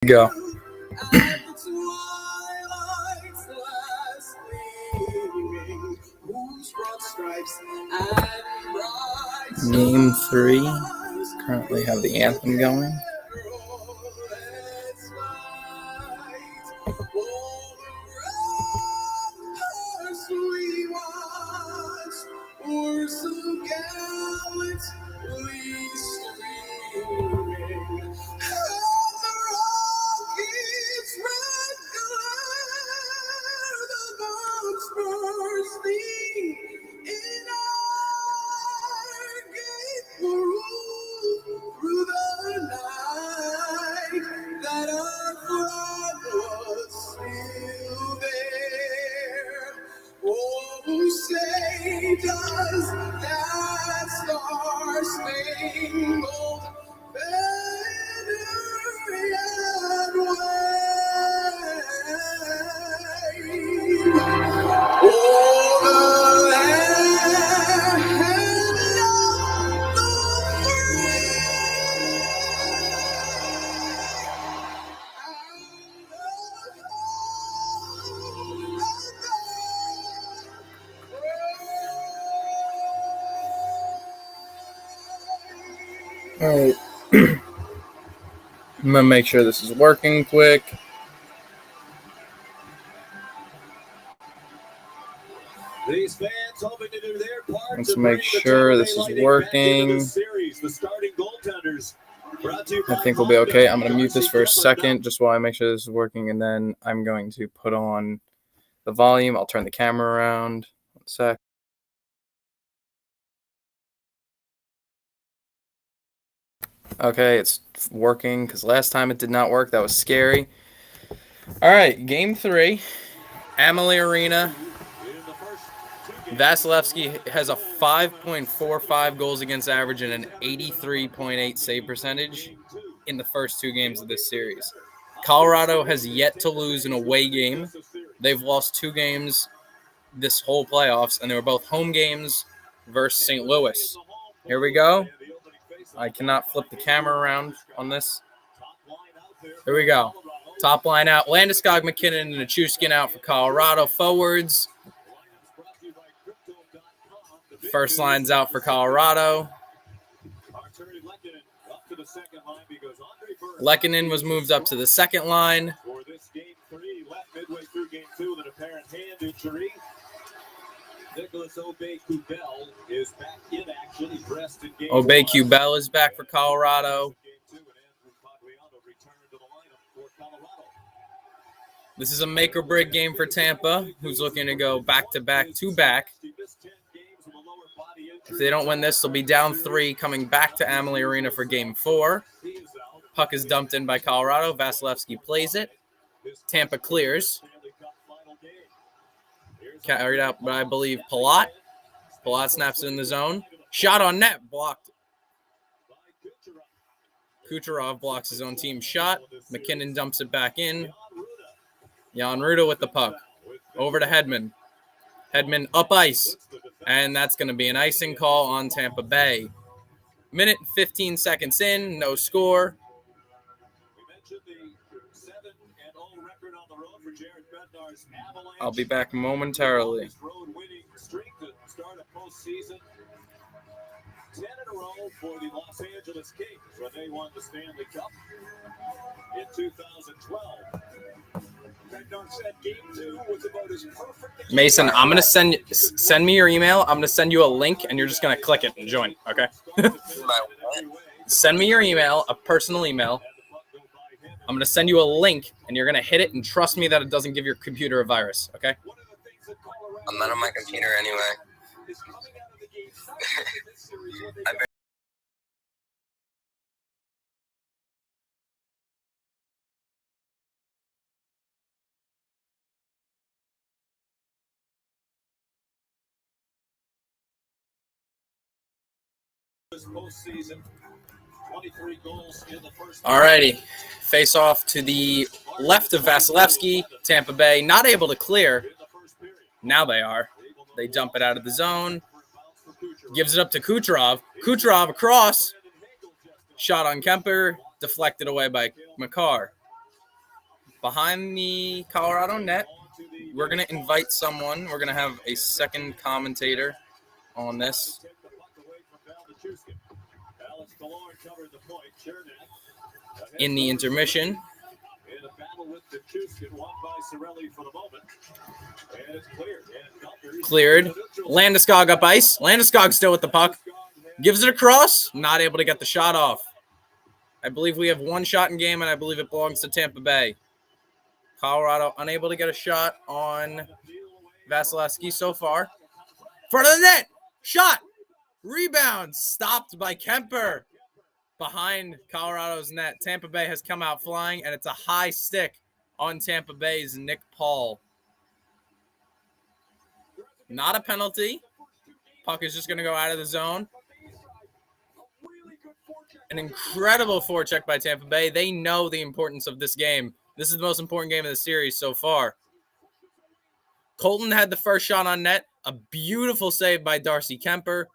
Go. Game 3. Currently have the anthem going. All right. I'm going to make sure this is working quick. These fans hoping to do their part. Let's make sure this is working. I think we'll be okay. I'm going to mute this for a second just while I make sure this is working, and then I'm going to put on the volume. I'll turn the camera around. 1 sec. Okay, it's working because last time it did not work. That was scary. All right, game 3. Amalie Arena. Vasilevsky has a 5.45 goals against average and an 83.8 save percentage in the first 2 games of this series. Colorado has yet to lose an away game. They've lost 2 games this whole playoffs, and they were both home games versus St. Louis. Here we go. I cannot flip the camera around on this. Here we go. Top line out. Landeskog, McKinnon, and Nichushkin out for Colorado forwards. First line's out for Colorado. Lehkonen was moved up to the second line. Obey-Kubel is back for Colorado. This is a make-or-break game for Tampa, who's looking to go back-to-back to back. If they don't win this, they'll be down 3, coming back to Amalie Arena for Game 4. Puck is dumped in by Colorado. Vasilevsky plays it. Tampa clears. Carried out by, I believe, Palat. Palat snaps it in the zone. Shot on net. Blocked. Kucherov blocks his own team shot. McKinnon dumps it back in. Jan Ruda with the puck. Over to Hedman. Hedman up ice. And that's going to be an icing call on Tampa Bay. Minute and 15 seconds in. No score. I'll be back momentarily. 10 in a row for the Los Angeles Kings when they won the Stanley Cup in 2012. Said game 2 was about as perfect. Mason, I'm gonna send me your email. I'm gonna send you a link, and you're just gonna click it and join. Okay? Send me your email, a personal email. I'm gonna send you a link, and you're gonna hit it, and trust me that it doesn't give your computer a virus. Okay? I'm not on my computer anyway. All righty. Face off to the left of Vasilevsky. Tampa Bay not able to clear. Now they are. They dump it out of the zone. Gives it up to Kucherov. Kucherov across. Shot on Kemper. Deflected away by Makar. behind the Colorado net. We're going to invite someone. We're going to have a second commentator on this. In the intermission. Cleared. Landeskog up ice. Landeskog still with the puck. Gives it across. Not able to get the shot off. I believe we have one shot in game, and I believe it belongs to Tampa Bay. Colorado unable to get a shot on Vasilevsky so far. Front of the net. Shot. Rebound. Stopped by Kemper. Behind Colorado's net. Tampa Bay has come out flying, and it's a high stick on Tampa Bay's Nick Paul. Not a penalty. Puck is just going to go out of the zone. An incredible forecheck by Tampa Bay. They know the importance of this game. This is the most important game of the series so far. Colton had the first shot on net. A beautiful save by Darcy Kemper,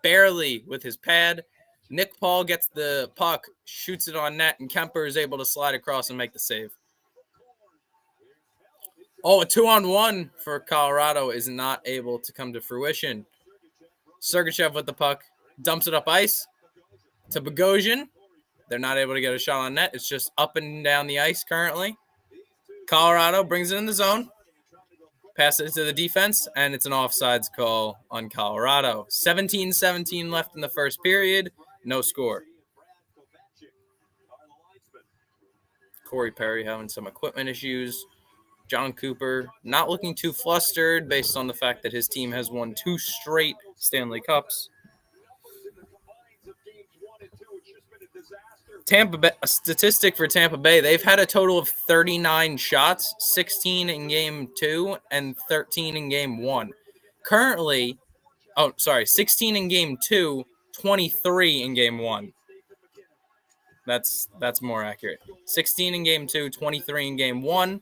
barely with his pad. Nick Paul gets the puck, shoots it on net, and Kemper is able to slide across and make the save. Oh, a 2-on-1 for Colorado is not able to come to fruition. Sergachev with the puck, dumps it up ice to Bogosian. They're not able to get a shot on net. It's just up and down the ice currently. Colorado brings it in the zone. Passes it to the defense, and it's an offsides call on Colorado. 17-17 left in the first period. No score. Corey Perry having some equipment issues. John Cooper not looking too flustered based on the fact that his team has won 2 straight Stanley Cups. Tampa Bay, a statistic for Tampa Bay, they've had a total of 39 shots, 16 in game 2 and 13 in game 1. Currently, 16 in game 2, 23 in game 1. That's more accurate. 16 in game 2, 23 in game 1.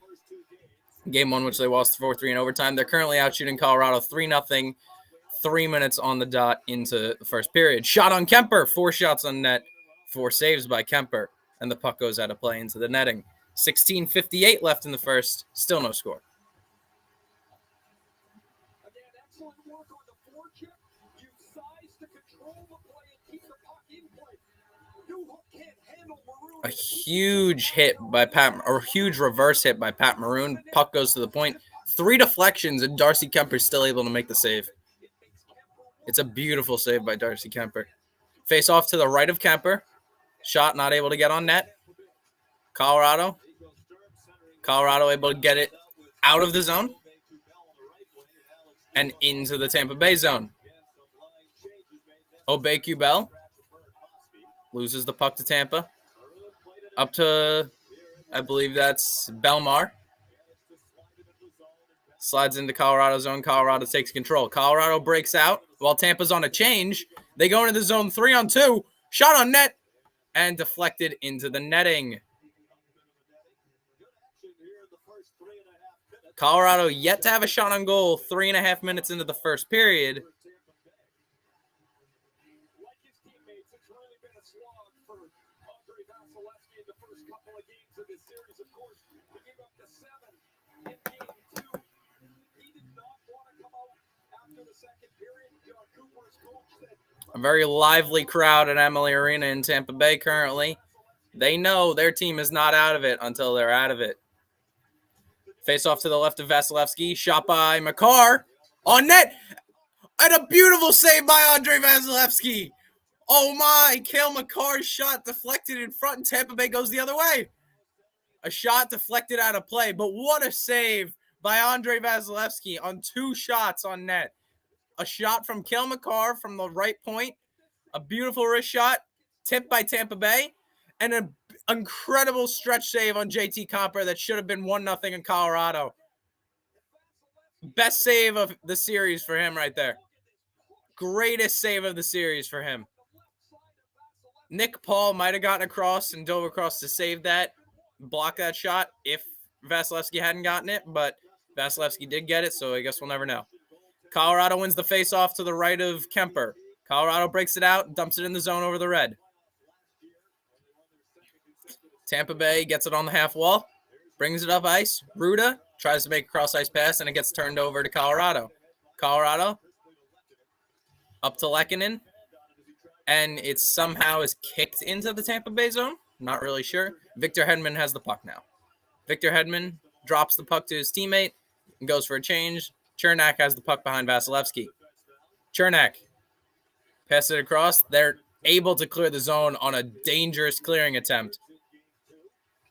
Game 1, which they lost 4-3 in overtime. They're currently out shooting Colorado 3-0, 3 minutes on the dot into the first period. Shot on Kemper, 4 shots on net. 4 saves by Kemper, and the puck goes out of play into the netting. 16:58 left in the first, still no score. A huge hit by huge reverse hit by Pat Maroon. Puck goes to the point. 3 deflections, and Darcy Kemper's still able to make the save. It's a beautiful save by Darcy Kemper. Face off to the right of Kemper. Shot not able to get on net. Colorado able to get it out of the zone and into the Tampa Bay zone. Aubé-Kubel loses the puck to Tampa. Up to, I believe that's Belmar. Slides into Colorado zone. Colorado takes control. Colorado breaks out while Tampa's on a change. They go into the zone 3-on-2. Shot on net. And deflected into the netting. Colorado yet to have a shot on goal 3.5 minutes into the first period. A very lively crowd at Emily Arena in Tampa Bay currently. They know their team is not out of it until they're out of it. Face off to the left of Vasilevsky. Shot by Makar. On net. And a beautiful save by Andrei Vasilevsky. Oh my. Cale Makar's shot deflected in front, and Tampa Bay goes the other way. A shot deflected out of play. But what a save by Andrei Vasilevsky on 2 shots on net. A shot from Cale Makar from the right point. A beautiful wrist shot. Tipped by Tampa Bay. And an incredible stretch save on JT Compher that should have been 1-0 in Colorado. Best save of the series for him right there. Greatest save of the series for him. Nick Paul might have gotten across and dove across to save that, block that shot if Vasilevsky hadn't gotten it, but Vasilevsky did get it, so I guess we'll never know. Colorado wins the face-off to the right of Kemper. Colorado breaks it out, dumps it in the zone over the red. Tampa Bay gets it on the half wall. brings it up ice. Ruda tries to make a cross-ice pass, and it gets turned over to Colorado. Colorado up to Lehkonen, and it somehow is kicked into the Tampa Bay zone. Not really sure. Victor Hedman has the puck now. Victor Hedman drops the puck to his teammate and goes for a change. Chernak has the puck behind Vasilevsky. Chernak passes it across. They're able to clear the zone on a dangerous clearing attempt.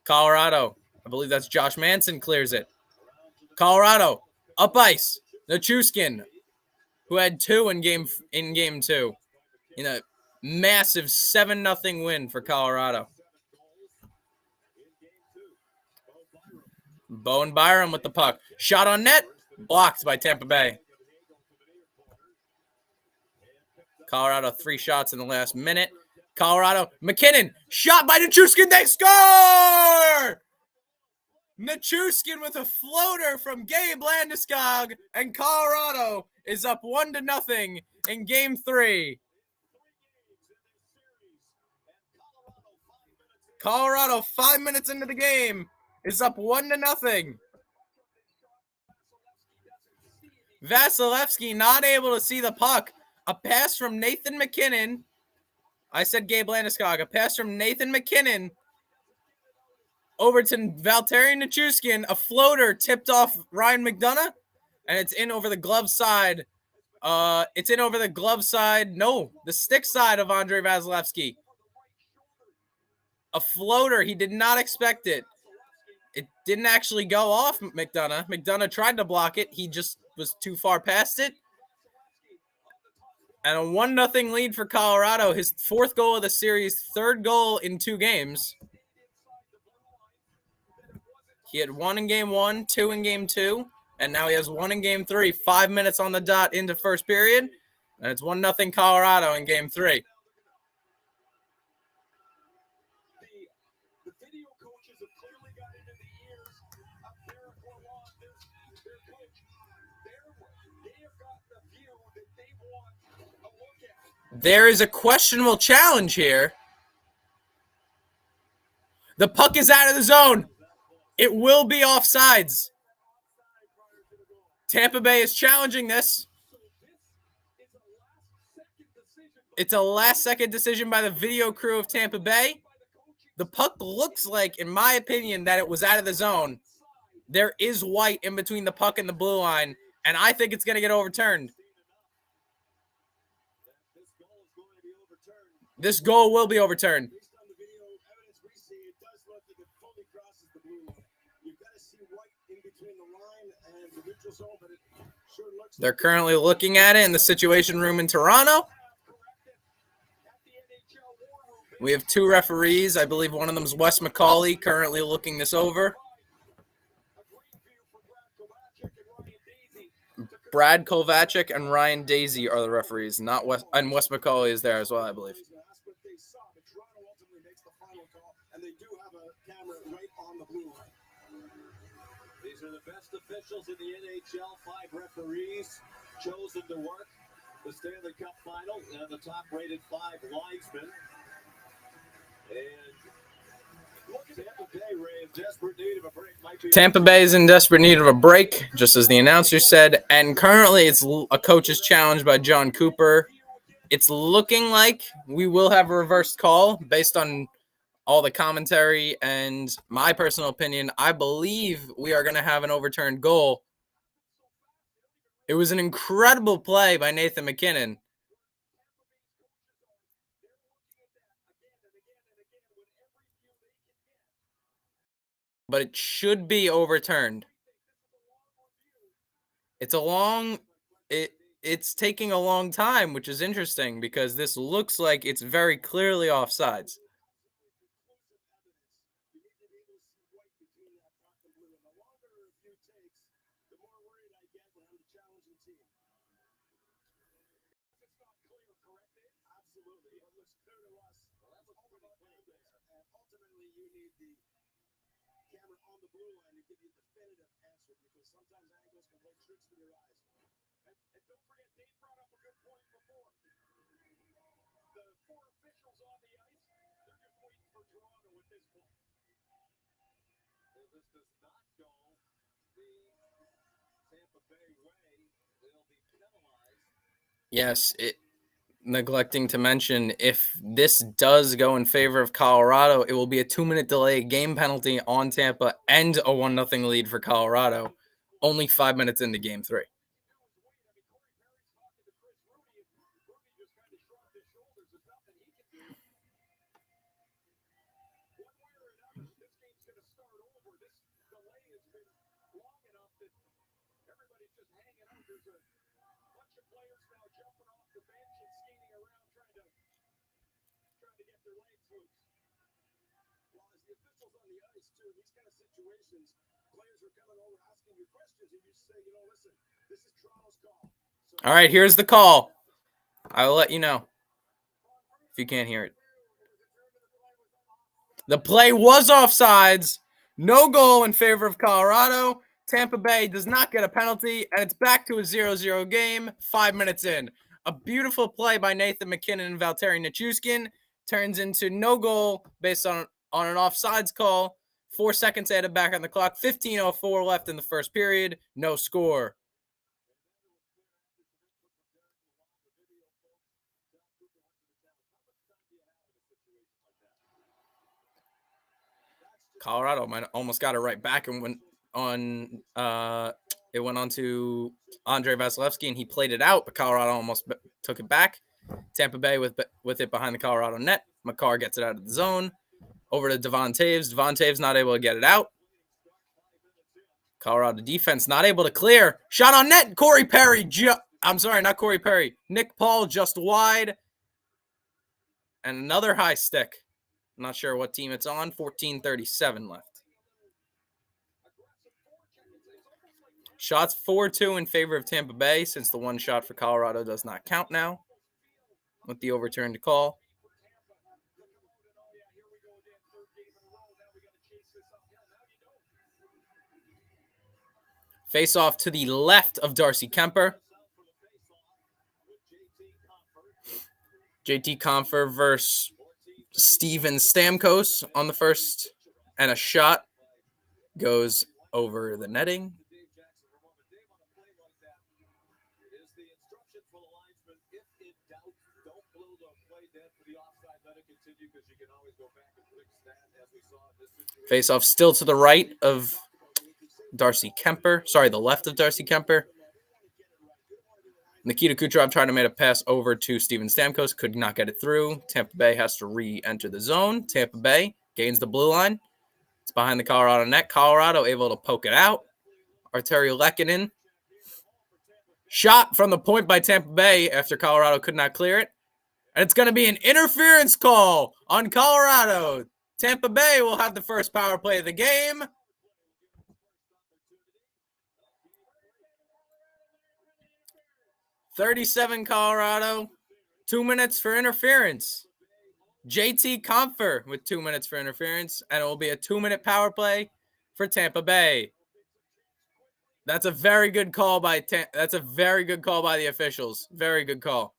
Colorado, I believe that's Josh Manson, clears it. Colorado, up ice. Nichushkin, who had 2 in game 2, in a massive 7-0 win for Colorado. Bowen Byram with the puck. Shot on net, blocked by Tampa Bay. Colorado 3 shots in the last minute. Colorado, McKinnon, shot by Nichushkin, they score! Nichushkin with a floater from Gabe Landeskog, and Colorado is up 1-0 in game 3. Colorado, 5 minutes into the game, is up 1-0. Vasilevsky not able to see the puck. A pass from Nathan McKinnon. I said Gabe Landeskog. A pass from Nathan McKinnon over to Valtteri Nichushkin. A floater tipped off Ryan McDonough, and it's in over the glove side. No, the stick side of Andrei Vasilevsky. A floater. He did not expect it. It didn't actually go off McDonough. McDonough tried to block it. He just was too far past it. And a 1-0 lead for Colorado. His 4th goal of the series, 3rd goal in 2 games. He had 1 in game 1, 2 in game 2, and now he has 1 in game 3. 5 minutes on the dot into first period, and it's 1-0 Colorado in game 3. The video coaches have clearly got into the ears of Derek Lalonde, their coach. They have gotten a view that they want a look at. There is a questionable challenge here. The puck is out of the zone. It will be offsides. Tampa Bay is challenging this. It's a last-second decision by the video crew of Tampa Bay. The puck looks like, in my opinion, that it was out of the zone. There is white in between the puck and the blue line, and I think it's going to get overturned. This goal will be overturned. They're currently looking at it in the Situation Room in Toronto. We have 2 referees. I believe one of them is Wes McCauley, currently looking this over. Brad Kovacic and Ryan Daisy are the referees, not Wes, and Wes McCauley is there as well, I believe. These are the best officials in the NHL. 5 referees chosen to work the Stanley Cup final, and the top-rated 5 linesmen. Tampa Bay is in desperate need of a break, just as the announcer said, and currently it's a coach's challenge by John Cooper. It's looking like we will have a reversed call based on all the commentary and my personal opinion. I believe we are going to have an overturned goal. It was an incredible play by Nathan McKinnon. But it should be overturned. It's taking a long time, which is interesting because this looks like it's very clearly offsides. Yes, neglecting to mention, if this does go in favor of Colorado, it will be a 2-minute delay game penalty on Tampa and a 1-0 lead for Colorado, only 5 minutes into game 3. All right, here's the call. I'll let you know if you can't hear it. The play was offsides. No goal in favor of Colorado. Tampa Bay does not get a penalty, and it's back to a 0-0 game 5 minutes in. A beautiful play by Nathan McKinnon and Valtteri Nichushkin turns into no goal based on an offsides call. 4 seconds added back on the clock. 15:04 left in the first period. No score. Colorado might almost got it right back and went on. It went on to Andrei Vasilevsky, and he played it out, but Colorado almost took it back. Tampa Bay with it behind the Colorado net. Makar gets it out of the zone. Over to Devon Taves. Devon Taves not able to get it out. Colorado defense not able to clear. Shot on net. Corey Perry. I'm sorry, not Corey Perry. Nick Paul just wide. And another high stick. I'm not sure what team it's on. 14:37 left. Shots 4-2 in favor of Tampa Bay, since the one shot for Colorado does not count now with the overturned call. Face off to the left of Darcy Kemper. JT Compher versus Steven Stamkos on the first, and a shot goes over the netting. Face off still to the right of Darcy Kemper. Sorry, the left of Darcy Kemper. Nikita Kucherov tried to make a pass over to Steven Stamkos. Could not get it through. Tampa Bay has to re-enter the zone. Tampa Bay gains the blue line. It's behind the Colorado net. Colorado able to poke it out. Arturi Lehkonen. Shot from the point by Tampa Bay after Colorado could not clear it. And it's going to be an interference call on Colorado. Tampa Bay will have the first power play of the game. .37 Colorado. 2 minutes for interference. JT Compher with 2 minutes for interference. And it will be a 2-minute power play for Tampa Bay. That's a very good call by the officials. Very good call.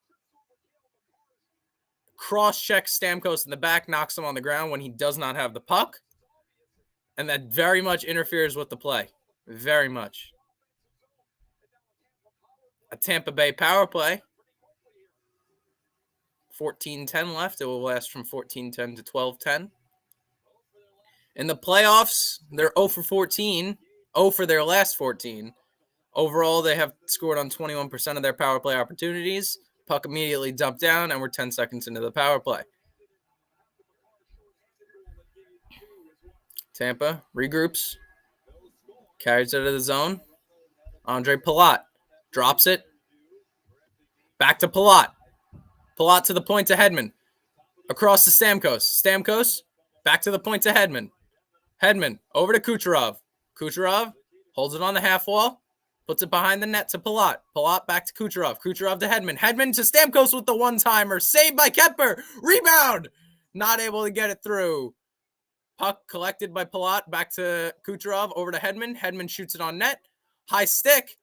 Cross-checks Stamkos in the back, knocks him on the ground when he does not have the puck. And that very much interferes with the play. Very much. A Tampa Bay power play. 14:10 left. It will last from 14:10 to 12:10. In the playoffs, they're 0 for 14. 0 for their last 14. Overall, they have scored on 21% of their power play opportunities. Puck immediately dumped down, and we're 10 seconds into the power play. Tampa regroups. Carries it to the zone. Andre Palat drops it. Back to Palat. Palat to the point to Hedman. Across to Stamkos. Stamkos back to the point to Hedman. Hedman over to Kucherov. Kucherov holds it on the half wall. Puts it behind the net to Palat. Palat back to Kucherov. Kucherov to Hedman. Hedman to Stamkos with the one-timer. Saved by Kemper. Rebound. Not able to get it through. Puck collected by Palat. Back to Kucherov. Over to Hedman. Hedman shoots it on net. High stick.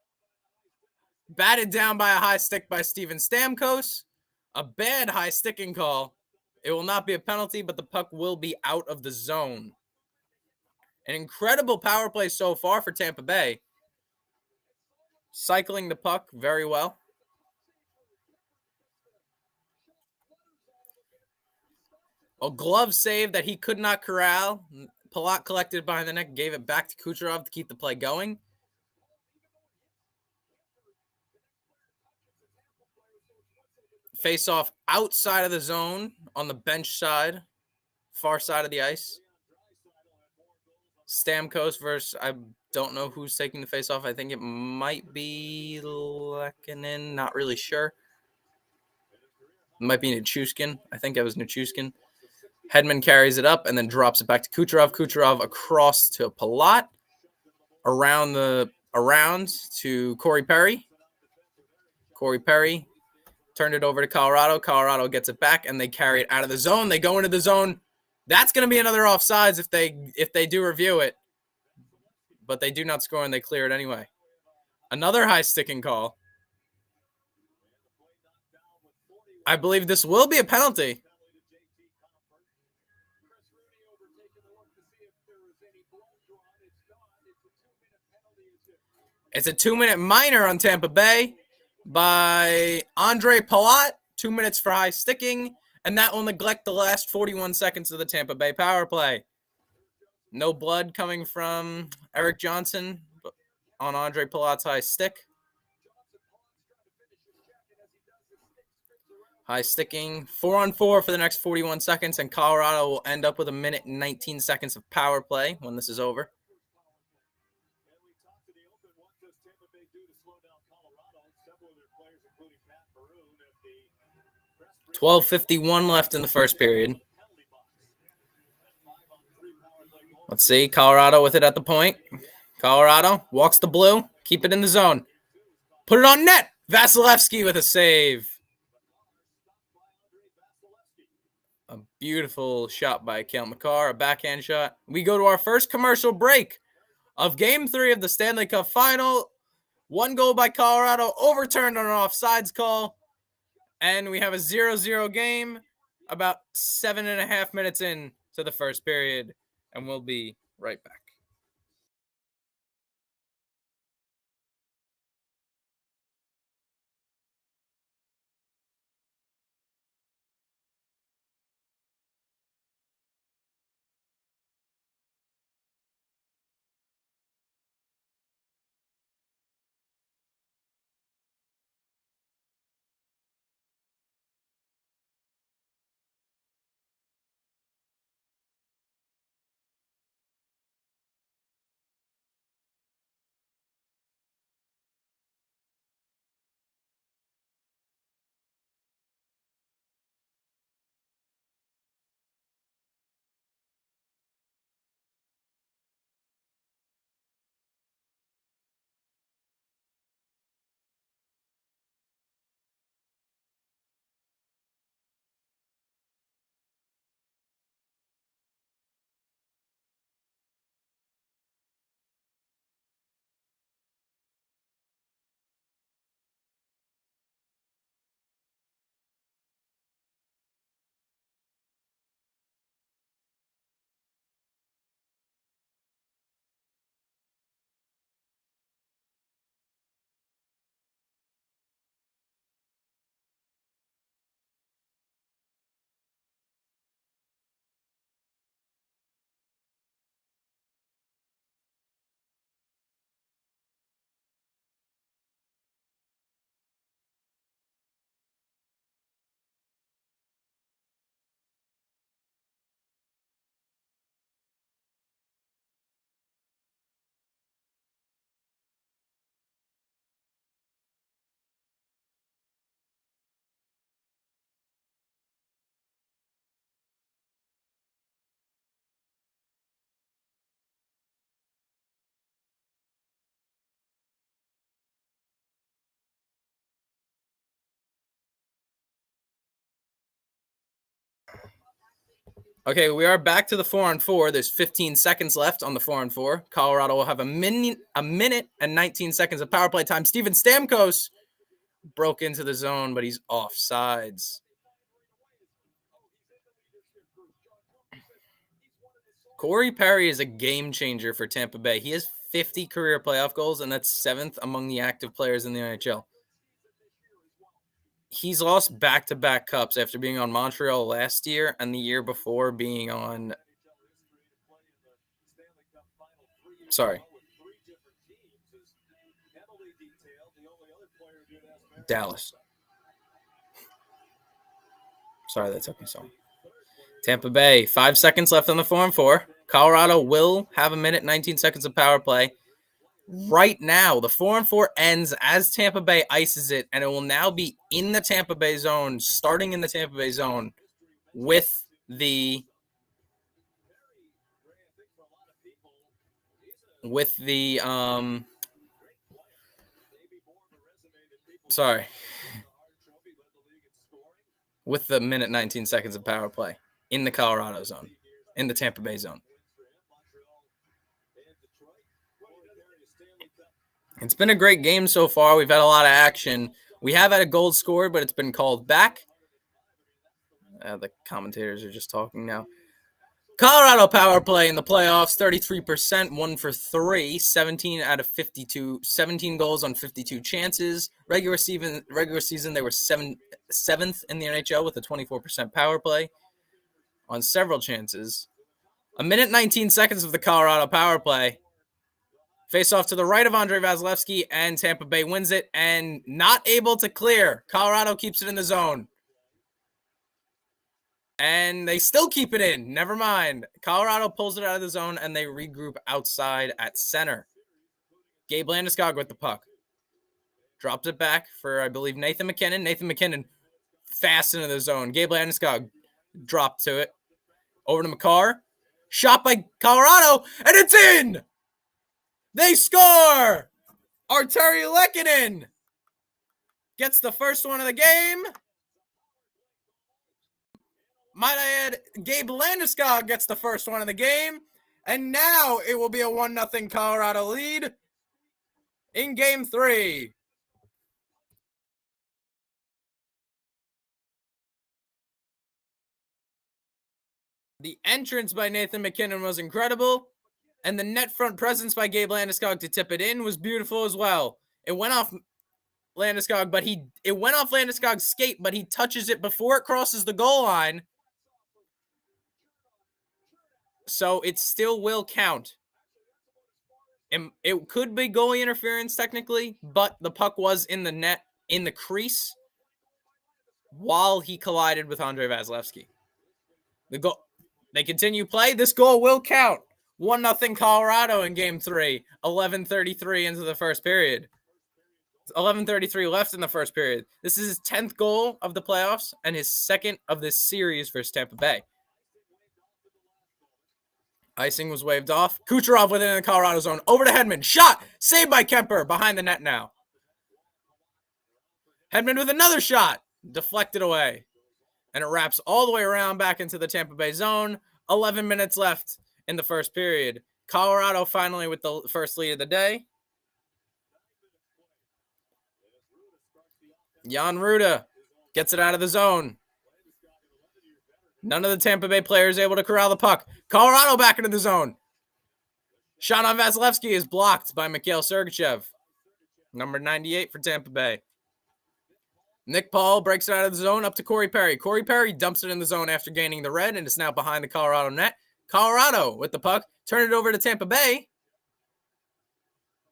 Batted down by a high stick by Steven Stamkos. A bad high sticking call. It will not be a penalty, but the puck will be out of the zone. An incredible power play so far for Tampa Bay. Cycling the puck very well. A glove save that he could not corral. Palat collected behind the net, gave it back to Kucherov to keep the play going. Face off outside of the zone on the bench side, far side of the ice. Stamkos versus, I don't know who's taking the face off. I think it might be Lehkonen. Not really sure. It might be Nichushkin. I think it was Nichushkin. Hedman carries it up and then drops it back to Kucherov. Kucherov across to Palat. Around to Corey Perry. Corey Perry turned it over to Colorado. Colorado gets it back, and they carry it out of the zone. They go into the zone. That's going to be another offsides if they do review it. But they do not score, and they clear it anyway. Another high sticking call. I believe this will be a penalty. It's a 2-minute minor on Tampa Bay by Andre Palat. 2 minutes for high sticking, and that will neglect the last 41 seconds of the Tampa Bay power play. No blood coming from Eric Johnson on Andre Palat's high stick. High sticking, 4-on-4 for the next 41 seconds, and Colorado will end up with 1 minute and 19 seconds of power play when this is over. 12:51 left in the first period. Let's see. Colorado with it at the point. Colorado walks the blue. Keep it in the zone. Put it on net. Vasilevsky with a save. A beautiful shot by Cale Makar. A backhand shot. We go to our first commercial break of Game 3 of the Stanley Cup Final. 1 goal by Colorado. Overturned on an offsides call. And we have a 0-0 game about 7.5 minutes in to the first period. And we'll be right back. Okay, we are back to the 4-on-4. There's 15 seconds left on the 4-on-4. Colorado will have a minute and 19 seconds of power play time. Steven Stamkos broke into the zone, but he's offsides. Corey Perry is a game changer for Tampa Bay. He has 50 career playoff goals, and that's 7th among the active players in the NHL. He's lost back-to-back cups after being on Montreal last year and the year before being on Dallas. Sorry, that took me so long. Tampa Bay, 5 seconds left on the 4-on-4. Colorado will have a minute, 19 seconds of power play. Right now, the 4-on-4 ends as Tampa Bay ices it, and it will now be in the Tampa Bay zone, starting in the Tampa Bay zone with the minute 19 seconds of power play in the Colorado zone, in the Tampa Bay zone. It's been a great game so far. We've had a lot of action. We have had a goal scored, but it's been called back. The commentators are just talking now. Colorado power play in the playoffs, 33%, 1 for 3, 17 out of 52, 17 goals on 52 chances. Regular season, they were 7th in the NHL with a 24% power play on several chances. A minute, 19 seconds of the Colorado power play. Face off to the right of Andrei Vasilevsky, and Tampa Bay wins it and not able to clear. Colorado keeps it in the zone. And they still keep it in. Never mind. Colorado pulls it out of the zone, and they regroup outside at center. Gabe Landeskog with the puck. Drops it back for, I believe, Nathan MacKinnon. Nathan MacKinnon fast into the zone. Gabe Landeskog dropped to it. Over to McCarr. Shot by Colorado, and it's in! They score! Arturi Lehkonen gets the first one of the game. Might I add, Gabe Landeskog gets the first one of the game. And now it will be a 1-0 Colorado lead in Game 3. The entrance by Nathan MacKinnon was incredible. And the net front presence by Gabe Landeskog to tip it in was beautiful as well. It went off Landeskog, but it went off Landeskog's skate, but he touches it before it crosses the goal line. So it still will count. It could be goalie interference technically, but the puck was in the net, in the crease, while he collided with Andrei Vasilevsky. They continue play. This goal will count. 1-0 Colorado in Game 3. 11:33 into the first period. 11:33 left in the first period. This is his 10th goal of the playoffs and his 2nd of this series versus Tampa Bay. Icing was waved off. Kucherov within the Colorado zone. Over to Hedman. Shot. Saved by Kemper. Behind the net now. Hedman with another shot. Deflected away. And it wraps all the way around back into the Tampa Bay zone. 11 minutes left in the first period. Colorado finally with the first lead of the day. Jan Ruda gets it out of the zone. None of the Tampa Bay players able to corral the puck. Colorado back into the zone. Shot on Vasilevsky is blocked by Mikhail Sergachev. Number 98 for Tampa Bay. Nick Paul breaks it out of the zone up to Corey Perry. Corey Perry dumps it in the zone after gaining the red, and it's now behind the Colorado net. Colorado with the puck. Turn it over to Tampa Bay.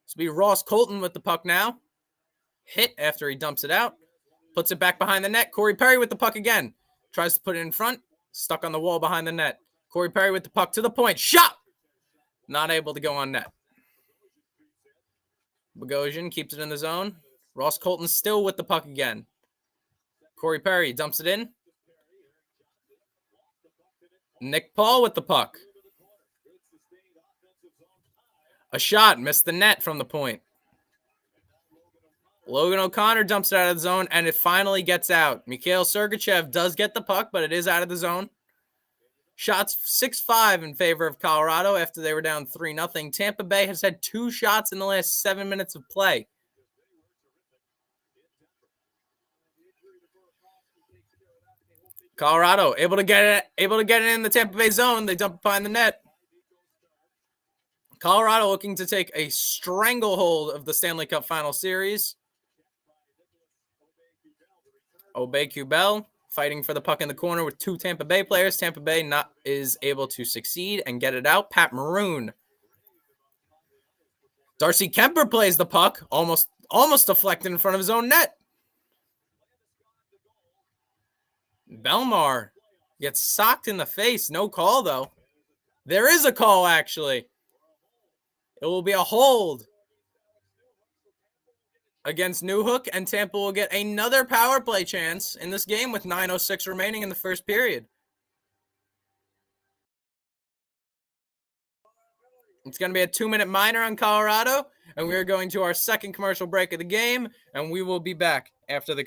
This will be Ross Colton with the puck now. Hit after he dumps it out. Puts it back behind the net. Corey Perry with the puck again. Tries to put it in front. Stuck on the wall behind the net. Corey Perry with the puck to the point. Shot! Not able to go on net. Bogosian keeps it in the zone. Ross Colton still with the puck again. Corey Perry dumps it in. Nick Paul with the puck. A shot. Missed the net from the point. Logan O'Connor dumps it out of the zone, and it finally gets out. Mikhail Sergachev does get the puck, but it is out of the zone. Shots 6-5 in favor of Colorado after they were down 3-0. Tampa Bay has had 2 shots in the last 7 minutes of play. Colorado able to get it in the Tampa Bay zone. They dump it behind the net. Colorado looking to take a stranglehold of the Stanley Cup Final Series. Aubé-Kubel fighting for the puck in the corner with 2 Tampa Bay players. Tampa Bay is able to succeed and get it out. Pat Maroon. Darcy Kemper plays the puck, almost deflected in front of his own net. Belmar gets socked in the face. No call, though. There is a call, actually. It will be a hold against Newhook, and Tampa will get another power play chance in this game with 9:06 remaining in the first period. It's going to be a 2-minute minor on Colorado, and we are going to our second commercial break of the game, and we will be back after the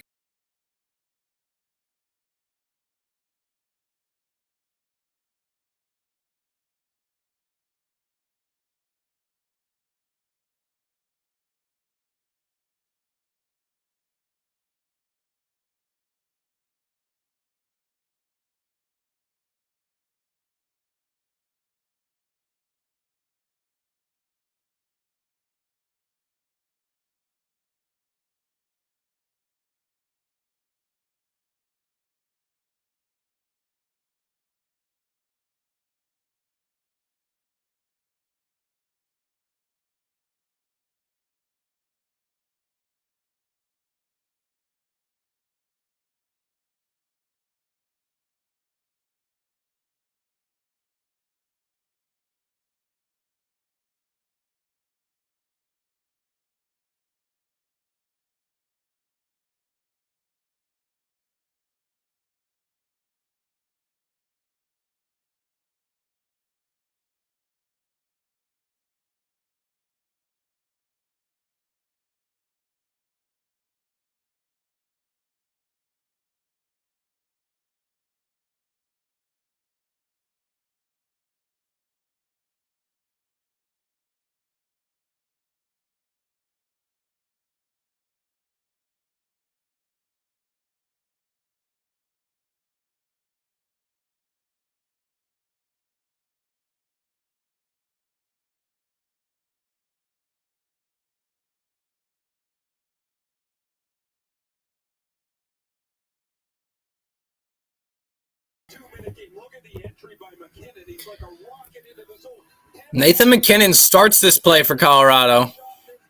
Nathan McKinnon starts this play for Colorado.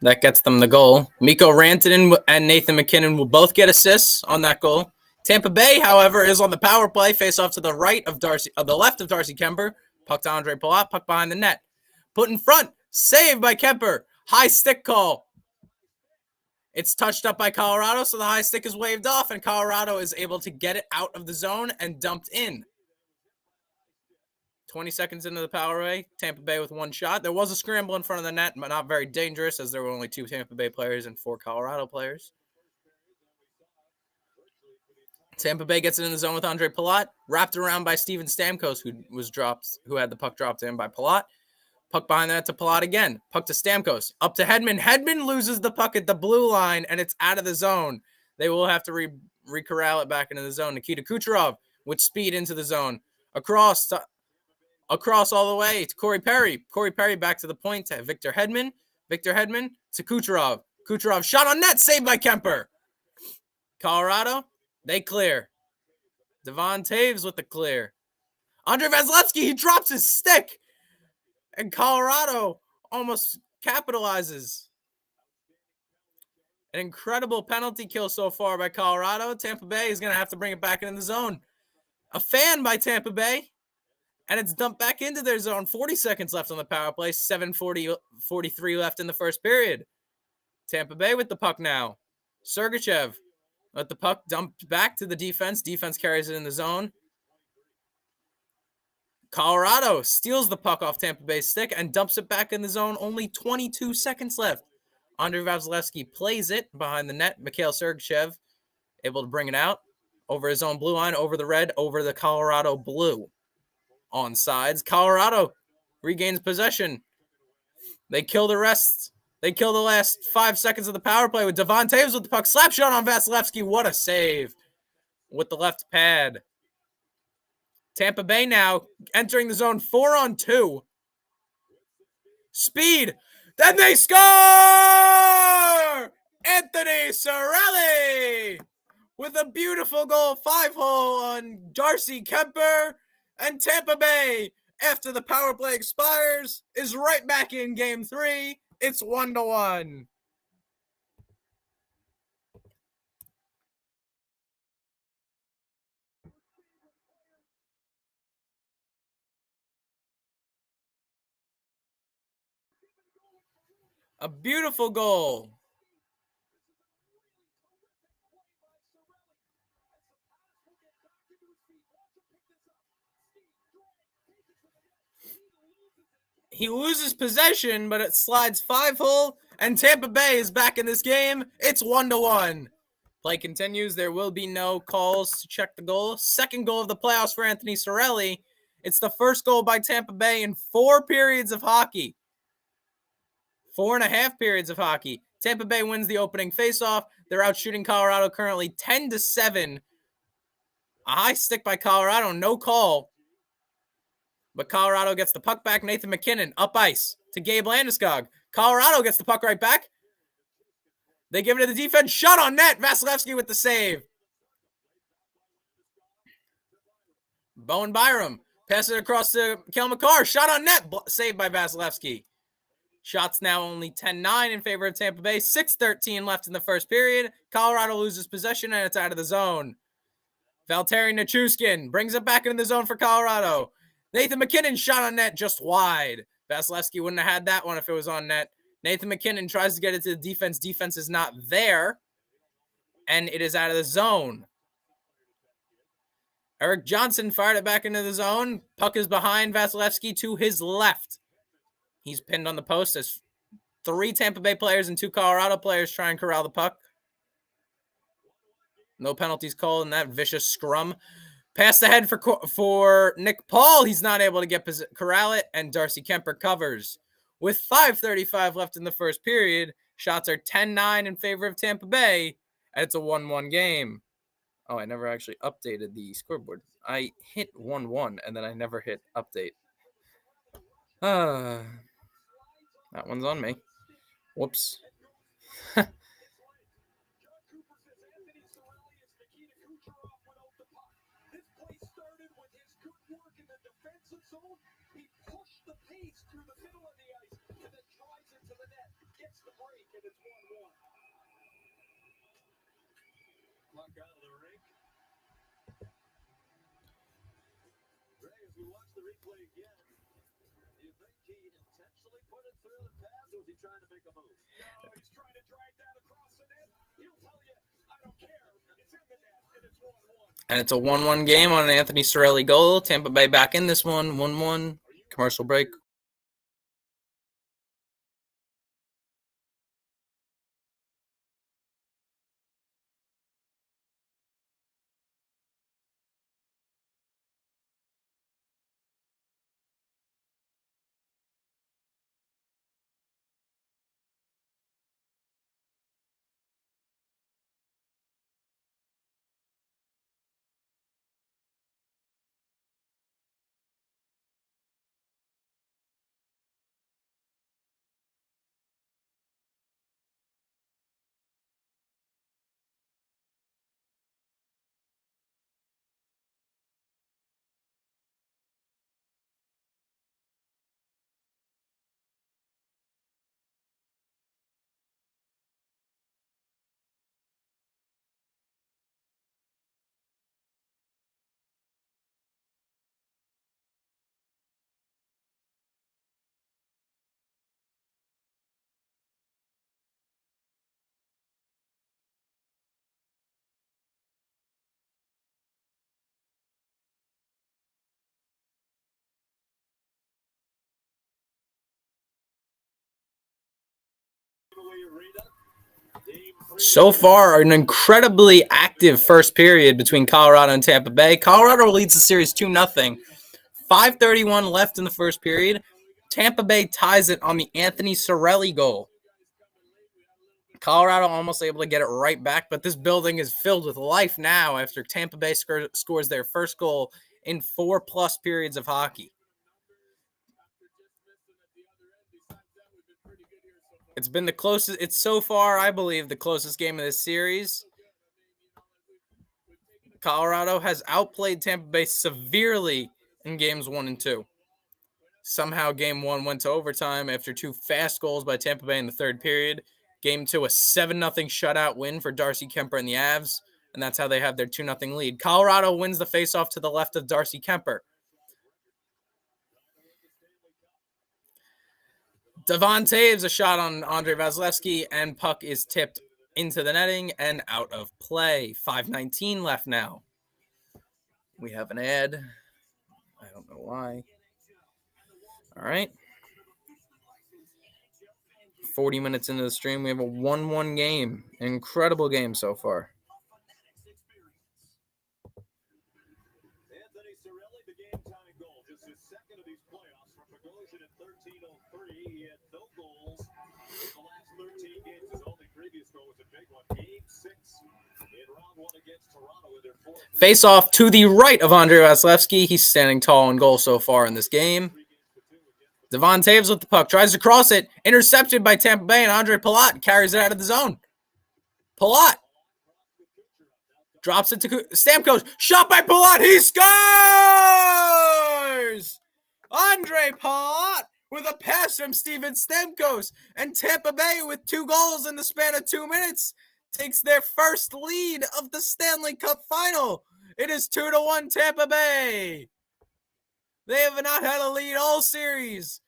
That gets them the goal. Mikko Rantanen and Nathan McKinnon will both get assists on that goal. Tampa Bay, however, is on the power play. Face off to the left of Darcy Kemper. Puck to Andre Palat. Puck behind the net. Put in front. Saved by Kemper. High stick call. It's touched up by Colorado, so the high stick is waved off, and Colorado is able to get it out of the zone and dumped in. 20 seconds into the power play, Tampa Bay with 1 shot. There was a scramble in front of the net, but not very dangerous as there were only 2 Tampa Bay players and 4 Colorado players. Tampa Bay gets it in the zone with Andre Palat, wrapped around by Steven Stamkos, who had the puck dropped in by Palat. Puck behind that to Palat again. Puck to Stamkos. Up to Hedman. Hedman loses the puck at the blue line, and it's out of the zone. They will have to re-corral it back into the zone. Nikita Kucherov with speed into the zone. Across all the way to Corey Perry. Corey Perry back to the point to Victor Hedman. Victor Hedman to Kucherov. Kucherov shot on net, saved by Kemper. Colorado, they clear. Devon Taves with the clear. Andrei Vasilevsky, he drops his stick. And Colorado almost capitalizes. An incredible penalty kill so far by Colorado. Tampa Bay is going to have to bring it back into the zone. A fan by Tampa Bay. And it's dumped back into their zone. 40 seconds left on the power play. 7:43 left in the first period. Tampa Bay with the puck now. Sergachev let the puck dumped back to the defense. Defense carries it in the zone. Colorado steals the puck off Tampa Bay's stick and dumps it back in the zone. Only 22 seconds left. Andrei Vasilevsky plays it behind the net. Mikhail Sergachev able to bring it out over his own blue line, over the red, over the Colorado blue. On sides, Colorado regains possession. They kill the rest. They kill the last 5 seconds of the power play with Devon Taves with the puck. Slap shot on Vasilevsky. What a save with the left pad. Tampa Bay now entering the zone 4-on-2. Speed. Then they score! Anthony Cirelli with a beautiful goal, 5-hole on Darcy Kemper. And Tampa Bay, after the power play expires, is right back in game 3. It's 1-1. A beautiful goal. He loses possession, but it slides 5-hole, and Tampa Bay is back in this game. It's 1-1. Play continues. There will be no calls to check the goal. Second goal of the playoffs for Anthony Cirelli. It's the first goal by Tampa Bay in 4 periods of hockey. 4.5 periods of hockey. Tampa Bay wins the opening faceoff. They're out shooting Colorado currently 10-7. A high stick by Colorado, no call. But Colorado gets the puck back. Nathan MacKinnon up ice to Gabe Landeskog. Colorado gets the puck right back. They give it to the defense. Shot on net. Vasilevsky with the save. Bowen Byram passes it across to Kel McCarr. Shot on net. Saved by Vasilevsky. Shots now only 10-9 in favor of Tampa Bay. 6:13 left in the first period. Colorado loses possession, and it's out of the zone. Valtteri Nichushkin brings it back into the zone for Colorado. Nathan MacKinnon shot on net just wide. Vasilevsky wouldn't have had that one if it was on net. Nathan MacKinnon tries to get it to the defense. Defense is not there, and it is out of the zone. Eric Johnson fired it back into the zone. Puck is behind Vasilevsky to his left. He's pinned on the post as 3 Tampa Bay players and 2 Colorado players try and corral the puck. No penalties called in that vicious scrum. Pass ahead for Nick Paul. He's not able to corral it, and Darcy Kemper covers. With 5:35 left in the first period, shots are 10-9 in favor of Tampa Bay, and it's a 1-1 game. Oh, I never actually updated the scoreboard. I hit 1-1, and then I never hit update. That one's on me. Whoops. And it's a 1-1 game on an Anthony Cirelli goal. Tampa Bay back in this one. 1-1. Commercial break. So far, an incredibly active first period between Colorado and Tampa Bay. Colorado leads the series 2-0. 5:31 left in the first period. Tampa Bay ties it on the Anthony Cirelli goal. Colorado almost able to get it right back, but this building is filled with life now after Tampa Bay scores their first goal in 4+ periods of hockey. It's been the closest. It's so far, I believe, the closest game of this series. Colorado has outplayed Tampa Bay severely in games 1 and 2. Somehow game 1 went to overtime after 2 fast goals by Tampa Bay in the third period. Game 2, a 7-0 shutout win for Darcy Kemper and the Avs, and that's how they have their 2-0 lead. Colorado wins the faceoff to the left of Darcy Kemper. Devon Taves, a shot on Andrei Vasilevsky, and puck is tipped into the netting and out of play. 5:19 left now. We have an ad. I don't know why. All right. 40 minutes into the stream, we have a 1-1 game. Incredible game so far. Anthony Cirelli, the game-tying goal. Just his second of these playoffs from Bogosian at 13:03. He had no goals in the last 13 games. His only previous goal was a big one, Game 6 in round 1 against Toronto in their fourth. Face off to the right of Andrei Vasilevsky. He's standing tall in goal so far in this game. Devon Taves with the puck, tries to cross it, intercepted by Tampa Bay, and Andre Palat carries it out of the zone. Palat drops it to Stamkos. Shot by Palat. He scores! Andre Palat with a pass from Steven Stamkos. And Tampa Bay, with 2 goals in the span of 2 minutes, takes their first lead of the Stanley Cup final. It is 2-1 Tampa Bay. They have not had a lead all series.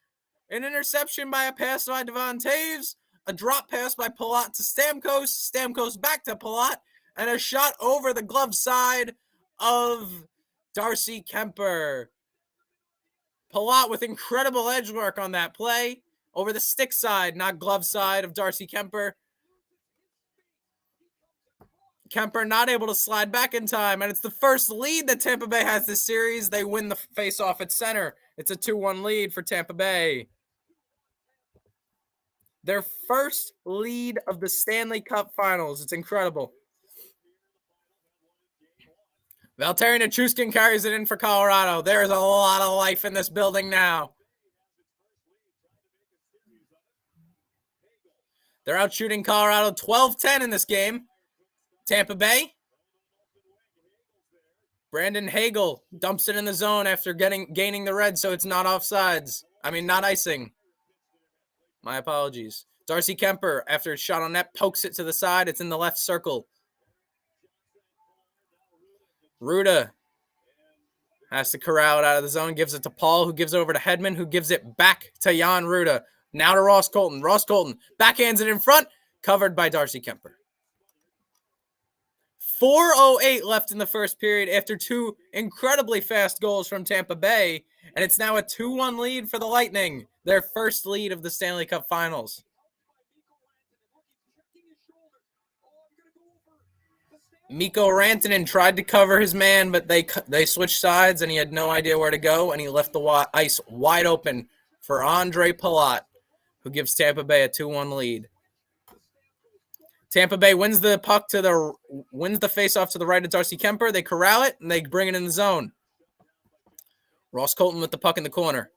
An interception by a pass by Devon Taves, a drop pass by Palat to Stamkos, Stamkos back to Palat, and a shot over the glove side of Darcy Kemper. Palat with incredible edge work on that play, over the stick side, not glove side of Darcy Kemper. Kemper not able to slide back in time, and it's the first lead that Tampa Bay has this series. They win the face-off at center. It's a 2-1 lead for Tampa Bay. Their first lead of the Stanley Cup Finals. It's incredible. Valtteri Nichushkin carries it in for Colorado. There's a lot of life in this building now. They're out shooting Colorado 12-10 in this game. Tampa Bay. Brandon Hagel dumps it in the zone after gaining the red, so it's not offsides. Not icing. My apologies. Darcy Kemper, after a shot on net, pokes it to the side. It's in the left circle. Ruda has to corral it out of the zone, gives it to Paul, who gives it over to Hedman, who gives it back to Jan Ruda. Now to Ross Colton. Ross Colton backhands it in front, covered by Darcy Kemper. 4:08 left in the first period after 2 incredibly fast goals from Tampa Bay, and it's now a 2-1 lead for the Lightning, their first lead of the Stanley Cup Finals. Mikko Rantanen tried to cover his man, but they switched sides, and he had no idea where to go, and he left the ice wide open for Andre Palat, who gives Tampa Bay a 2-1 lead. Tampa Bay wins the puck wins the faceoff to the right of Darcy Kemper. They corral it, and they bring it in the zone. Ross Colton with the puck in the corner.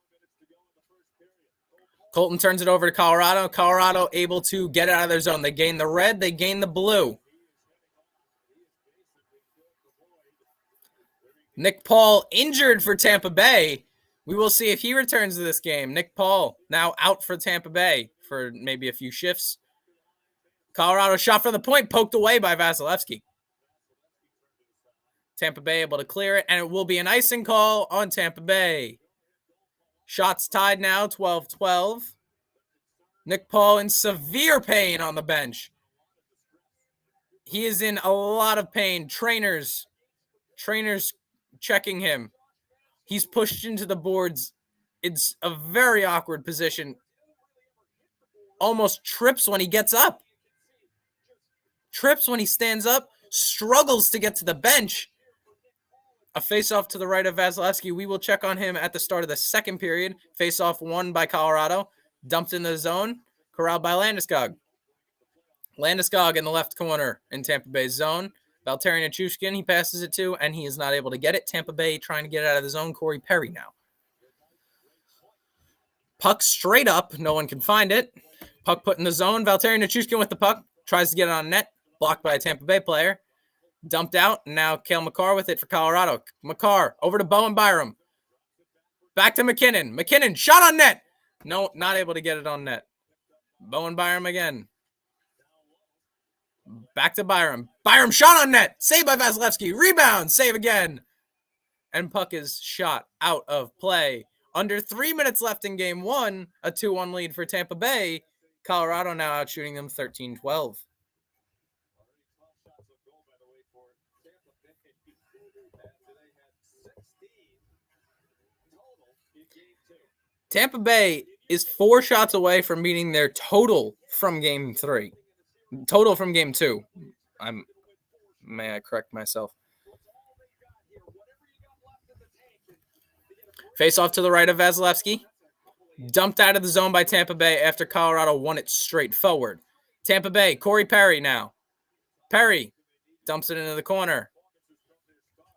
Colton turns it over to Colorado. Colorado able to get it out of their zone. They gain the red. They gain the blue. Nick Paul injured for Tampa Bay. We will see if he returns to this game. Nick Paul now out for Tampa Bay for maybe a few shifts. Colorado shot from the point, poked away by Vasilevsky. Tampa Bay able to clear it, and it will be an icing call on Tampa Bay. Shots tied now, 12-12. Nick Paul in severe pain on the bench. He is in a lot of pain. Trainers checking him. He's pushed into the boards. It's a very awkward position. Almost trips when he gets up. Trips when he stands up. Struggles to get to the bench. A face-off to the right of Vasilevsky. We will check on him at the start of the second period. Face-off won by Colorado. Dumped in the zone. Corralled by Landeskog. Landeskog in the left corner in Tampa Bay's zone. Valtteri Nichushkin, he passes it to, and he is not able to get it. Tampa Bay trying to get it out of the zone. Corey Perry now. Puck straight up. No one can find it. Puck put in the zone. Valtteri Nichushkin with the puck. Tries to get it on net. Blocked by a Tampa Bay player. Dumped out. And now Cale Makar with it for Colorado. Makar over to Bowen Byram. Back to McKinnon. McKinnon shot on net. No, not able to get it on net. Bowen Byram again. Back to Byram. Byram shot on net. Saved by Vasilevsky. Rebound. Save again. And puck is shot out of play. Under 3 minutes left in game one. A 2-1 lead for Tampa Bay. Colorado now out shooting them 13-12. Tampa Bay is 4 shots away from meeting their total from game 3. Total from game 2. May I correct myself? Face off to the right of Vasilevsky. Dumped out of the zone by Tampa Bay after Colorado won it straight forward. Tampa Bay, Corey Perry now. Perry dumps it into the corner.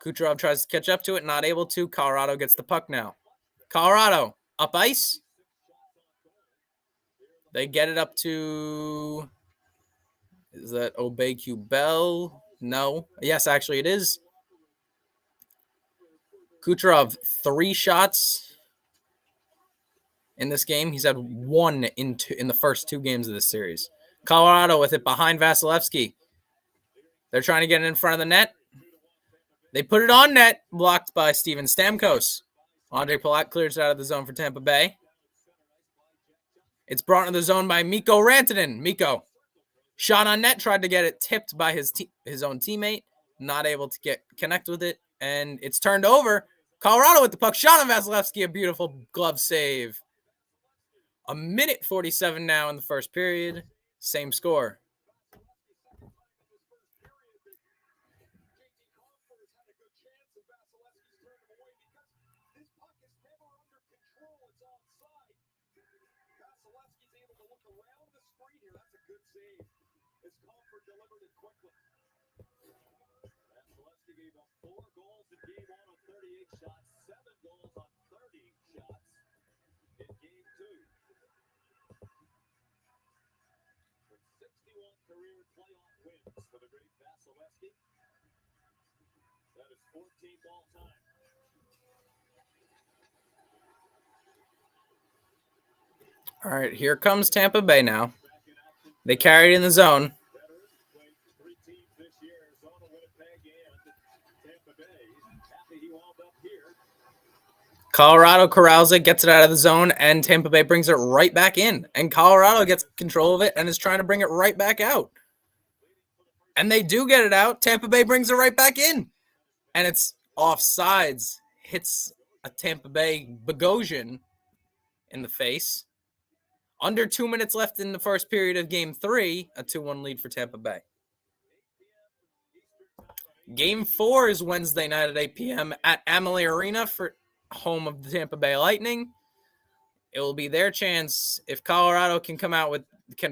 Kucherov tries to catch up to it, not able to. Colorado gets the puck now. Colorado up ice. They get it up to... Is that Obey-Q Bell? No. Yes, actually it is. Kucherov, 3 shots in this game. He's had 1 in the first 2 games of this series. Colorado with it behind Vasilevsky. They're trying to get it in front of the net. They put it on net, blocked by Steven Stamkos. Andre Palat clears it out of the zone for Tampa Bay. It's brought into the zone by Mikko Rantanen. Mikko, shot on net, tried to get it tipped by his own teammate. Not able to connect with it, and it's turned over. Colorado with the puck. Shot on Vasilevsky, a beautiful glove save. 1:47 now in the first period. Same score. Career playoff wins for the great Vasilevsky. That is 14 ball time. All right, here comes Tampa Bay now. They carry it in the zone. 3 teams this year, Arizona, Winnipeg, and Tampa Bay. Happy he wound up here. Colorado corrals it, gets it out of the zone, and Tampa Bay brings it right back in. And Colorado gets control of it and is trying to bring it right back out. And they do get it out. Tampa Bay brings it right back in. And it's offsides. Hits a Tampa Bay Bogosian in the face. Under 2 minutes left in the first period of Game 3, a 2-1 lead for Tampa Bay. Game 4 is Wednesday night at 8 p.m. at Amalie Arena for home of the Tampa Bay Lightning. It will be their chance. If Colorado can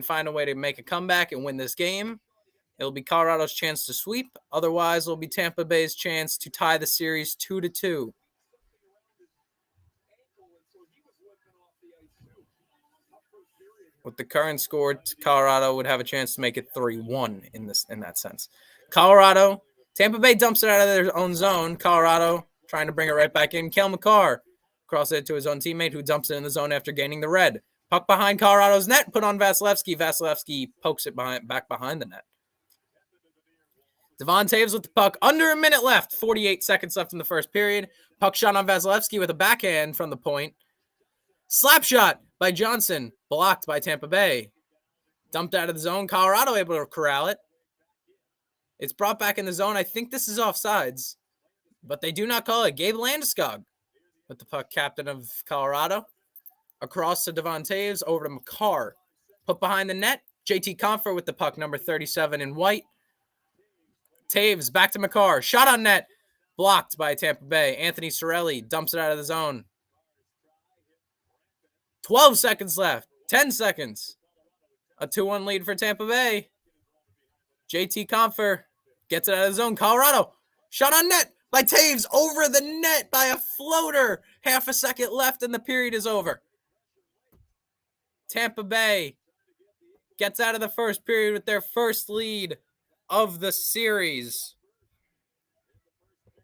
find a way to make a comeback and win this game, it'll be Colorado's chance to sweep. Otherwise, it'll be Tampa Bay's chance to tie the series 2-2. With the current score, Colorado would have a chance to make it 3-1 in that sense. Tampa Bay dumps it out of their own zone. Colorado trying to bring it right back in. Cale Makar cross it to his own teammate who dumps it in the zone after gaining the red. Puck behind Colorado's net, put on Vasilevsky. Vasilevsky pokes it back behind the net. Devon Toews with the puck. Under a minute left. 48 seconds left in the first period. Puck shot on Vasilevsky with a backhand from the point. Slap shot by Johnson. Blocked by Tampa Bay. Dumped out of the zone. Colorado able to corral it. It's brought back in the zone. I think this is offsides, but they do not call it. Gabe Landeskog with the puck, captain of Colorado. Across to Devon Toews, over to Makar. Put behind the net. JT Compher with the puck, number 37 in white. Toews back to Makar. Shot on net. Blocked by Tampa Bay. Anthony Cirelli dumps it out of the zone. 12 seconds left. 10 seconds. A 2-1 lead for Tampa Bay. JT Compher gets it out of the zone. Colorado. Shot on net by Toews over the net by a floater. Half a second left and the period is over. Tampa Bay gets out of the first period with their first lead of the series.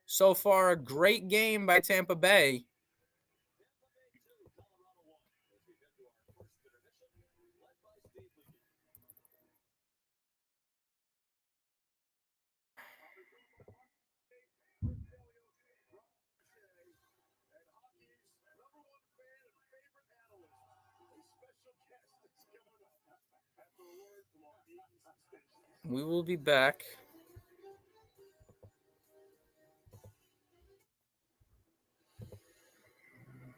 So far, a great game by Tampa Bay. We will be back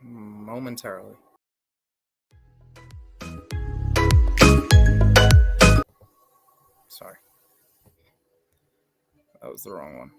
momentarily. Sorry. That was the wrong one.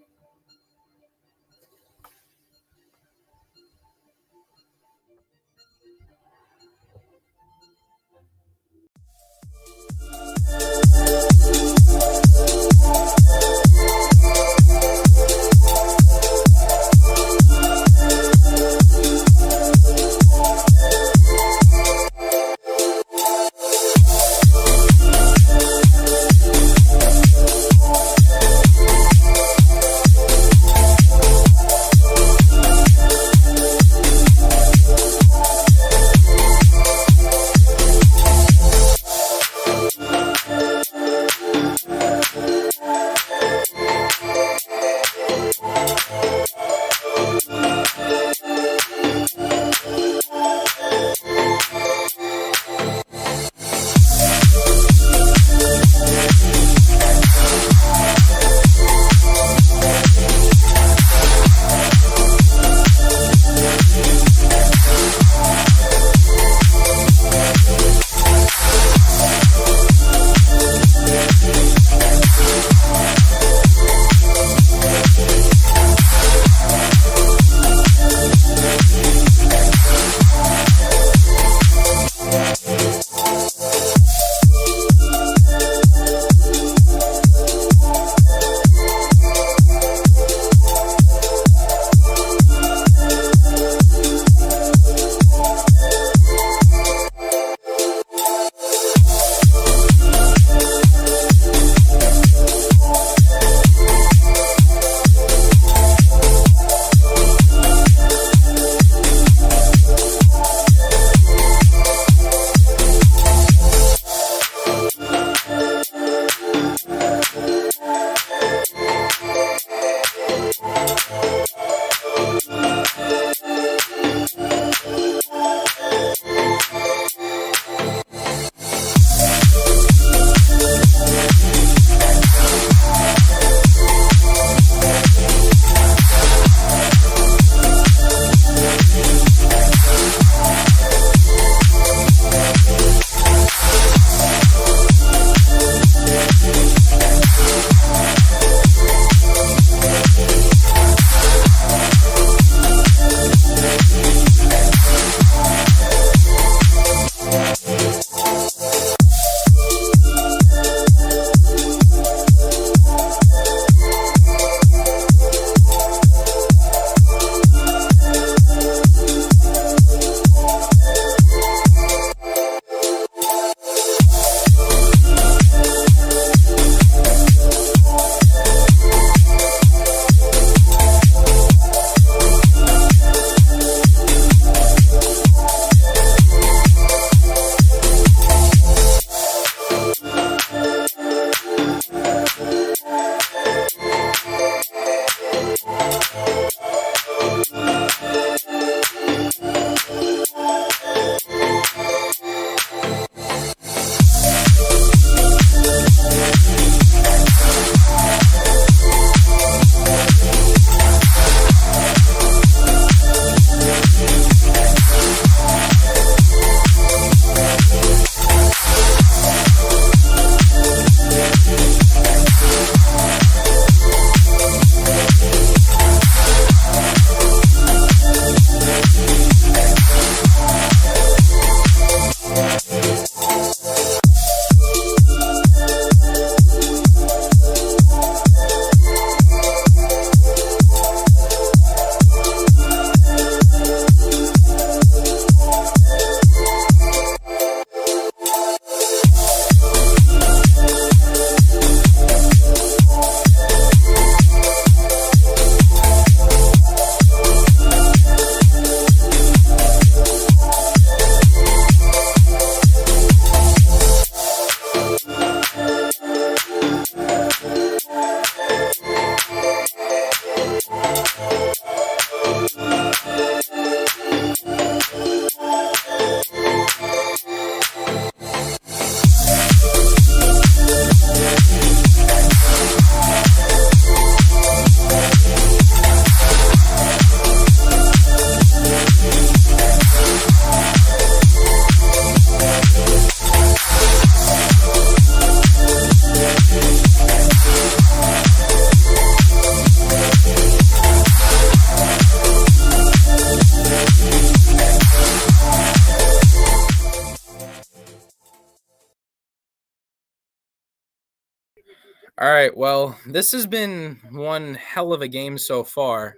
All right. Well, this has been one hell of a game so far.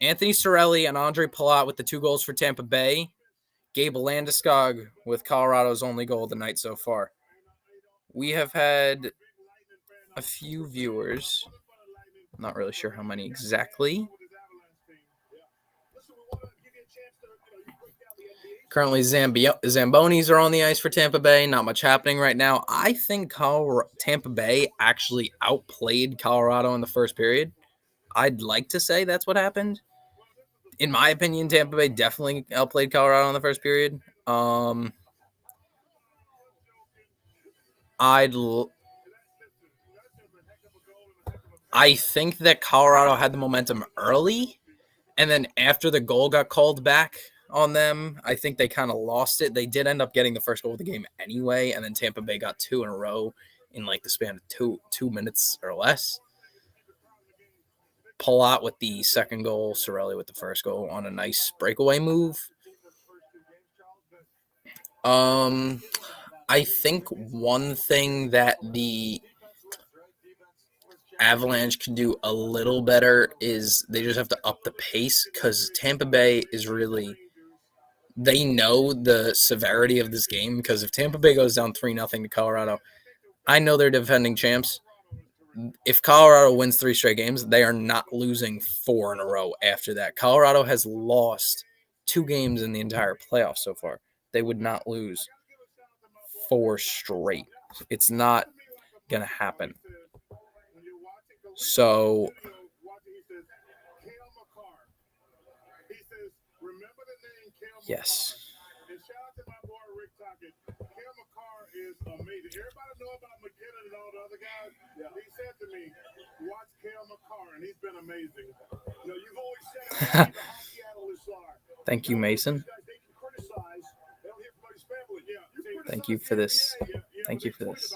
Anthony Cirelli and Andre Palat with the 2 goals for Tampa Bay. Gabe Landeskog with Colorado's only goal of the night so far. We have had a few viewers. I'm not really sure how many exactly. Currently, Zambonis are on the ice for Tampa Bay. Not much happening right now. I think Tampa Bay actually outplayed Colorado in the first period. I'd like to say that's what happened. In my opinion, Tampa Bay definitely outplayed Colorado in the first period. I think that Colorado had the momentum early, and then after the goal got called back on them, I think they kind of lost it. They did end up getting the first goal of the game anyway, and then Tampa Bay got 2 in a row in like the span of two minutes or less. Palat with the second goal, Cirelli with the first goal on a nice breakaway move. I think one thing that the Avalanche can do a little better is they just have to up the pace, because Tampa Bay is really, they know the severity of this game, because if Tampa Bay goes down 3-0 to Colorado, I know they're defending champs. If Colorado wins 3 straight games, they are not losing 4 in a row after that. Colorado has lost 2 games in the entire playoffs so far. They would not lose 4 straight. It's not going to happen. So, yes. Is amazing. Everybody know about McKinnon and all the other guys. Yeah. He said to me, "Watch Cale Makar," and he's been amazing. You know, you've always said how the hockey analysts are. Thank you, Mason. They can criticize. They don't hear from his family. Yeah. Thank you for this. Thank you for this.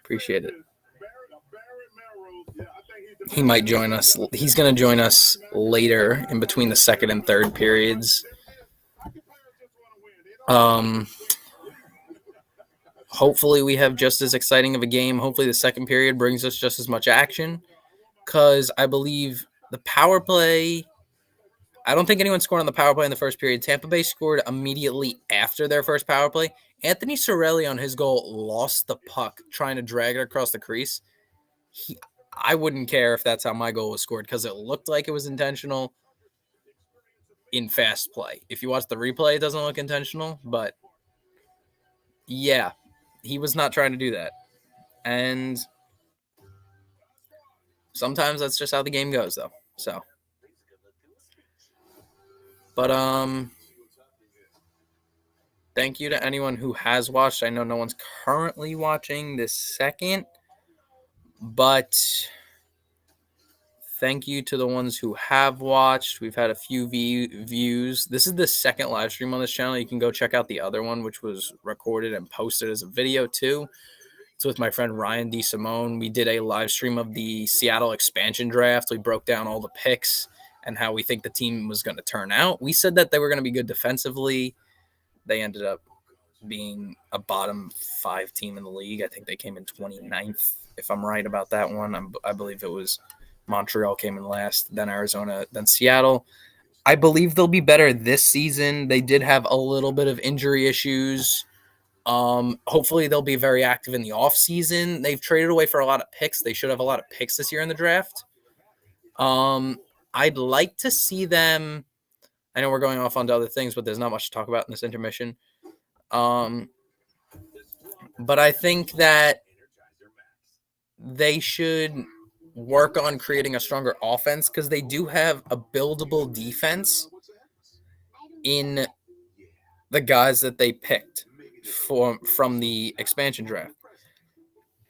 Appreciate it. He might join us. He's going to join us later in between the second and third periods. Hopefully we have just as exciting of a game. Hopefully the second period brings us just as much action, because I believe the power play, I don't think anyone scored on the power play in the first period. Tampa Bay scored immediately after their first power play. Anthony Cirelli on his goal lost the puck trying to drag it across the crease. I wouldn't care if that's how my goal was scored, because it looked like it was intentional in fast play. If you watch the replay, it doesn't look intentional, but yeah, he was not trying to do that. And sometimes that's just how the game goes, though. So, but thank you to anyone who has watched. I know no one's currently watching this second, but thank you to the ones who have watched. We've had a few views. This is the second live stream on this channel. You can go check out the other one, which was recorded and posted as a video too. It's with my friend Ryan DeSimone. We did a live stream of the Seattle expansion draft. We broke down all the picks and how we think the team was going to turn out. We said that they were going to be good defensively. They ended up being a bottom 5 team in the league. I think they came in 29th, if I'm right about that one. I believe it was Montreal came in last, then Arizona, then Seattle. I believe they'll be better this season. They did have a little bit of injury issues. Hopefully they'll be very active in the offseason. They've traded away for a lot of picks. They should have a lot of picks this year in the draft. I'd like to see them. I know we're going off onto other things, but there's not much to talk about in this intermission. But I think that they should work on creating a stronger offense, because they do have a buildable defense in the guys that they picked from the expansion draft.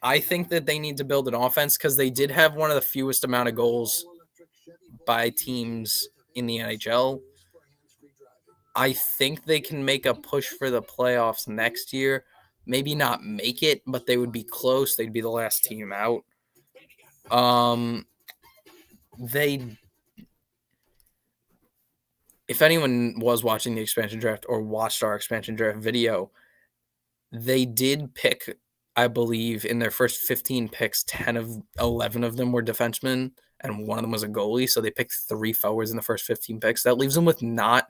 I think that they need to build an offense, because they did have one of the fewest amount of goals by teams in the NHL. I think they can make a push for the playoffs next year. Maybe not make it, but they would be close. They'd be the last team out. If anyone was watching the expansion draft or watched our expansion draft video, they did pick I believe in their first 15 picks, 11 of them were defensemen, and one of them was a goalie. So they picked 3 forwards in the first 15 picks. That leaves them with not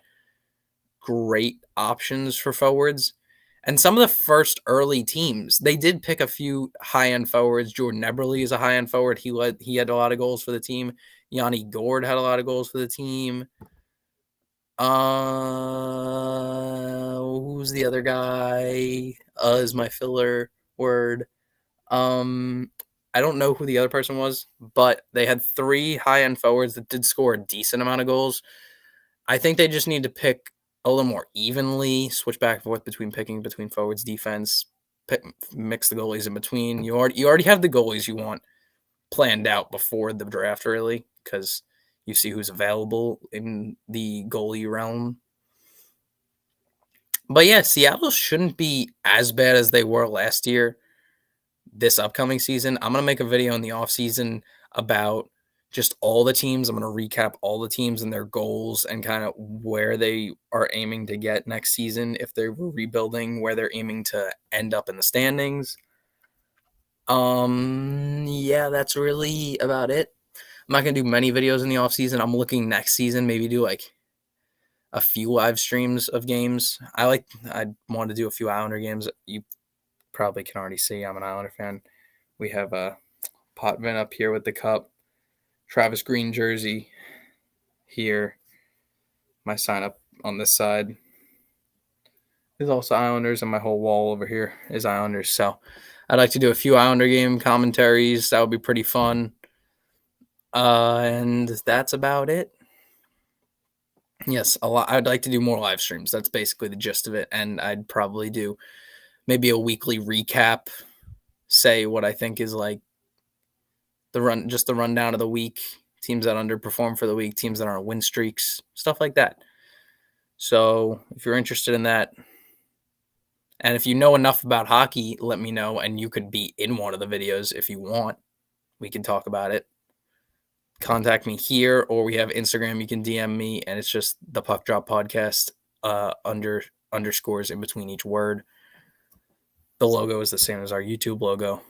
great options for forwards. And some of the first early teams, they did pick a few high-end forwards. Jordan Eberle is a high-end forward. He had a lot of goals for the team. Yanni Gourde had a lot of goals for the team. Who's the other guy? Is my filler word. I don't know who the other person was, but they had 3 high-end forwards that did score a decent amount of goals. I think they just need to pick a little more evenly, switch back and forth between picking between forwards, defense, mix the goalies in between. You already have the goalies you want planned out before the draft, really, because you see who's available in the goalie realm. But yeah, Seattle shouldn't be as bad as they were last year this upcoming season. I'm going to make a video in the offseason about just all the teams. I'm going to recap all the teams and their goals and kind of where they are aiming to get next season. If they're rebuilding, where they're aiming to end up in the standings. Yeah, that's really about it. I'm not going to do many videos in the offseason. I'm looking next season, maybe do like a few live streams of games. I want to do a few Islander games. You probably can already see I'm an Islander fan. We have a Potvin up here with the cup. Travis Green jersey here. My sign up on this side is also Islanders, and my whole wall over here is Islanders. So I'd like to do a few Islander game commentaries. That would be pretty fun. And that's about it. Yes, a lot. I'd like to do more live streams. That's basically the gist of it. And I'd probably do maybe a weekly recap, say what I think is like the rundown of the week, teams that underperform for the week, teams that are on win streaks, stuff like that. So if you're interested in that, and if you know enough about hockey, let me know, and you could be in one of the videos if you want. We can talk about it. Contact me here, or we have Instagram. You can DM me, and it's just the Puck Drop Podcast, underscores in between each word. The logo is the same as our YouTube logo.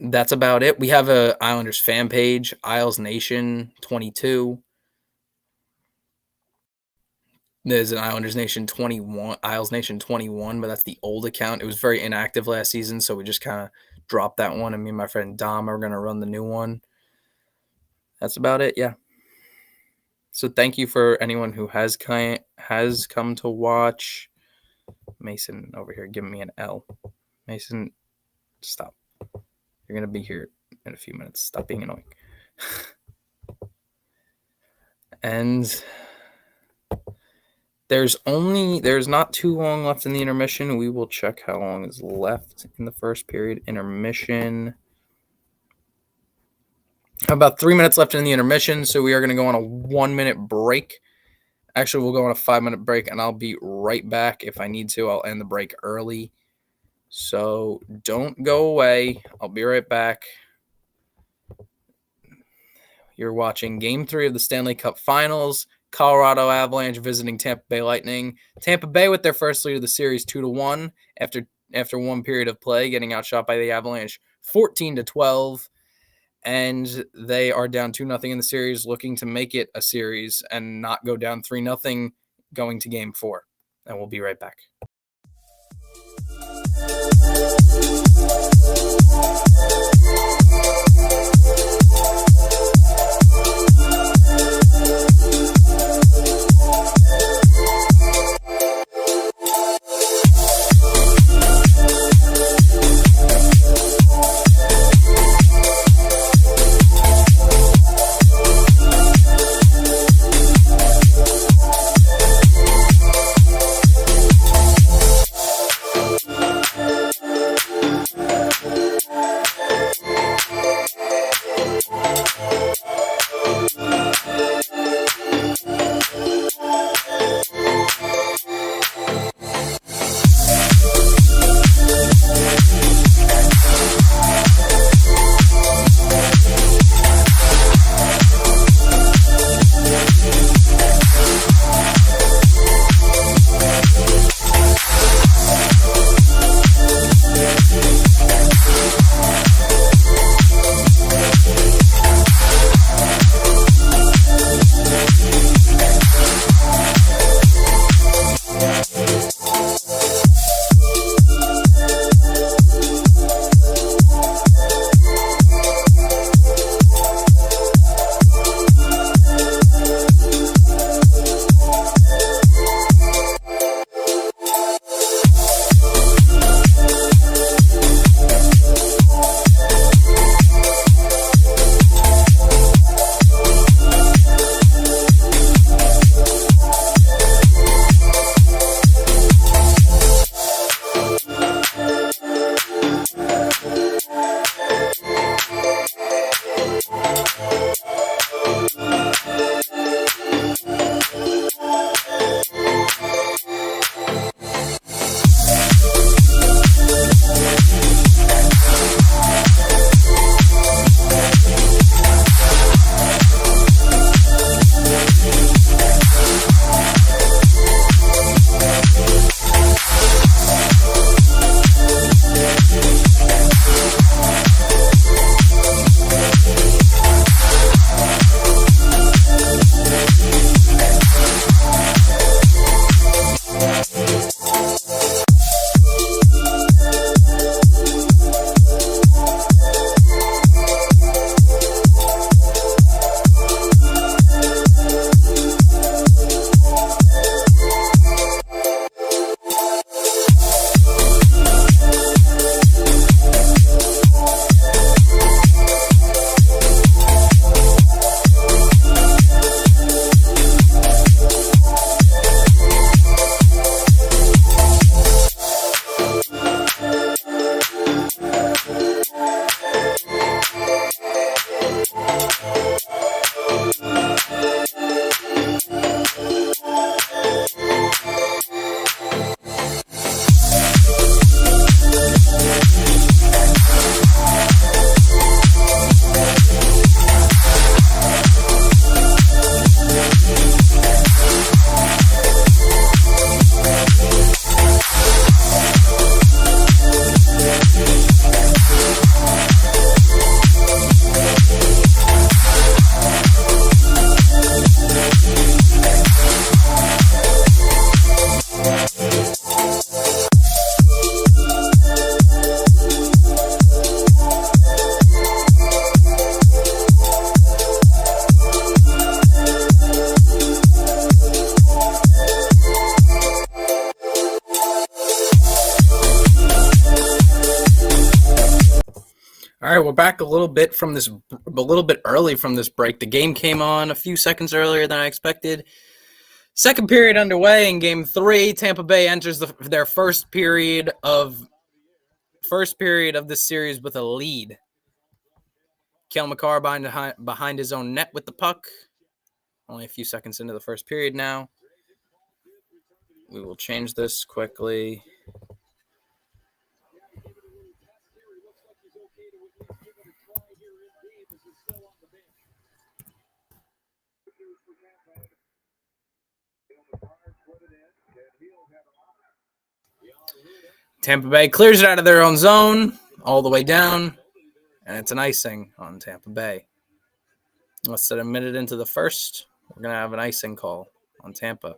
That's about it. We have a Islanders fan page, Isles Nation 22. There's an Islanders Nation 21, Isles Nation 21, but that's the old account. It was very inactive last season, so we just kind of dropped that one, and me and my friend Dom are going to run the new one. That's about it, yeah. So thank you for anyone who has come to watch. Mason over here giving me an L. Mason, stop. You're going to be here in a few minutes. Stop being annoying. And there's not too long left in the intermission. We will check how long is left in the first period. Intermission. About 3 minutes left in the intermission, so we are going to go on a 1-minute break. Actually, we'll go on a 5-minute break, and I'll be right back. If I need to, I'll end the break early. So don't go away. I'll be right back. You're watching Game 3 of the Stanley Cup Finals. Colorado Avalanche visiting Tampa Bay Lightning. Tampa Bay with their first lead of the series 2-1 after one period of play, getting outshot by the Avalanche 14-12. And they are down 2-0 in the series, looking to make it a series and not go down 3-0 going to Game 4. And we'll be right back. All right, we're back a little bit early from this break. The game came on a few seconds earlier than I expected. Second period underway in Game 3. Tampa Bay enters their first period of this series with a lead. Cale Makar behind his own net with the puck. Only a few seconds into the first period now. We will change this quickly. Tampa Bay clears it out of their own zone all the way down, and it's an icing on Tampa Bay. Less than a minute into the first, we're going to have an icing call on Tampa.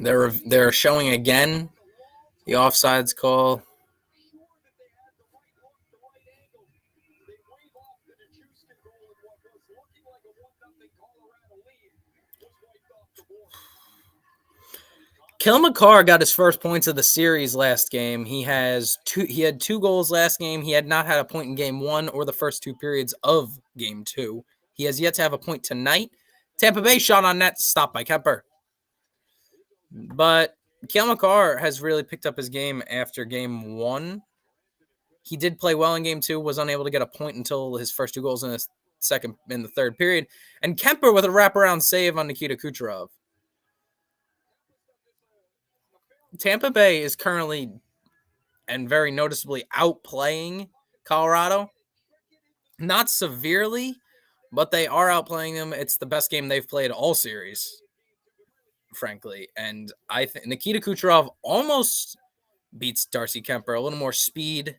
They're showing again the offsides call. Cale Makar got his first points of the series last game. He had 2 goals last game. He had not had a point in Game 1 or the first 2 periods of Game 2. He has yet to have a point tonight. Tampa Bay shot on net, stopped by Kemper. But Cale Makar has really picked up his game after Game 1. He did play well in Game 2, was unable to get a point until his first 2 goals in the third period. And Kemper with a wraparound save on Nikita Kucherov. Tampa Bay is currently and very noticeably outplaying Colorado. Not severely, but they are outplaying them. It's the best game they've played all series, frankly. And I think Nikita Kucherov almost beats Darcy Kemper. A little more speed.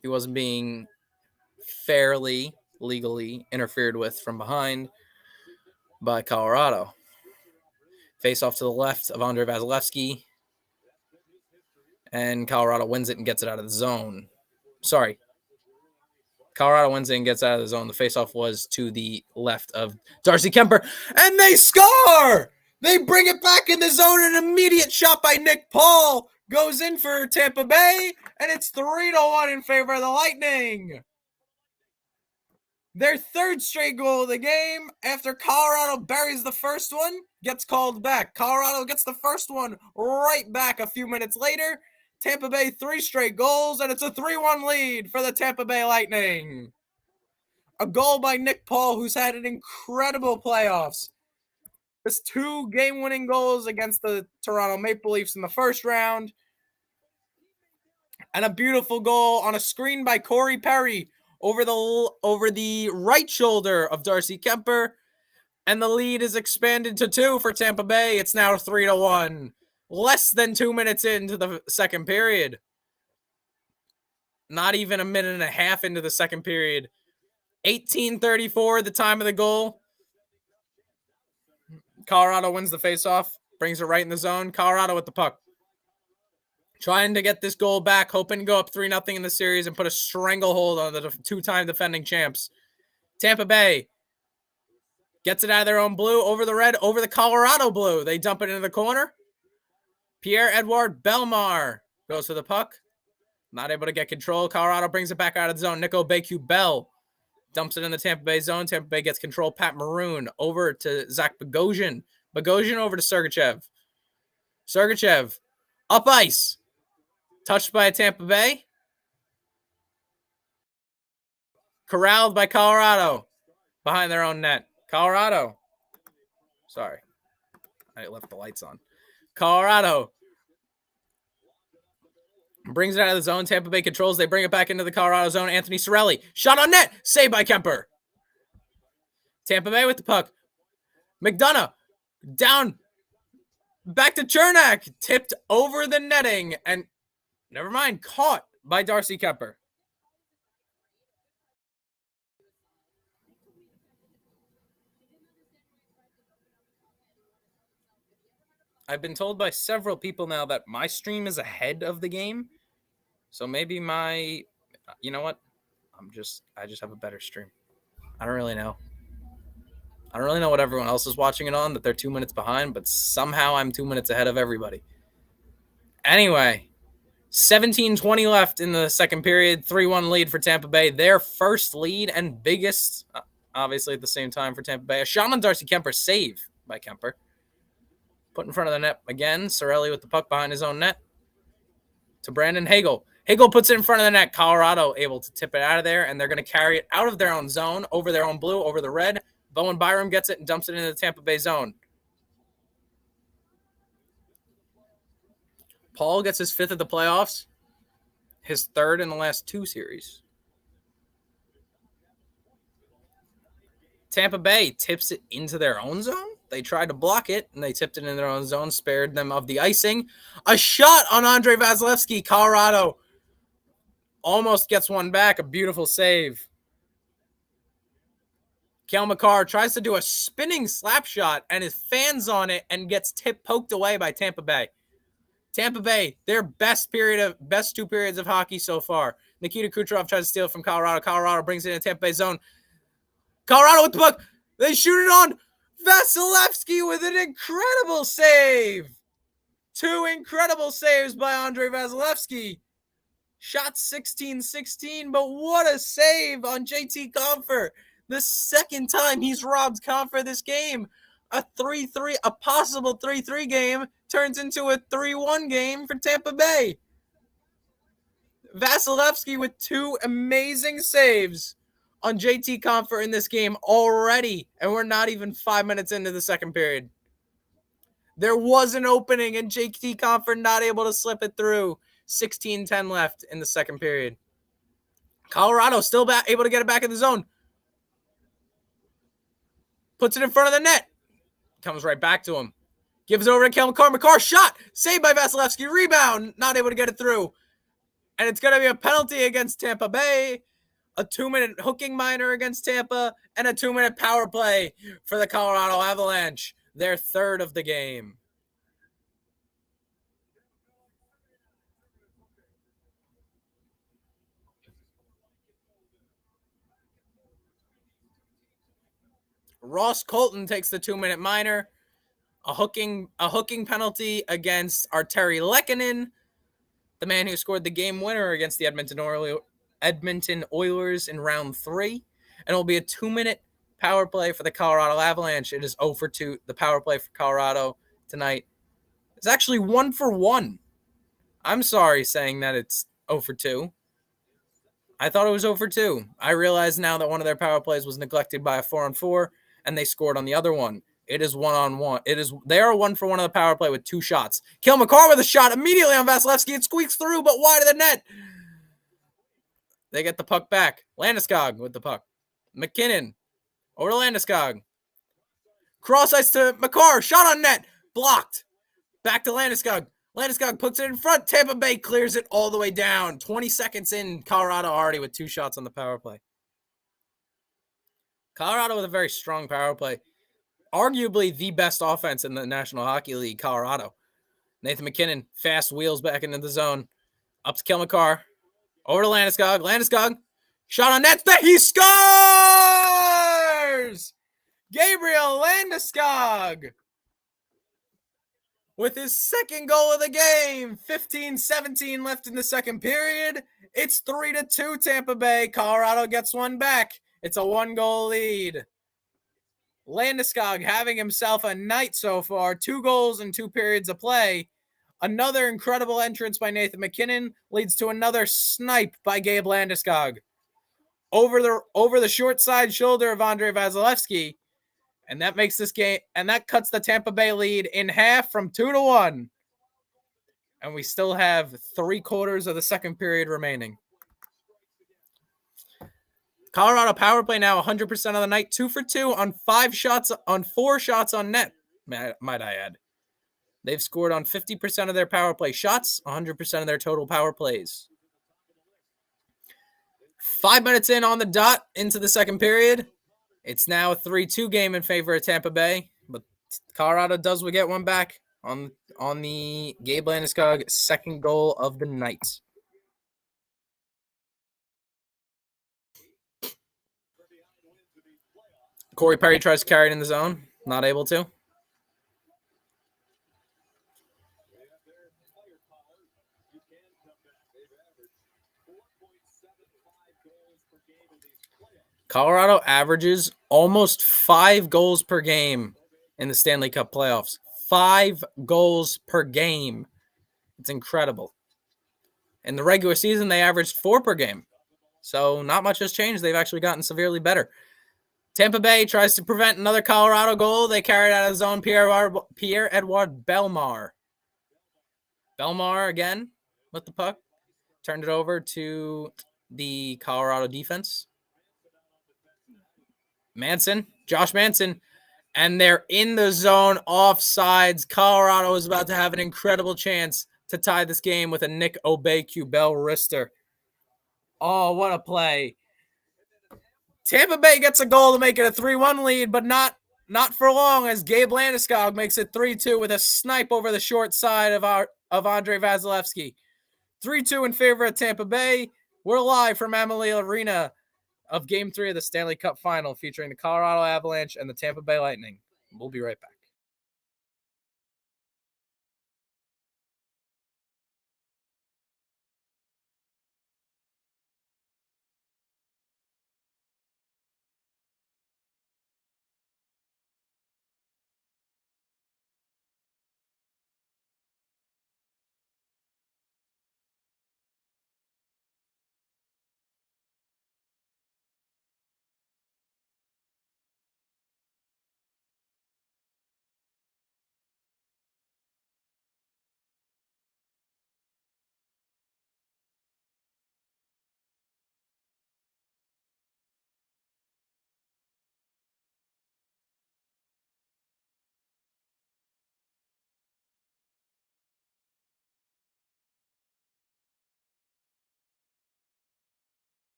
He wasn't being fairly, legally interfered with from behind by Colorado. Face off to the left of Andrei Vasilevsky. And Colorado wins it and gets it out of the zone. Colorado wins it and gets out of the zone. The faceoff was to the left of Darcy Kemper. And they score! They bring it back in the zone. An immediate shot by Nick Paul goes in for Tampa Bay. And it's 3-1 in favor of the Lightning. Their third straight goal of the game after Colorado buries the first one, gets called back. Colorado gets the first one right back a few minutes later. Tampa Bay 3 straight goals, and it's a 3-1 lead for the Tampa Bay Lightning. A goal by Nick Paul, who's had an incredible playoffs. There's 2 game-winning goals against the Toronto Maple Leafs in the first round. And a beautiful goal on a screen by Corey Perry over the right shoulder of Darcy Kemper. And the lead is expanded to 2 for Tampa Bay. It's now 3-1. Less than 2 minutes into the second period. Not even a minute and a half into the second period. 18:34 at the time of the goal. Colorado wins the faceoff. Brings it right in the zone. Colorado with the puck. Trying to get this goal back. Hoping to go up 3-0 in the series and put a stranglehold on the 2-time defending champs. Tampa Bay gets it out of their own blue. Over the red. Over the Colorado blue. They dump it into the corner. Pierre-Edouard Bellemare goes for the puck. Not able to get control. Colorado brings it back out of the zone. Nico Beku-Bell dumps it in the Tampa Bay zone. Tampa Bay gets control. Pat Maroon over to Zach Bogosian. Bogosian over to Sergachev. Sergachev up ice. Touched by Tampa Bay. Corralled by Colorado behind their own net. Colorado. Sorry. I left the lights on. Colorado brings it out of the zone. Tampa Bay controls. They bring it back into the Colorado zone. Anthony Cirelli. Shot on net. Saved by Kemper. Tampa Bay with the puck. McDonough. Down. Back to Chernak. Tipped over the netting. And never mind. Caught by Darcy Kemper. I've been told by several people now that my stream is ahead of the game. So maybe you know what? I just have a better stream. I don't really know. I don't really know what everyone else is watching it on, that they're 2 minutes behind, but somehow I'm 2 minutes ahead of everybody. Anyway, 17:20 left in the second period, 3-1 lead for Tampa Bay. Their first lead and biggest, obviously at the same time for Tampa Bay. A shot on Darcy Kemper, save by Kemper. Put in front of the net again. Cirelli with the puck behind his own net. To Brandon Hagel. Hagel puts it in front of the net. Colorado able to tip it out of there, and they're going to carry it out of their own zone, over their own blue, over the red. Bowen Byram gets it and dumps it into the Tampa Bay zone. Paul gets his 5th of the playoffs, his 3rd in the last 2 series. Tampa Bay tips it into their own zone. They tried to block it, and they tipped it in their own zone, spared them of the icing. A shot on Andrei Vasilevsky. Colorado almost gets one back. A beautiful save. Cale Makar tries to do a spinning slap shot, and his fans on it and gets poked away by Tampa Bay. Tampa Bay, their best 2 periods of hockey so far. Nikita Kucherov tries to steal it from Colorado. Colorado brings it in Tampa Bay zone. Colorado with the puck. They shoot it on. Vasilevsky with an incredible save. 2 incredible saves by Andrei Vasilevsky. Shot 16-16, but what a save on JT Compher. The second time he's robbed Compher this game. A possible 3-3 game turns into a 3-1 game for Tampa Bay. Vasilevsky with 2 amazing saves on JT Compher in this game already, and we're not even 5 minutes into the second period. There was an opening, and JT Compher not able to slip it through. 16:10 left in the second period. Colorado still able to get it back in the zone. Puts it in front of the net. Comes right back to him. Gives it over to Cale Makar. Makar shot. Saved by Vasilevsky. Rebound. Not able to get it through. And it's going to be a penalty against Tampa Bay. A 2-minute hooking minor against Tampa. And a 2-minute power play for the Colorado Avalanche. Their 3rd of the game. Ross Colton takes the 2-minute minor. A hooking penalty against Arturi Lehkonen, the man who scored the game winner against the Edmonton Oilers in round 3. And it will be a 2-minute power play for the Colorado Avalanche. It is 0-2. The power play for Colorado tonight is actually 1-1. I'm sorry saying that it's 0-2. I thought it was 0-2. I realize now that one of their power plays was neglected by a 4-on-4, and they scored on the other one. It is 1-on-1. They are 1-for-1 on the power play with 2 shots. Cale Makar with a shot immediately on Vasilevsky. It squeaks through, but wide of the net. They get the puck back. Landeskog with the puck. McKinnon over to Landeskog. Cross ice to Makar. Shot on net. Blocked. Back to Landeskog. Landeskog puts it in front. Tampa Bay clears it all the way down. 20 seconds in. Colorado already with 2 shots on the power play. Colorado with a very strong power play. Arguably the best offense in the National Hockey League, Colorado. Nathan McKinnon, fast wheels back into the zone. Up to Cale Makar. Over to Landeskog. Landeskog. Shot on net. He scores! Gabriel Landeskog with his 2nd goal of the game. 15-17 left in the second period. It's 3-2 Tampa Bay. Colorado gets one back. It's a 1-goal lead. Landeskog having himself a night so far. 2 goals in 2 periods of play. Another incredible entrance by Nathan McKinnon leads to another snipe by Gabe Landeskog. Over the short side shoulder of Andrei Vasilevsky. And that makes this game, and that cuts the Tampa Bay lead in half from 2-1. And we still have 3/4 of the second period remaining. Colorado power play now 100% of the night, 2-for-2 on 4 shots on net, might I add. They've scored on 50% of their power play shots, 100% of their total power plays. 5 minutes in on the dot into the second period. It's now a 3-2 game in favor of Tampa Bay, but Colorado does get one back on the Gabe Landeskog 2nd goal of the night. Corey Perry tries to carry it in the zone. Not able to. Colorado averages almost 5 goals per game in the Stanley Cup playoffs. 5 goals per game. It's incredible. In the regular season, they averaged 4 per game. So not much has changed. They've actually gotten severely better. Tampa Bay tries to prevent another Colorado goal. They carry it out of zone. Pierre-Edouard Bellemare. Bellemare again with the puck. Turned it over to the Colorado defense. Josh Manson. And they're in the zone, offsides. Colorado is about to have an incredible chance to tie this game with a Nick Aubé-Kubel wrister. Oh, what a play. Tampa Bay gets a goal to make it a 3-1 lead, but not for long, as Gabe Landeskog makes it 3-2 with a snipe over the short side of Andrei Vasilevsky. 3-2 in favor of Tampa Bay. We're live from Amalie Arena of Game 3 of the Stanley Cup Final, featuring the Colorado Avalanche and the Tampa Bay Lightning. We'll be right back.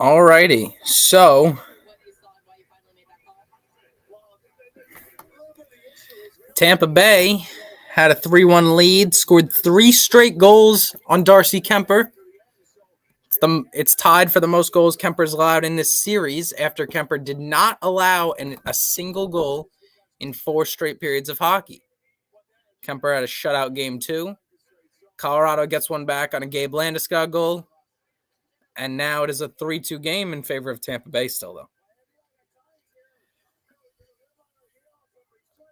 Alrighty, so Tampa Bay had a 3-1 lead, scored 3 straight goals on Darcy Kuemper. It's tied for the most goals Kemper's allowed in this series, after Kuemper did not allow a single goal in 4 straight periods of hockey. Kuemper had a shutout game 2. Colorado gets one back on a Gabe Landeskog goal. And now it is a 3-2 game in favor of Tampa Bay still, though.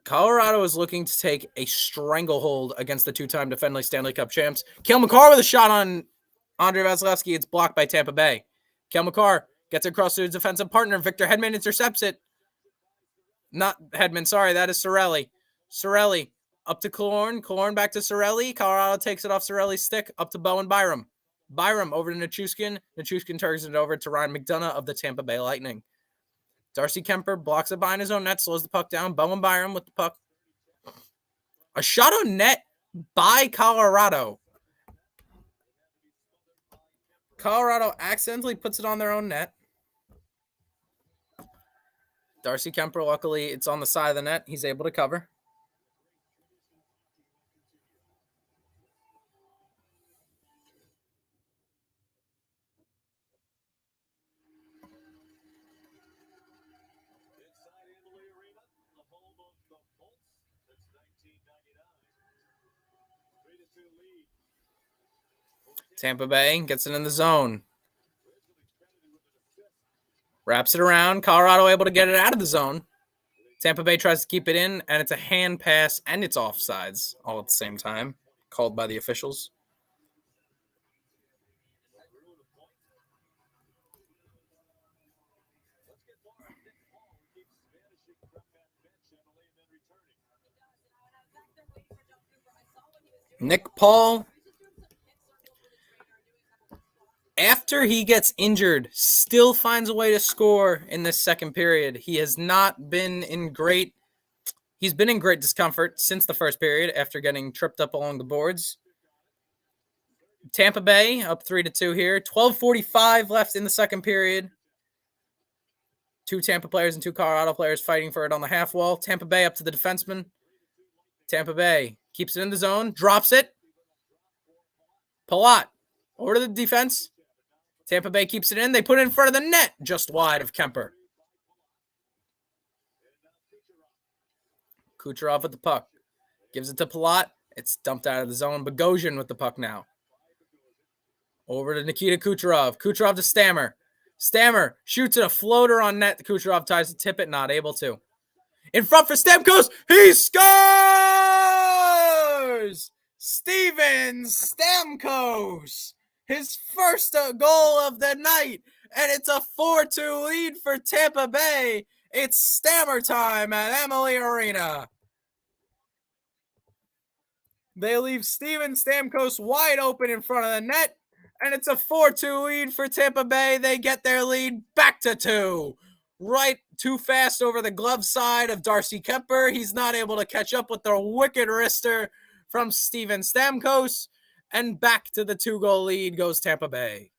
Colorado is looking to take a stranglehold against the 2-time defending Stanley Cup champs. Cale Makar with a shot on Andrei Vasilevsky. It's blocked by Tampa Bay. Cale Makar gets it across to his defensive partner. Victor Hedman intercepts it. Not Hedman, sorry. That is Cirelli. Cirelli up to Killorn. Killorn back to Cirelli. Colorado takes it off Cirelli's stick up to Bowen Byram. Byram over to Nichushkin. Nichushkin turns it over to Ryan McDonough of the Tampa Bay Lightning. Darcy Kuemper blocks it behind his own net, slows the puck down. Bowen Byram with the puck. A shot on net by Colorado. Colorado accidentally puts it on their own net. Darcy Kuemper, luckily, it's on the side of the net. He's able to cover. Tampa Bay gets it in the zone. Wraps it around. Colorado able to get it out of the zone. Tampa Bay tries to keep it in, and it's a hand pass, and it's offsides all at the same time, called by the officials. Nick Paul, after he gets injured, still finds a way to score in this second period. He has not been in great. He's been in great discomfort since the first period after getting tripped up along the boards. Tampa Bay up 3-2 here. 12:45 left in the second period. 2 Tampa players and 2 Colorado players fighting for it on the half wall. Tampa Bay up to the defenseman. Tampa Bay keeps it in the zone, drops it. Palat over to the defense. Tampa Bay keeps it in. They put it in front of the net, just wide of Kemper. Kucherov with the puck. Gives it to Palat. It's dumped out of the zone. Bogosian with the puck now. Over to Nikita Kucherov. Kucherov to Stammer. Stammer shoots it, a floater on net. Kucherov tries to tip it, not able to. In front for Stamkos. He scores! Steven Stamkos. His first goal of the night. And it's a 4-2 lead for Tampa Bay. It's Stammer time at Emily Arena. They leave Steven Stamkos wide open in front of the net. And it's a 4-2 lead for Tampa Bay. They get their lead back to 2. Right too fast over the glove side of Darcy Kemper. He's not able to catch up with the wicked wrister from Steven Stamkos. And back to the 2-goal lead goes Tampa Bay.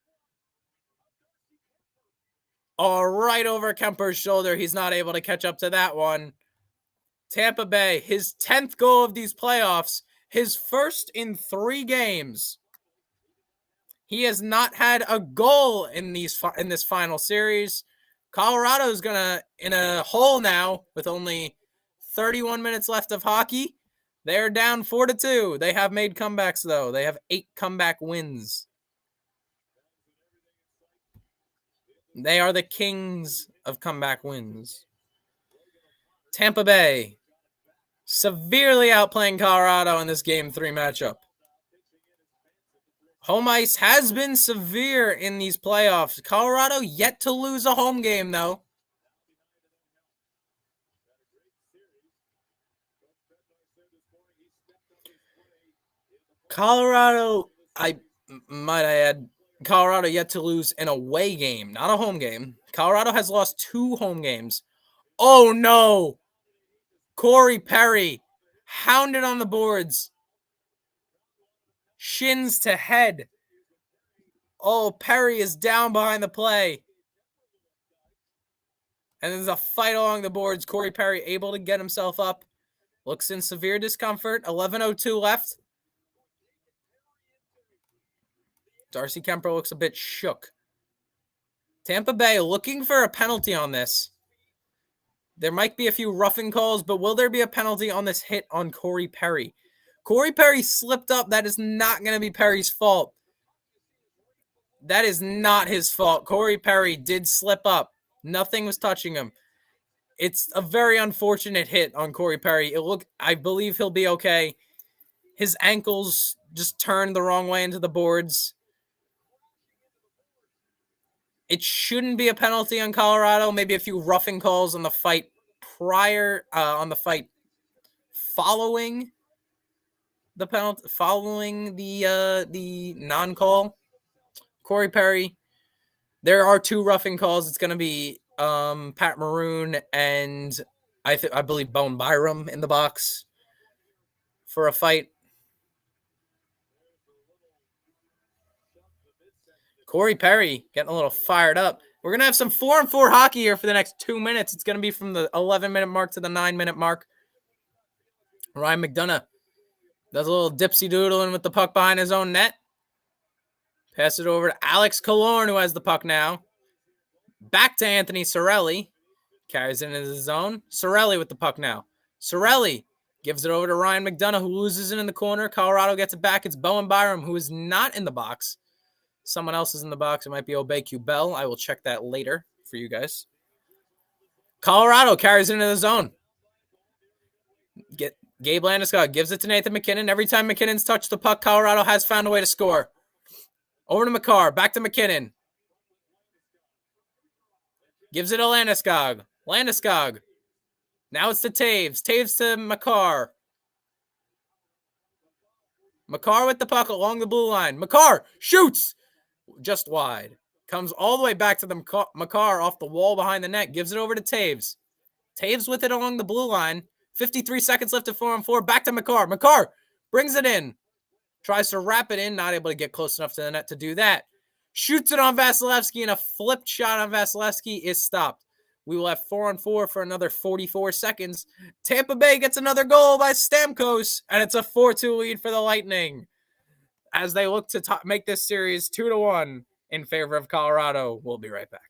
All right over Kemper's shoulder. He's not able to catch up to that one. Tampa Bay, his 10th goal of these playoffs. His first in 3 games. He has not had a goal in this final series. Colorado's in a hole now with only 31 minutes left of hockey. They're down 4-2. They have made comebacks, though. They have 8 comeback wins. They are the kings of comeback wins. Tampa Bay severely outplaying Colorado in this Game 3 matchup. Home ice has been severe in these playoffs. Colorado yet to lose a home game, though. Colorado, I add, Colorado yet to lose an away game, not a home game. Colorado has lost 2 home games. Oh, no. Corey Perry, hounded on the boards. Shins to head. Oh, Perry is down behind the play. And there's a fight along the boards. Corey Perry able to get himself up. Looks in severe discomfort. 11:02 left. Darcy Kemper looks a bit shook. Tampa Bay looking for a penalty on this. There might be a few roughing calls, but will there be a penalty on this hit on Corey Perry? Corey Perry slipped up. That is not going to be Perry's fault. That is not his fault. Corey Perry did slip up. Nothing was touching him. It's a very unfortunate hit on Corey Perry. I believe he'll be okay. His ankles just turned the wrong way into the boards. It shouldn't be a penalty on Colorado. Maybe a few roughing calls on the fight following the penalty, following the non-call. Corey Perry. There are 2 roughing calls. It's going to be Pat Maroon and I believe Bone Byram in the box for a fight. Corey Perry getting a little fired up. We're going to have some 4-on-4 hockey here for the next 2 minutes. It's going to be from the 11-minute mark to the 9-minute mark. Ryan McDonough does a little dipsy-doodling with the puck behind his own net. Pass it over to Alex Killorn, who has the puck now. Back to Anthony Cirelli. Carries it into the zone. Cirelli with the puck now. Cirelli gives it over to Ryan McDonough, who loses it in the corner. Colorado gets it back. It's Bowen Byram, who is not in the box. Someone else is in the box. It might be Obey-Q Bell. I will check that later for you guys. Colorado carries it into the zone. Gabe Landeskog gives it to Nathan MacKinnon. Every time McKinnon's touched the puck, Colorado has found a way to score. Over to McCarr. Back to McKinnon. Gives it to Landeskog. Landeskog. Now it's to Taves. Taves to McCarr. Makar with the puck along the blue line. Makar shoots just wide. Comes all the way back to the Makar off the wall behind the net. Gives it over to Taves. Taves with it along the blue line. 53 seconds left to 4-on-4. Back to Makar. Makar brings it in. Tries to wrap it in. Not able to get close enough to the net to do that. Shoots it on Vasilevsky, and a flipped shot on Vasilevsky is stopped. We will have 4-on-4 for another 44 seconds. Tampa Bay gets another goal by Stamkos, and it's a 4-2 lead for the Lightning as they look to make this series 2-1 in favor of Colorado. We'll be right back.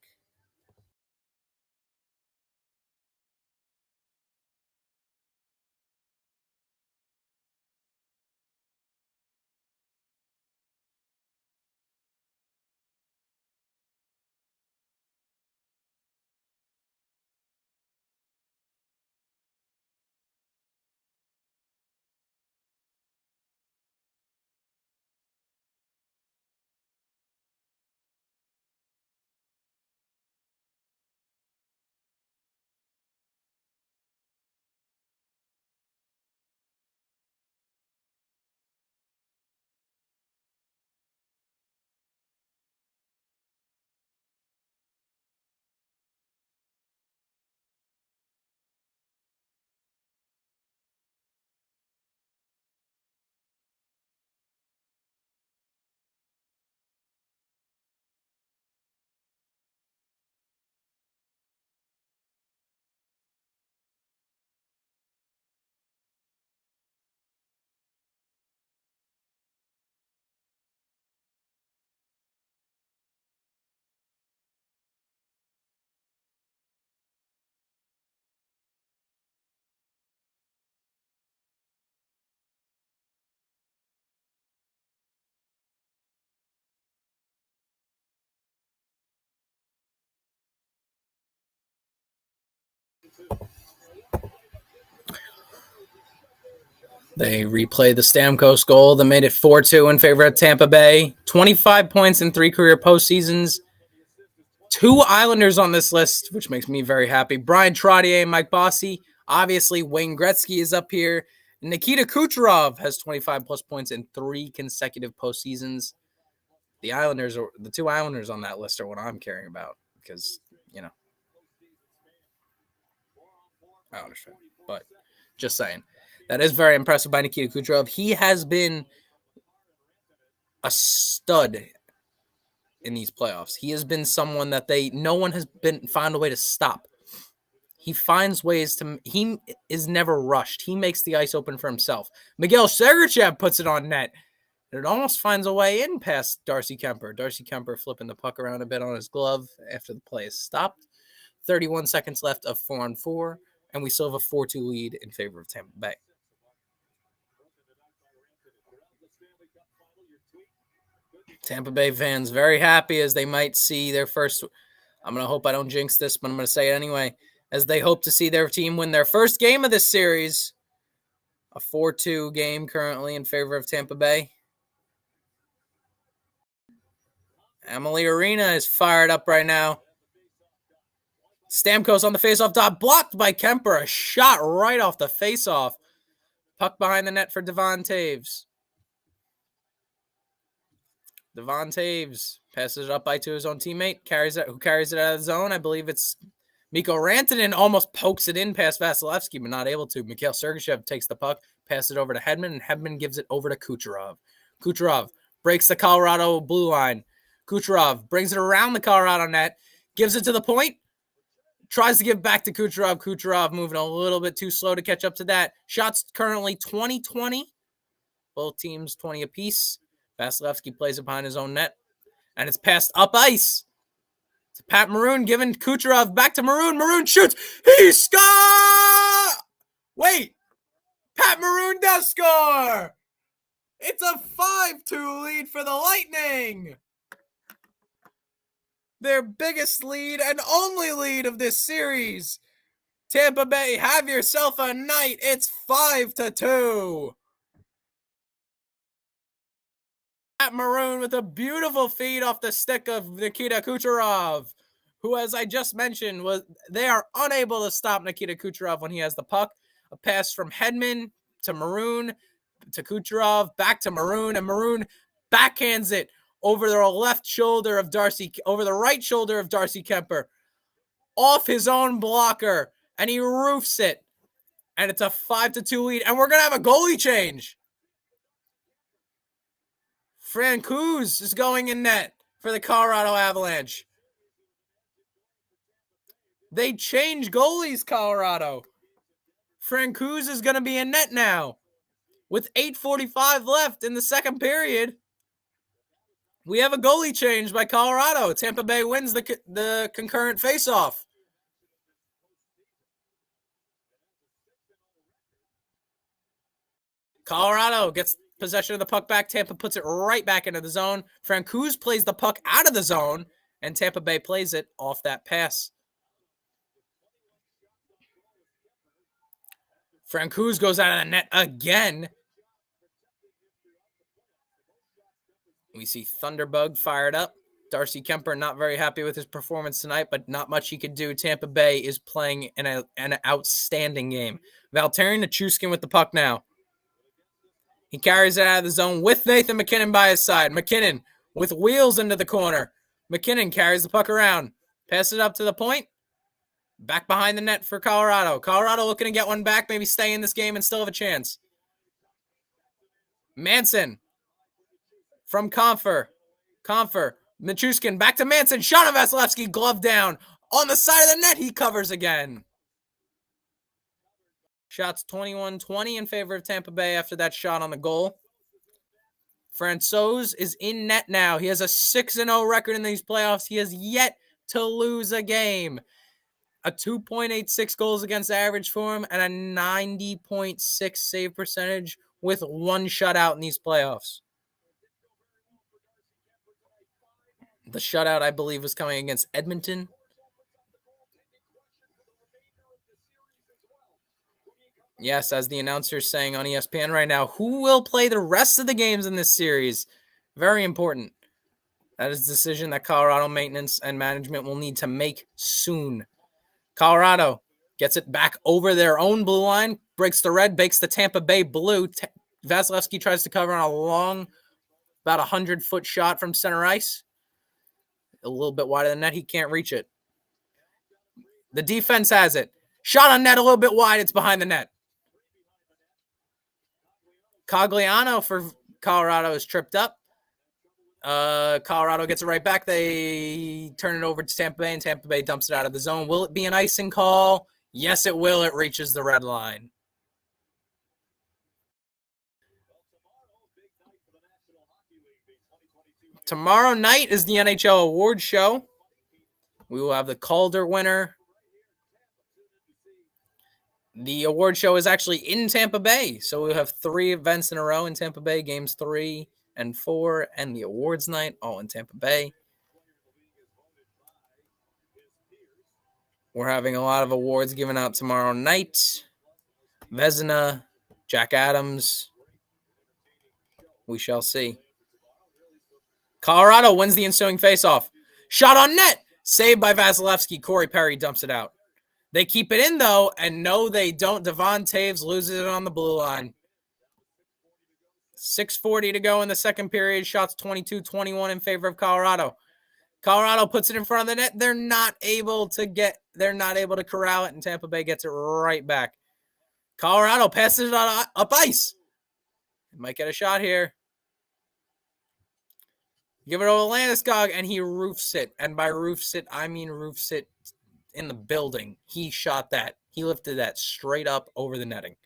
They replay the Stamkos goal that made it 4-2 in favor of Tampa Bay. 25 points in 3 career postseasons. 2 Islanders on this list, which makes me very happy. Brian Trottier and Mike Bossy. Obviously, Wayne Gretzky is up here. Nikita Kucherov has 25-plus points in 3 consecutive postseasons. The 2 Islanders on that list are what I'm caring about because, Islanders fan. But just saying. That is very impressive by Nikita Kucherov. He has been a stud in these playoffs. He has been someone that no one has found a way to stop. He finds ways he is never rushed. He makes the ice open for himself. Miguel Sergachev puts it on net. It almost finds a way in past Darcy Kemper. Darcy Kemper flipping the puck around a bit on his glove after the play is stopped. 31 seconds left of 4-on-4, and we still have a 4-2 lead in favor of Tampa Bay. Tampa Bay fans very happy as they might see their first. I'm going to hope I don't jinx this, but I'm going to say it anyway. As they hope to see their team win their first game of this series. A 4-2 game currently in favor of Tampa Bay. Amalie Arena is fired up right now. Stamkos on the faceoff dot, blocked by Kemper. A shot right off the faceoff. Puck behind the net for Devon Taves. Devon Taves passes it up to his own teammate, who carries it out of the zone. I believe it's Mikko Rantanen, almost pokes it in past Vasilevsky, but not able to. Mikhail Sergachev takes the puck, passes it over to Hedman, and Hedman gives it over to Kucherov. Kucherov breaks the Colorado blue line. Kucherov brings it around the Colorado net, gives it to the point, tries to give back to Kucherov. Kucherov moving a little bit too slow to catch up to that. Shots currently 20-20. Both teams 20 apiece. Vasilevsky plays it behind his own net, and it's passed up ice. It's Pat Maroon giving Kucherov back to Maroon. Maroon shoots. He scores! Wait. Pat Maroon does score. It's a 5-2 lead for the Lightning. Their biggest lead and only lead of this series. Tampa Bay, have yourself a night. It's 5-2. Pat Maroon with a beautiful feed off the stick of Nikita Kucherov, who, as I just mentioned, they are unable to stop Nikita Kucherov when he has the puck. A pass from Hedman to Maroon. to Kucherov, back to Maroon, and Maroon backhands it over the right shoulder of Darcy Kuemper, off his own blocker, and he roofs it. And it's a 5-2 lead, and we're going to have a goalie change. Francouz is going in net for the Colorado Avalanche. They change goalies, Colorado. Francouz is going to be in net now. With 8:45 left in the second period, we have a goalie change by Colorado. Tampa Bay wins the concurrent faceoff. Colorado gets possession of the puck back. Tampa puts it right back into the zone. Francouz plays the puck out of the zone, and Tampa Bay plays it off that pass. Francouz goes out of the net again. We see Thunderbug fired up. Darcy Kuemper not very happy with his performance tonight, but not much he could do. Tampa Bay is playing an outstanding game. Valtteri Nichushkin with the puck now. He carries it out of the zone with Nathan MacKinnon by his side. MacKinnon with wheels into the corner. MacKinnon carries the puck around. Passes it up to the point. Back behind the net for Colorado. Colorado looking to get one back, maybe stay in this game and still have a chance. Manson from Comfer. Nichushkin back to Manson. Shot of Vasilevsky, glove down. On the side of the net, he covers again. Shots 21-20 in favor of Tampa Bay after that shot on the goal. Francouz is in net now. He has a 6-0 record in these playoffs. He has yet to lose a game. A 2.86 goals against average for him and a 90.6 save percentage with one shutout in these playoffs. The shutout, I believe, was coming against Edmonton. Yes, as the announcer is saying on ESPN right now, who will play the rest of the games in this series? Very important. That is a decision that Colorado maintenance and management will need to make soon. Colorado gets it back over their own blue line, breaks the red, bakes the Tampa Bay blue. Vasilevsky tries to cover on a long, about 100-foot shot from center ice. A little bit wider than net. He can't reach it. The defense has it. Shot on net a little bit wide. It's behind the net. Cogliano for Colorado is tripped up. Colorado gets it right back. They turn it over to Tampa Bay, and Tampa Bay dumps it out of the zone. Will it be an icing call? Yes, it will. It reaches the red line. Tomorrow night is the NHL Awards show. We will have the Calder winner. The award show is actually in Tampa Bay, so we'll have 3 events in a row in Tampa Bay, games 3 and 4, and the awards night, all in Tampa Bay. We're having a lot of awards given out tomorrow night. Vezina, Jack Adams. We shall see. Colorado wins the ensuing faceoff. Shot on net. Saved by Vasilevsky. Corey Perry dumps it out. They keep it in, though, and no, they don't. Devon Taves loses it on the blue line. 6:40 to go in the second period. Shots 22-21 in favor of Colorado. Colorado puts it in front of the net. They're not able to corral it, and Tampa Bay gets it right back. Colorado passes it up ice. Might get a shot here. Give it over Landeskog, and he roofs it. And by roofs it, I mean roofs it in the building. He shot that. He lifted that straight up over the netting.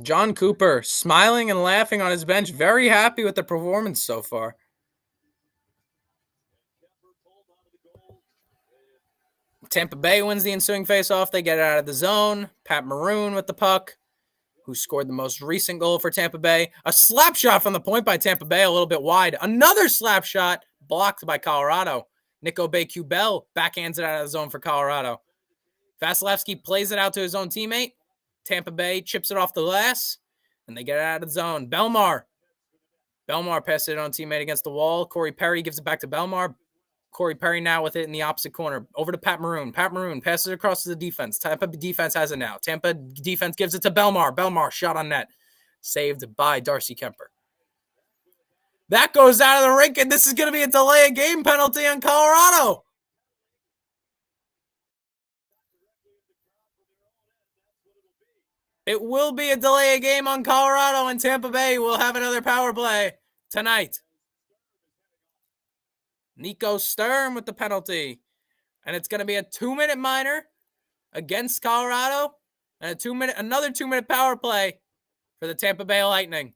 John Cooper smiling and laughing on his bench, very happy with the performance so far. Tampa Bay wins the ensuing faceoff. They get it out of the zone. Pat Maroon with the puck, who scored the most recent goal for Tampa Bay. A slap shot from the point by Tampa Bay, a little bit wide. Another slap shot blocked by Colorado. Nico Bay-Kubel backhands it out of the zone for Colorado. Vasilevsky plays it out to his own teammate. Tampa Bay chips it off the glass, and they get it out of the zone. Belmar passes it on teammate against the wall. Corey Perry gives it back to Belmar. Corey Perry now with it in the opposite corner. Over to Pat Maroon. Pat Maroon passes it across to the defense. Tampa defense has it now. Tampa defense gives it to Belmar. Belmar shot on net. Saved by Darcy Kemper. That goes out of the rink, and this is going to be a delay of game penalty on Colorado. It will be a delay of game on Colorado, and Tampa Bay will have another power play tonight. Nico Sturm with the penalty. And it's going to be a 2-minute minor against Colorado and another 2-minute power play for the Tampa Bay Lightning.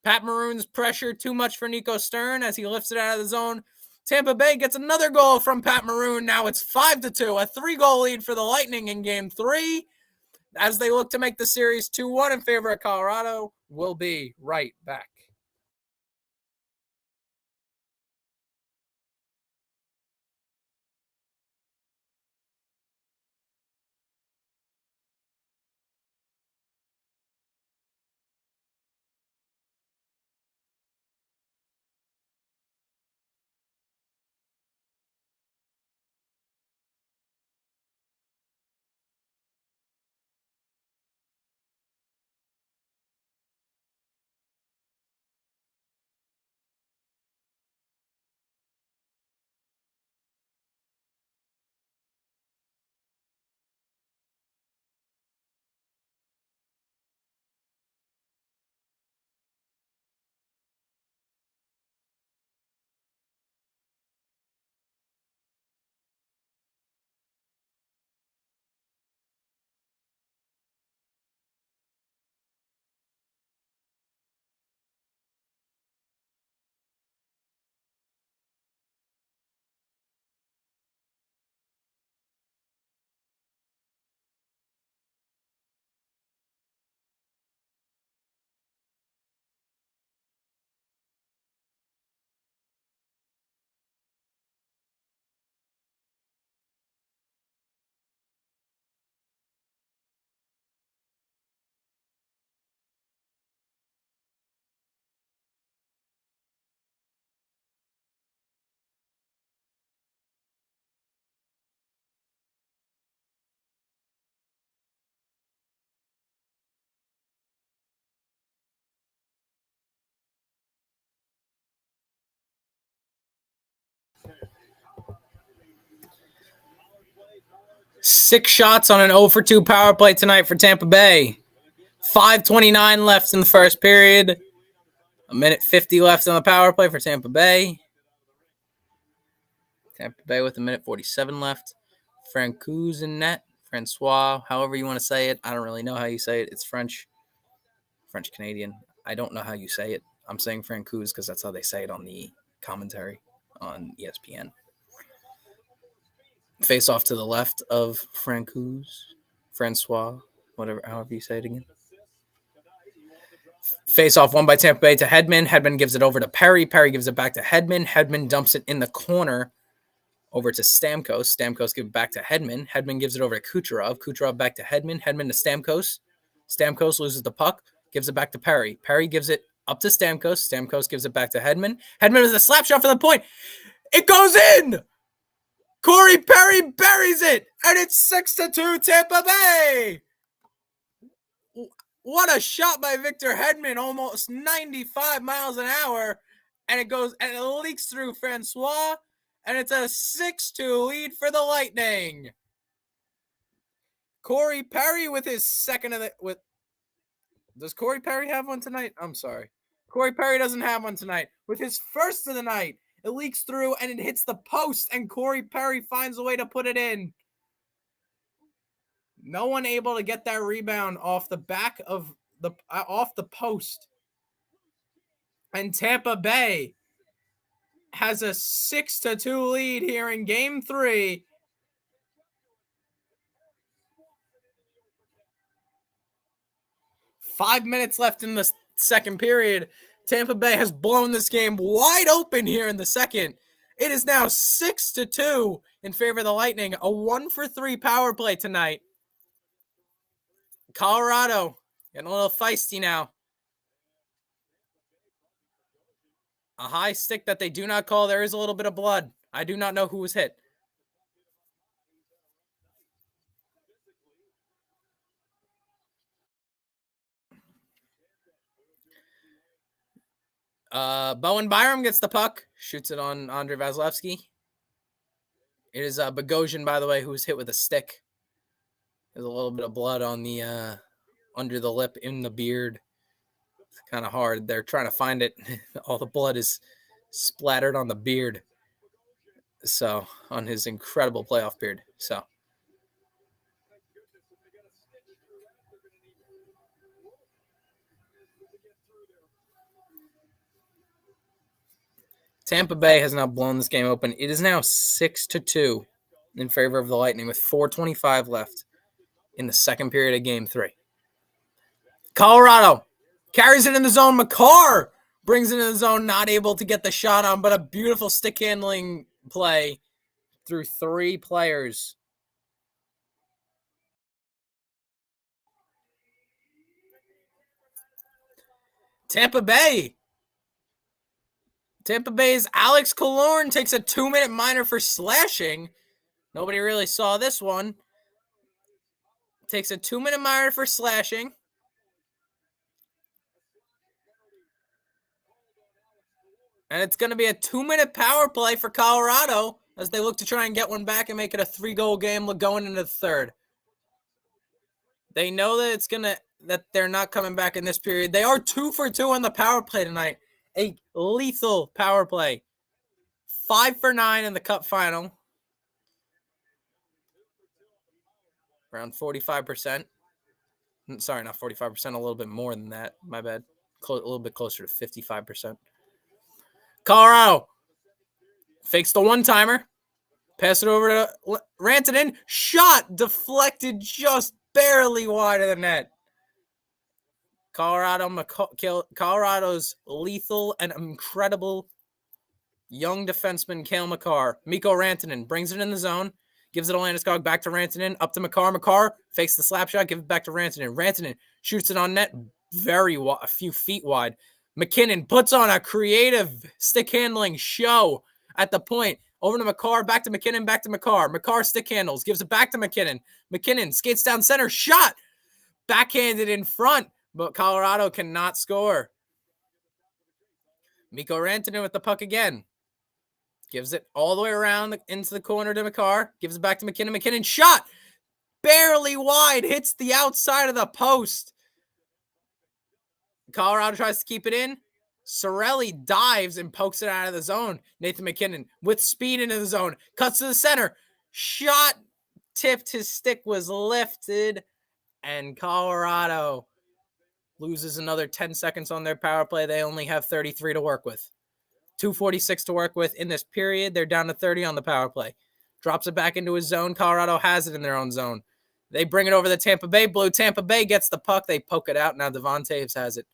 Pat Maroon's pressure too much for Nico Sturm as he lifts it out of the zone. Tampa Bay gets another goal from Pat Maroon. Now it's 5-2, a 3-goal lead for the Lightning in Game 3. As they look to make the series 2-1 in favor of Colorado. We'll be right back. Six shots on an 0-for-2 power play tonight for Tampa Bay. 5:29 left in the first period. 1:50 left on the power play for Tampa Bay. Tampa Bay with 1:47 left. Francouz in net. Francois, however you want to say it. I don't really know how you say it. It's French. French-Canadian. I don't know how you say it. I'm saying Francouz because that's how they say it on the commentary on ESPN. Face off to the left of Francois, whatever, however you say it again. Face off won by Tampa Bay to Hedman. Hedman gives it over to Perry. Perry gives it back to Hedman. Hedman dumps it in the corner over to Stamkos. Stamkos gives it back to Hedman. Hedman gives it over to Kucherov. Kucherov back to Hedman. Hedman to Stamkos. Stamkos loses the puck, gives it back to Perry. Perry gives it up to Stamkos. Stamkos gives it back to Hedman. Hedman with a slap shot for the point. It goes in! Corey Perry buries it, and it's 6-2 Tampa Bay. What a shot by Victor Hedman, almost 95 miles an hour, and it leaks through Francois, and it's a 6-2 lead for the Lightning. Corey Perry with his second of the Does Corey Perry have one tonight? I'm sorry. Corey Perry doesn't have one tonight. With his first of the night. It leaks through and it hits the post, and Corey Perry finds a way to put it in. No one able to get that rebound off the back of off the post. And Tampa Bay has a 6-2 lead here in Game 3. Five minutes left in the second period. Tampa Bay has blown this game wide open here in the second. It is now 6-2 in favor of the Lightning. A 1-for-3 power play tonight. Colorado getting a little feisty now. A high stick that they do not call. There is a little bit of blood. I do not know who was hit. Bowen Byram gets the puck. Shoots it on Andrei Vasilevsky. It is Bogosian, by the way, who was hit with a stick. There's a little bit of blood on the under the lip, in the beard. It's kind of hard. They're trying to find it. All the blood is splattered on the beard. So, on his incredible playoff beard. So. Tampa Bay has now blown this game open. It is now 6-2 in favor of the Lightning with 4:25 left in the second period of Game 3. Colorado carries it in the zone. Makar brings it in the zone, not able to get the shot on, but a beautiful stick handling play through 3 players. Tampa Bay's Alex Killorn takes a 2-minute minor for slashing. Nobody really saw this one. Takes a 2-minute minor for slashing. And it's going to be a 2-minute power play for Colorado as they look to try and get one back and make it a 3-goal game going into the third. They know that that they're not coming back in this period. They are 2 for 2 on the power play tonight. A lethal power play. 5 for 9 in the Cup final. Around 45%. Sorry, not 45%, a little bit more than that. My bad. A little bit closer to 55%. Colorado fakes the one-timer. Pass it over to Rantanen. Shot deflected just barely wide of the net. Colorado's lethal and incredible young defenseman, Cale Makar. Mikko Rantanen brings it in the zone. Gives it to Landeskog, back to Rantanen, up to Makar. Makar fakes the slap shot, gives it back to Rantanen. Rantanen shoots it on net a few feet wide. McKinnon puts on a creative stick handling show at the point. Over to Makar, back to McKinnon, back to Makar. Makar stick handles, gives it back to McKinnon. McKinnon skates down center, shot! Backhanded in front, but Colorado cannot score. Mikko Rantanen with the puck again. Gives it all the way around into the corner to Makar. Gives it back to McKinnon. McKinnon shot! Barely wide. Hits the outside of the post. Colorado tries to keep it in. Sorelli dives and pokes it out of the zone. Nathan McKinnon with speed into the zone. Cuts to the center. Shot tipped. His stick was lifted. And Colorado loses another 10 seconds on their power play. They only have 33 to work with. 2:46 to work with in this period. They're down to 30 on the power play. Drops it back into his zone. Colorado has it in their own zone. They bring it over the Tampa Bay blue. Tampa Bay gets the puck. They poke it out. Now Devon Taves has it.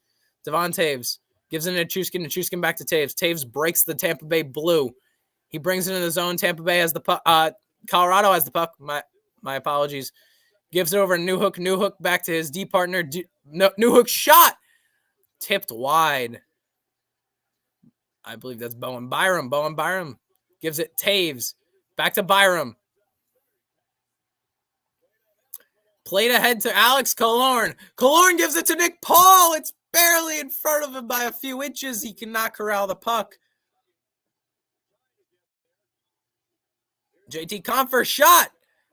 Devon Taves gives it to Chuskin, and Chuskin back to Taves. Taves breaks the Tampa Bay blue. He brings it in the zone. Tampa Bay has the puck. Colorado has the puck. My apologies. Gives it over to Newhook. Newhook back to his D partner. Newhook shot. Tipped wide. I believe that's Bowen Byram. Bowen Byram gives it Taves. Back to Byram. Played ahead to Alex Killorn. Killorn gives it to Nick Paul. It's barely in front of him by a few inches. He cannot corral the puck. JT Compher shot.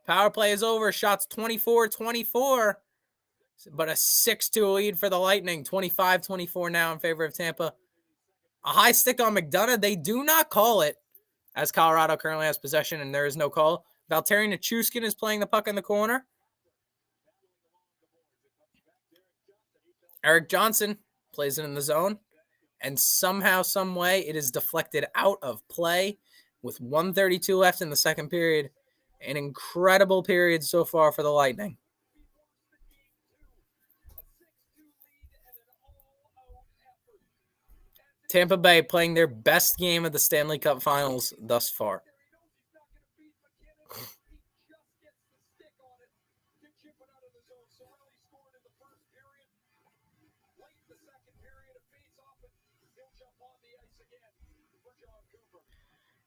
Power play is over. Shots 24-24. But a 6-2 lead for the Lightning. 25-24 now in favor of Tampa. A high stick on McDonough. They do not call it, as Colorado currently has possession, and there is no call. Valtteri Nichushkin is playing the puck in the corner. Eric Johnson plays it in the zone, and somehow, some way, it is deflected out of play with 1:32 left in the second period. An incredible period so far for the Lightning. Tampa Bay playing their best game of the Stanley Cup Finals thus far.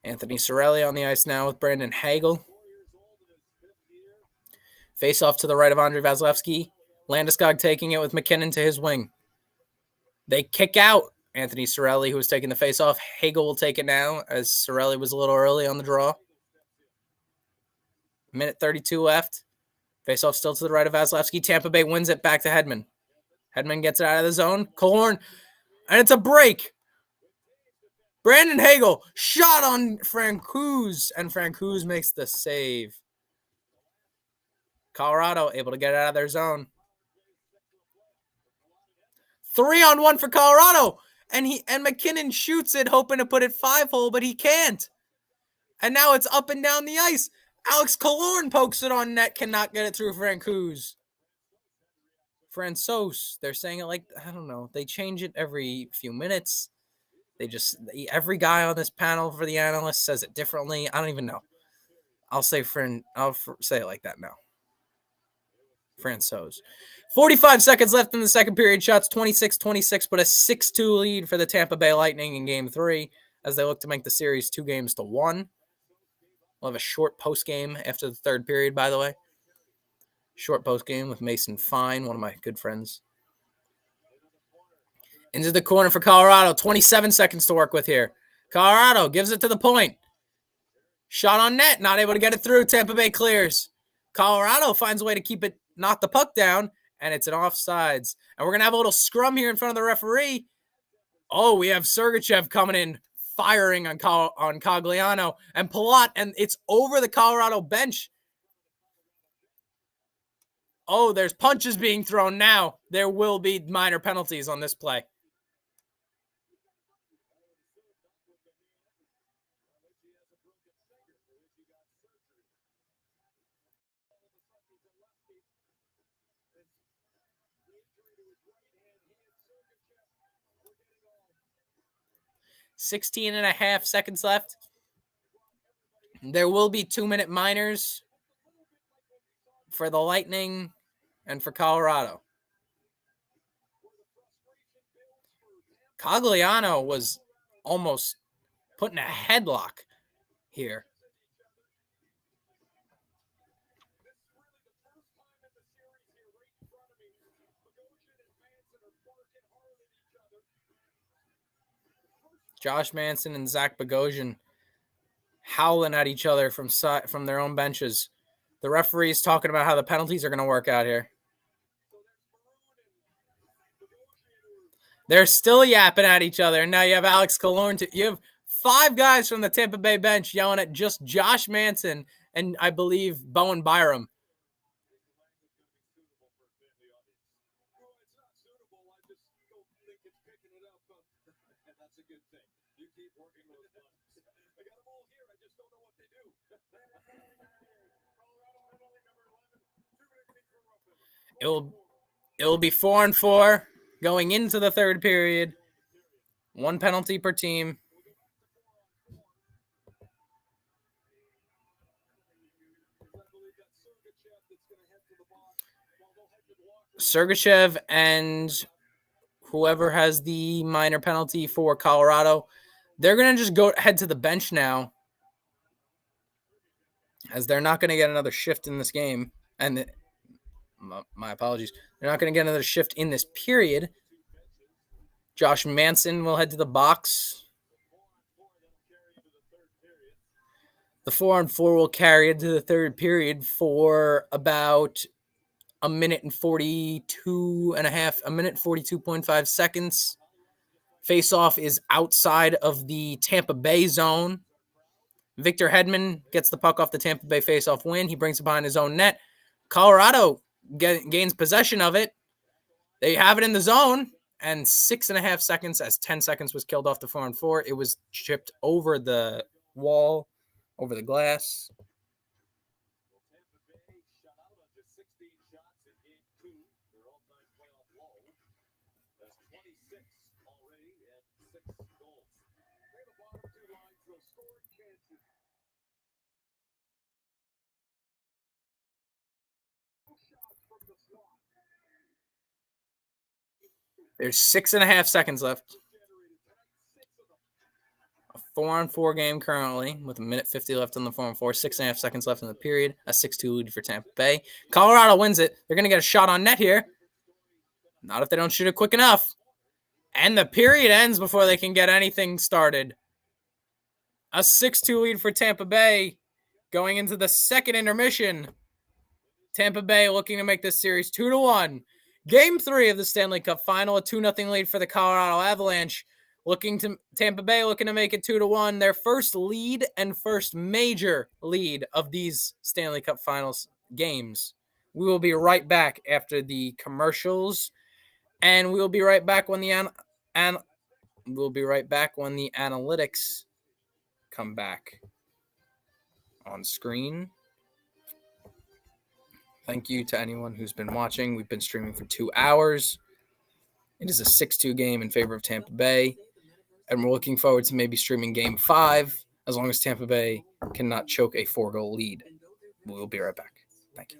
Anthony Cirelli on the ice now with Brandon Hagel. Face off to the right of Andrei Vasilevsky. Landeskog taking it with McKinnon to his wing. They kick out Anthony Cirelli, who was taking the face off. Hagel will take it now, as Cirelli was a little early on the draw. Minute 32 left. Face off still to the right of Vasilevsky. Tampa Bay wins it back to Hedman. Hedman gets it out of the zone. Killorn, and it's a break. Brandon Hagel shot on Francouz, and Francouz makes the save. Colorado able to get it out of their zone. 3-on-1 for Colorado, and McKinnon shoots it, hoping to put it 5-hole, but he can't. And now it's up and down the ice. Alex Killorn pokes it on net, cannot get it through Francouz. Francouz, they're saying it like, I don't know. They change it every few minutes. Every guy on this panel for the analysts says it differently. I don't even know. I'll say it like that now. Francouz. 45 seconds left in the second period. Shots 26-26, but a 6-2 lead for the Tampa Bay Lightning in Game 3 as they look to make the series 2-1. We'll have a short post game after the third period, by the way. Short post game with Mason Fine, one of my good friends. Into the corner for Colorado. 27 seconds to work with here. Colorado gives it to the point. Shot on net. Not able to get it through. Tampa Bay clears. Colorado finds a way to knock the puck down, and it's an offsides. And we're going to have a little scrum here in front of the referee. Oh, we have Sergachev coming in, firing on Cogliano and Palat, and it's over the Colorado bench. Oh, there's punches being thrown now. There will be minor penalties on this play. Sixteen and a half seconds left. There will be 2-minute minors for the Lightning and for Colorado. Cogliano was almost put in a headlock here. Josh Manson and Zach Bogosian howling at each other from their own benches. The referee's talking about how the penalties are going to work out here. They're still yapping at each other. And now you have Alex Killorn. You have 5 guys from the Tampa Bay bench yelling at just Josh Manson and I believe Bowen Byram. It will be 4-4 going into the third period. 1 penalty per team. Sergachev and whoever has the minor penalty for Colorado, they're going to just head to the bench now, as they're not going to get another shift in this game. And my apologies. They're not going to get another shift in this period. Josh Manson will head to the box. The 4-on-4 will carry into the third period for about a minute 42.5 seconds. Face-off is outside of the Tampa Bay zone. Victor Hedman gets the puck off the Tampa Bay face-off win. He brings it behind his own net. Colorado gains possession of it. They have it in the zone, and 6.5 seconds, as 10 seconds was killed off the 4-on-4. It was chipped over the wall, over the glass. There's 6.5 seconds left. A 4-on-4 game currently with 1:50 left on the 4-on-4. 6.5 seconds left in the period. A 6-2 lead for Tampa Bay. Colorado wins it. They're going to get a shot on net here. Not if they don't shoot it quick enough. And the period ends before they can get anything started. A 6-2 lead for Tampa Bay going into the second intermission. Tampa Bay looking to make this series 2-1. Game 3 of the Stanley Cup Final, a 2-0 lead for the Colorado Avalanche. Tampa Bay looking to make it 2-1. Their first lead and first major lead of these Stanley Cup Finals games. We will be right back after the commercials, and we will be right back when the analytics come back on screen. Thank you to anyone who's been watching. We've been streaming for 2 hours. It is a 6-2 game in favor of Tampa Bay, and we're looking forward to maybe streaming Game 5 as long as Tampa Bay cannot choke a 4-goal lead. We'll be right back. Thank you.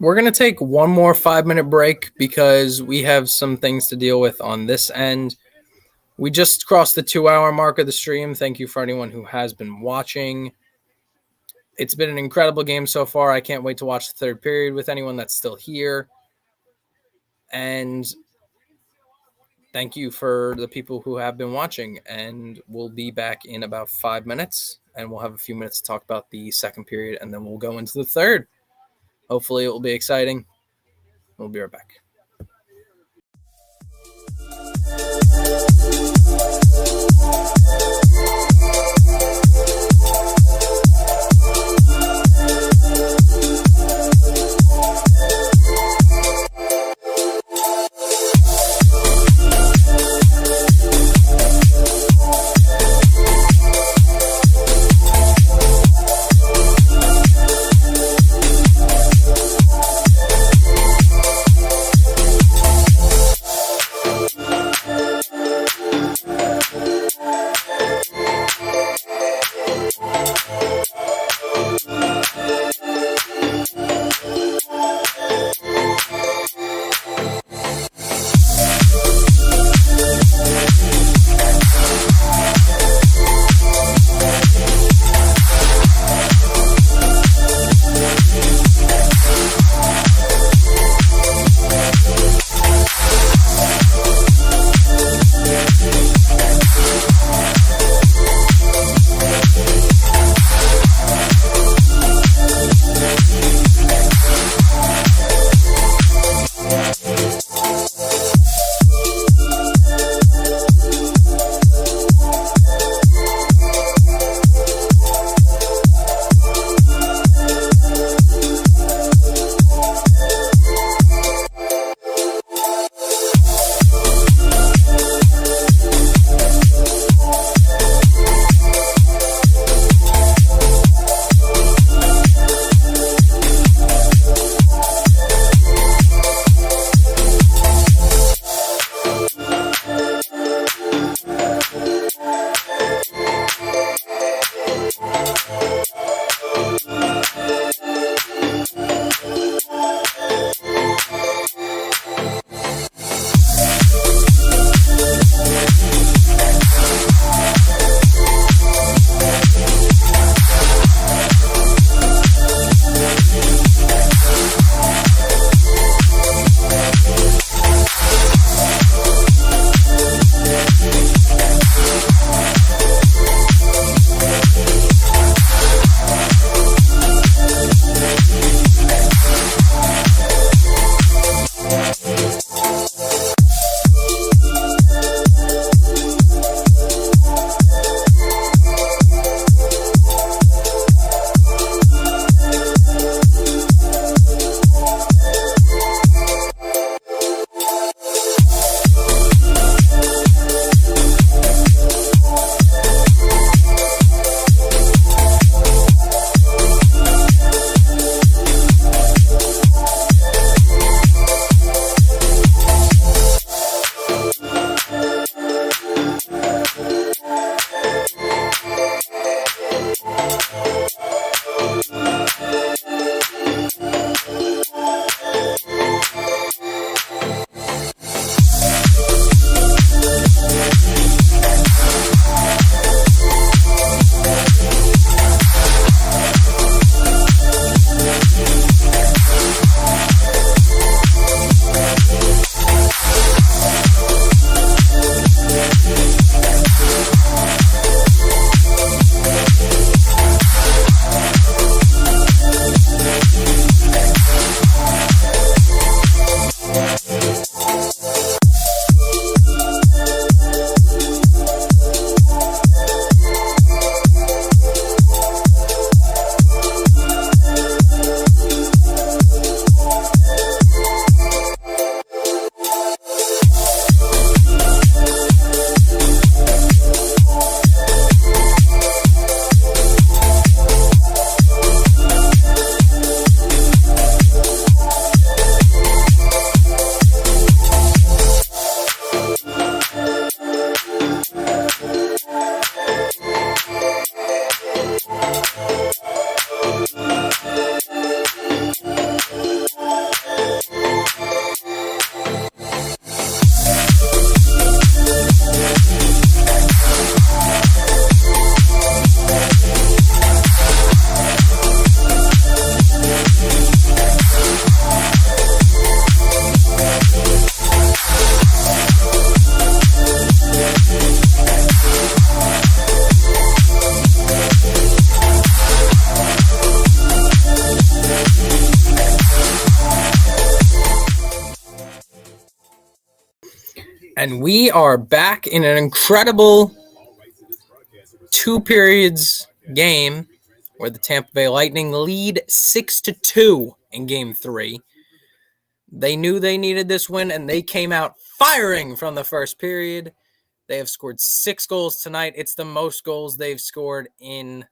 we're going to take one more 5-minute break because we have some things to deal with on this end. We just crossed the 2-hour mark of the stream. Thank you for anyone who has been watching. It's been an incredible game so far. I can't wait to watch the third period with anyone that's still here. And thank you for the people who have been watching. And we'll be back in about 5 minutes. And we'll have a few minutes to talk about the second period. And then we'll go into the third. Hopefully it will be exciting. We'll be right back. And we are back in an incredible 2 periods game where the Tampa Bay Lightning lead 6-2 in Game 3. They knew they needed this win, and they came out firing from the first period. They have scored 6 goals tonight. It's the most goals they've scored in,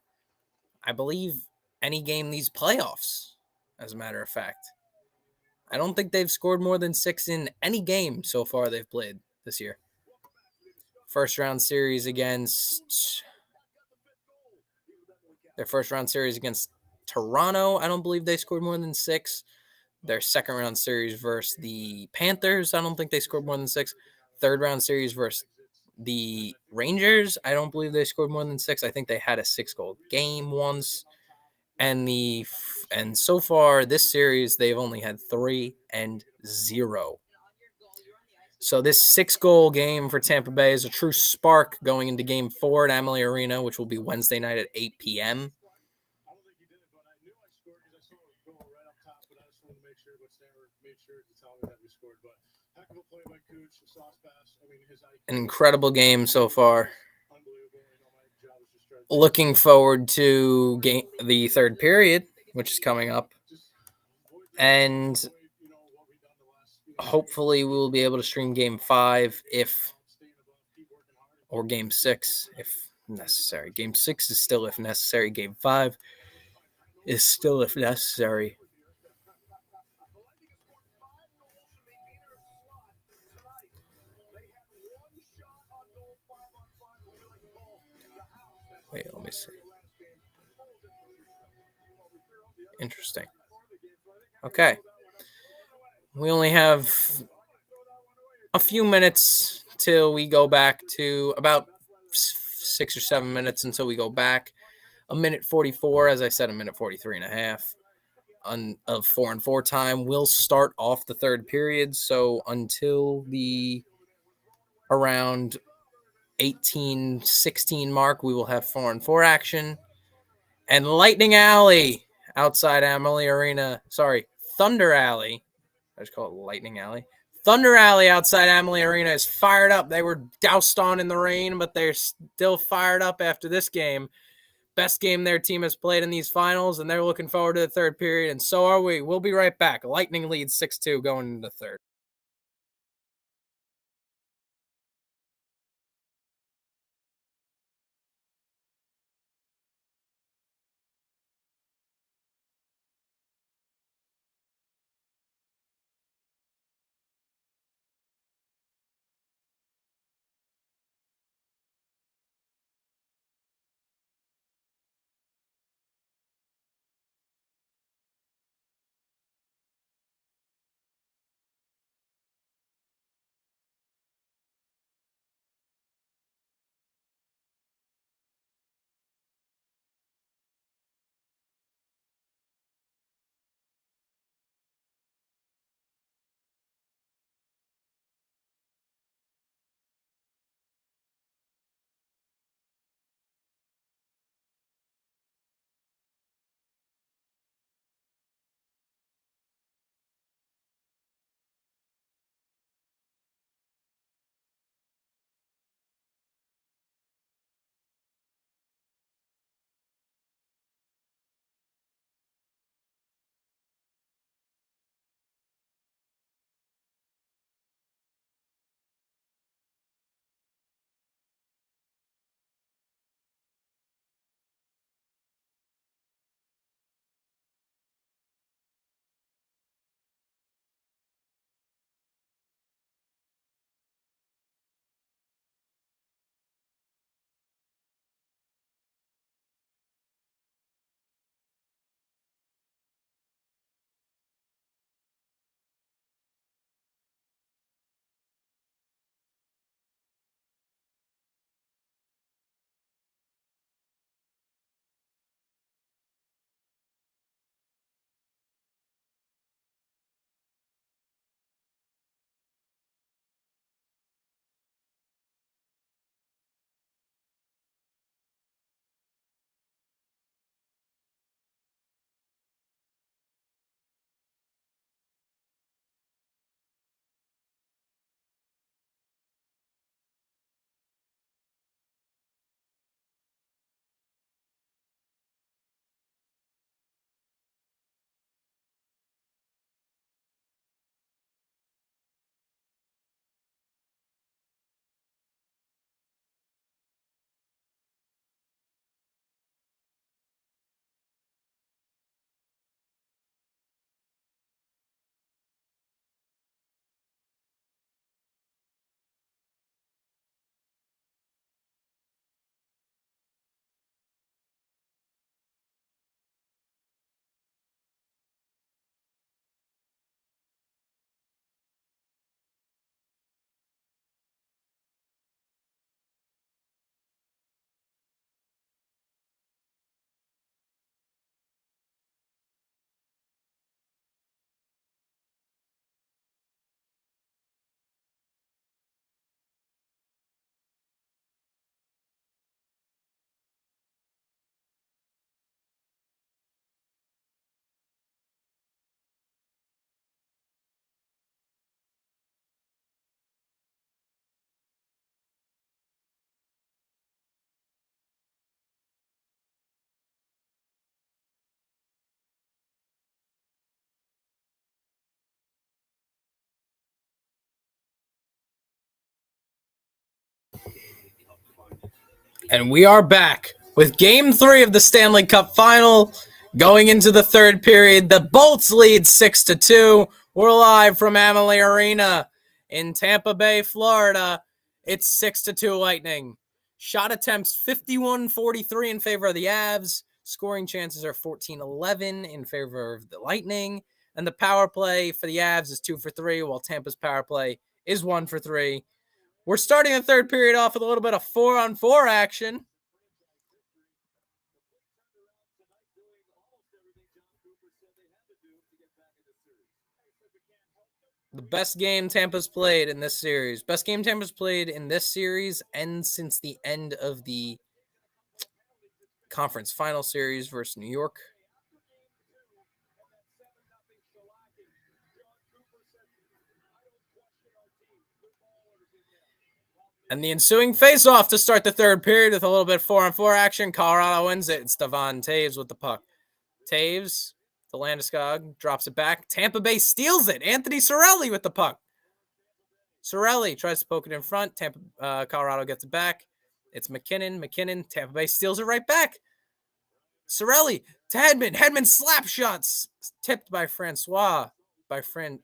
I believe, any game these playoffs, as a matter of fact. I don't think they've scored more than 6 in any game so far they've played this year. First round series against Toronto, I don't believe they scored more than 6. Their second round series versus the Panthers, I don't think they scored more than 6. Third round series versus the Rangers, I don't believe they scored more than 6. I think they had a 6-goal game once. And so far this series, they've only had 3-0. So this 6-goal game for Tampa Bay is a true spark going into Game 4 at Amalie Arena, which will be Wednesday night at 8 p.m. An incredible game so far. Looking forward to the third period, which is coming up. And hopefully we'll be able to stream Game 5 or Game 6 if necessary. Game 6 is still if necessary. Game 5 is still if necessary. Wait, let me see. Interesting. Okay. We only have a few minutes till we go back to about 6 or 7 minutes until we go back. A minute 44, as I said, a minute 43 and a half of 4-on-4 time. We'll start off the third period. So until the around 18-16 mark, we will have 4-on-4 action. And Lightning Alley outside Amalie Arena. Sorry, Thunder Alley. I just call it Lightning Alley. Thunder Alley outside Amalie Arena is fired up. They were doused on in the rain, but they're still fired up after this game. Best game their team has played in these finals, and they're looking forward to the third period, and so are we. We'll be right back. Lightning leads 6-2 going into the third. And we are back with Game 3 of the Stanley Cup Final. Going into the third period, the Bolts lead 6-2. We're live from Amalie Arena in Tampa Bay, Florida. It's 6-2 Lightning. Shot attempts 51-43 in favor of the Avs. Scoring chances are 14-11 in favor of the Lightning. And the power play for the Avs is 2 for 3, while Tampa's power play is 1 for 3. We're starting the third period off with a little bit of 4-on-4 action. The best game Tampa's played in this series. Best game Tampa's played in this series and since the end of the conference final series versus New York. And the ensuing face-off to start the third period with a little bit of 4-on-4 action. Colorado wins it. It's Devon Toews with the puck. Toews to Landeskog, drops it back. Tampa Bay steals it. Anthony Cirelli with the puck. Cirelli tries to poke it in front. Colorado gets it back. It's McKinnon. Tampa Bay steals it right back. Cirelli to Hedman. Hedman slap shots. Tipped by Francois. Francois.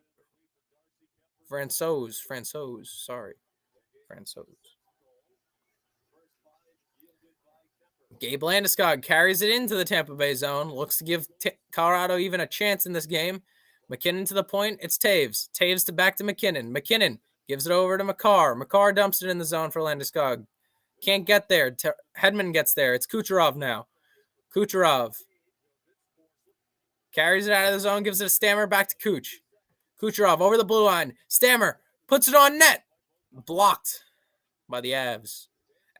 Gabe Landeskog carries it into the Tampa Bay zone. Looks to give Colorado even a chance in this game. McKinnon to the point. It's Toews. Toews to back to McKinnon. McKinnon gives it over to Makar. Makar dumps it in the zone for Landeskog. Can't get there. Hedman gets there. It's Kucherov now. Kucherov carries it out of the zone. Gives it a Stammer back to Kuch. Kucherov over the blue line. Stammer puts it on net. Blocked by the Avs.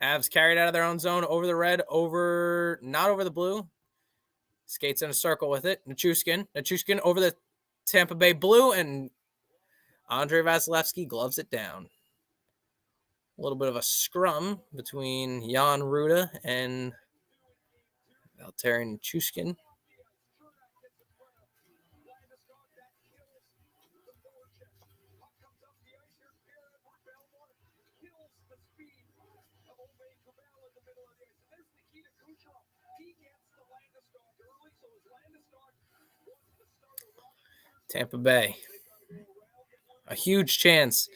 Avs carried out of their own zone over the red, not over the blue. Skates in a circle with it. Nichushkin over the Tampa Bay blue, and Andrei Vasilevsky gloves it down. A little bit of a scrum between Jan Ruda and Valtteri Nichushkin. Tampa Bay, a huge chance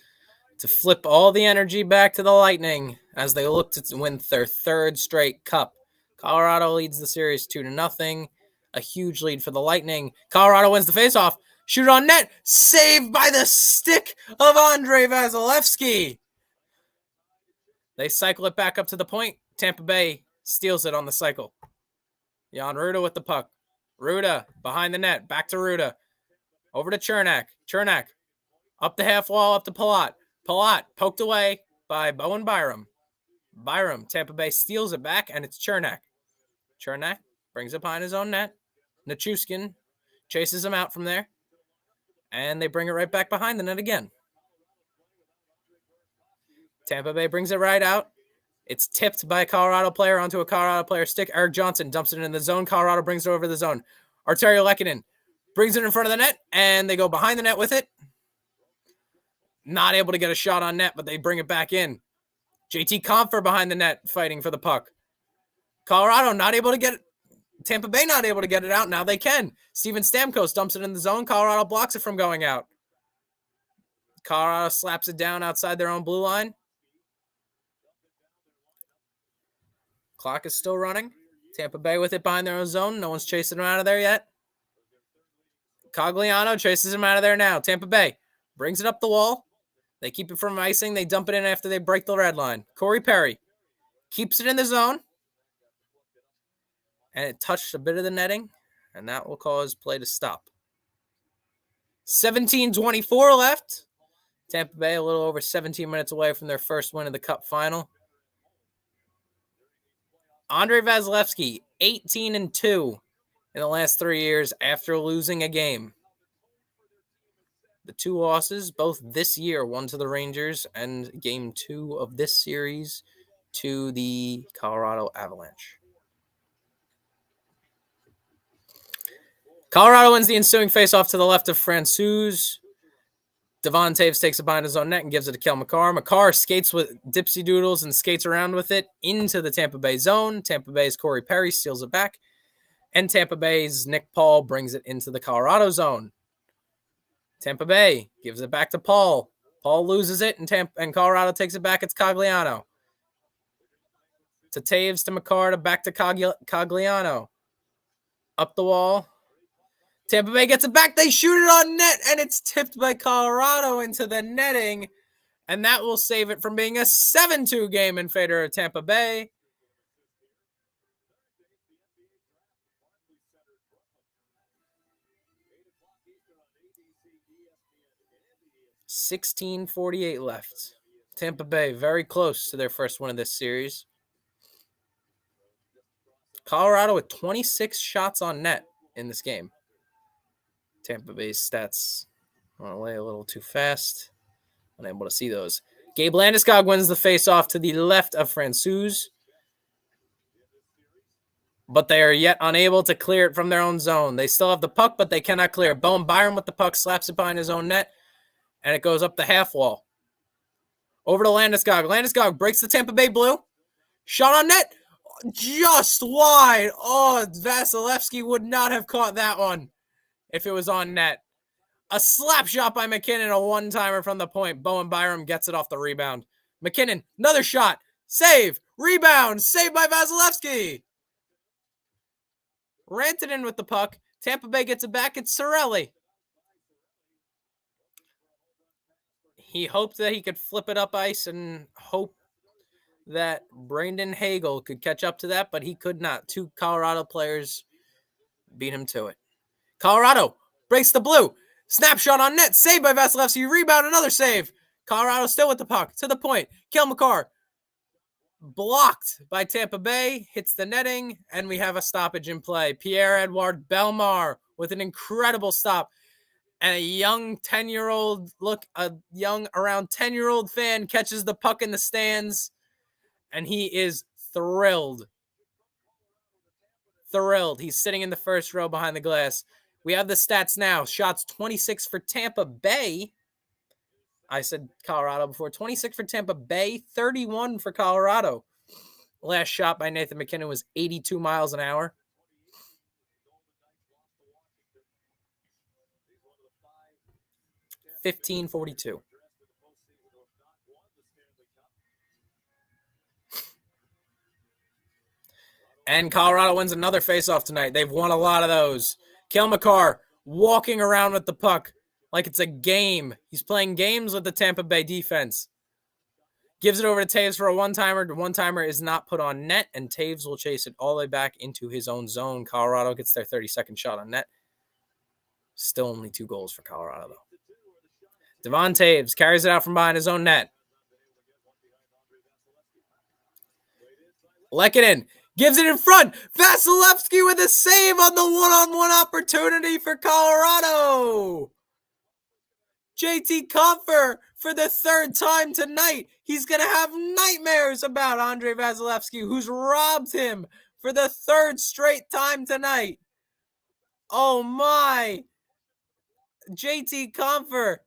to flip all the energy back to the Lightning as they look to win their third straight cup. Colorado leads the series 2-0. A huge lead for the Lightning. Colorado wins the faceoff. Shoot on net. Saved by the stick of Andrei Vasilevsky. They cycle it back up to the point. Tampa Bay steals it on the cycle. Jan Ruda with the puck. Ruda behind the net. Back to Ruda. Over to Chernak. Chernak up the half wall, up to Palat. Palat poked away by Bowen Byram. Tampa Bay steals it back, and it's Chernak. Chernak brings it behind his own net. Nichushkin chases him out from there, and they bring it right back behind the net again. Tampa Bay brings it right out. It's tipped by a Colorado player onto a Colorado player stick. Eric Johnson dumps it in the zone. Colorado brings it over the zone. Arturi Lehkonen brings it in front of the net, and they go behind the net with it. Not able to get a shot on net, but they bring it back in. JT Compher behind the net fighting for the puck. Colorado not able to get it. Tampa Bay not able to get it out. Now they can. Steven Stamkos dumps it in the zone. Colorado blocks it from going out. Colorado slaps it down outside their own blue line. Clock is still running. Tampa Bay with it behind their own zone. No one's chasing them out of there yet. Cogliano chases him out of there now. Tampa Bay brings it up the wall. They keep it from icing. They dump it in after they break the red line. Corey Perry keeps it in the zone. And it touched a bit of the netting. And that will cause play to stop. 17:24 left. Tampa Bay a little over 17 minutes away from their first win of the Cup final. Andrei Vasilevsky, 18-2 in the last 3 years after losing a game. The two losses, both this year, one to the Rangers and game 2 of this series to the Colorado Avalanche. Colorado wins the ensuing faceoff to the left of Francouz. Devon Taves takes it behind his own net and gives it to Kel McCarr. McCarr skates with dipsy doodles and skates around with it into the Tampa Bay zone. Tampa Bay's Corey Perry steals it back. And Tampa Bay's Nick Paul brings it into the Colorado zone. Tampa Bay gives it back to Paul. Paul loses it, and Colorado takes it back. It's Cogliano. To Taves, to McCarr, to back to Cogliano. Up the wall. Tampa Bay gets it back. They shoot it on net, and it's tipped by Colorado into the netting. And that will save it from being a 7-2 game in favor of Tampa Bay. $16:48 left. Tampa Bay very close to their first win of this series. Colorado with 26 shots on net in this game. Tampa Bay's stats went away a little too fast. Unable to see those. Gabe Landeskog wins the faceoff to the left of Francouz. But they are yet unable to clear it from their own zone. They still have the puck, but they cannot clear it. Bowen Byram with the puck slaps it behind his own net, and it goes up the half wall. Over to Landeskog. Landeskog breaks the Tampa Bay blue. Shot on net. Just wide. Oh, Vasilevsky would not have caught that one if it was on net. A slap shot by McKinnon, a one-timer from the point. Bowen Byram gets it off the rebound. McKinnon, another shot. Save. Rebound. Saved by Vasilevsky. Rantanen with the puck. Tampa Bay gets it back. It's Cirelli. He hoped that he could flip it up ice and hope that Brandon Hagel could catch up to that, but he could not. Two Colorado players beat him to it. Colorado breaks the blue. Snapshot on net. Saved by Vasilevsky. Rebound. Another save. Colorado still with the puck. To the point. Kel McCarr. Blocked by Tampa Bay. Hits the netting. And we have a stoppage in play. Pierre-Edouard Bellemare with an incredible stop. And a young 10-year-old, around 10-year-old fan catches the puck in the stands. And he is thrilled. Thrilled. He's sitting in the first row behind the glass. We have the stats now. Shots 26 for Tampa Bay. I said Colorado before. 26 for Tampa Bay, 31 for Colorado. Last shot by Nathan McKinnon was 82 miles an hour. $15.42. And Colorado wins another faceoff tonight. They've won a lot of those. Kel McCarr walking around with the puck like it's a game. He's playing games with the Tampa Bay defense. Gives it over to Taves for a one-timer. The one-timer is not put on net, and Taves will chase it all the way back into his own zone. Colorado gets their 32nd shot on net. Still only 2 goals for Colorado, though. Devon Taves carries it out from behind his own net. Lehkonen gives it in front. Vasilevsky with a save on the one-on-one opportunity for Colorado. JT Compher for the 3rd time tonight. He's going to have nightmares about Andrei Vasilevsky, who's robbed him for the 3rd straight time tonight. Oh, my. JT Compher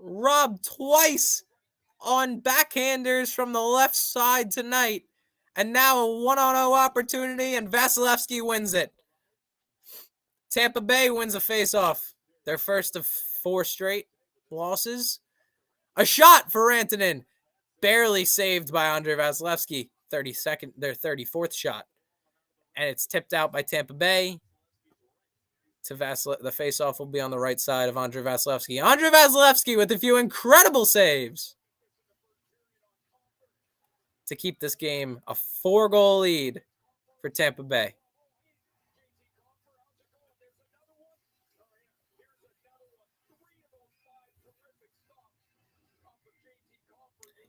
robbed twice on backhanders from the left side tonight. And now a 1-on-0 opportunity, and Vasilevsky wins it. Tampa Bay wins a faceoff. Their first of 4 straight losses. A shot for Rantanen. Barely saved by Andrei Vasilevsky. Their 34th shot. And it's tipped out by Tampa Bay. The faceoff will be on the right side of Andrei Vasilevsky. Andrei Vasilevsky with a few incredible saves to keep this game a 4-goal lead for Tampa Bay.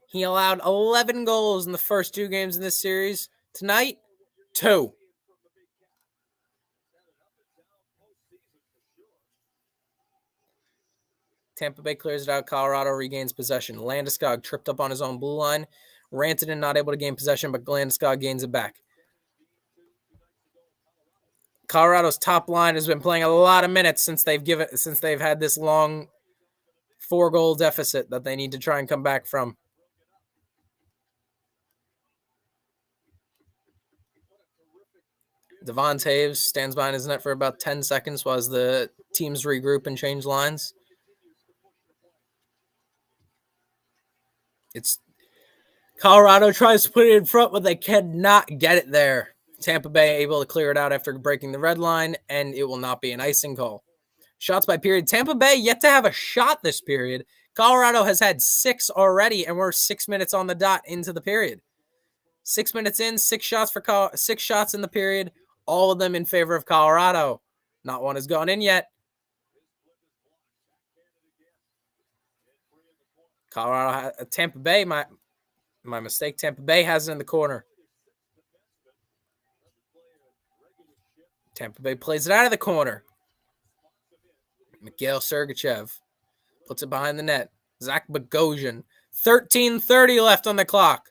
He allowed 11 goals in the first 2 games in this series. Tonight, 2. Tampa Bay clears it out. Colorado regains possession. Landeskog tripped up on his own blue line. Rantanen not able to gain possession, but Landeskog gains it back. Colorado's top line has been playing a lot of minutes since they've had this long 4-goal deficit that they need to try and come back from. Devon Taves stands behind his net for about 10 seconds while the teams regroup and change lines. It's Colorado tries to put it in front, but they cannot get it there. Tampa Bay able to clear it out after breaking the red line, and it will not be an icing call. Shots by period. Tampa Bay yet to have a shot this period. Colorado has had 6 already, and we're 6 minutes on the dot into the period. 6 minutes in, 6 shots in the period, all of them in favor of Colorado. Not one has gone in yet. Tampa Bay, my mistake. Tampa Bay has it in the corner. Tampa Bay plays it out of the corner. Mikhail Sergachev puts it behind the net. Zach Bogosian. 13:30 left on the clock.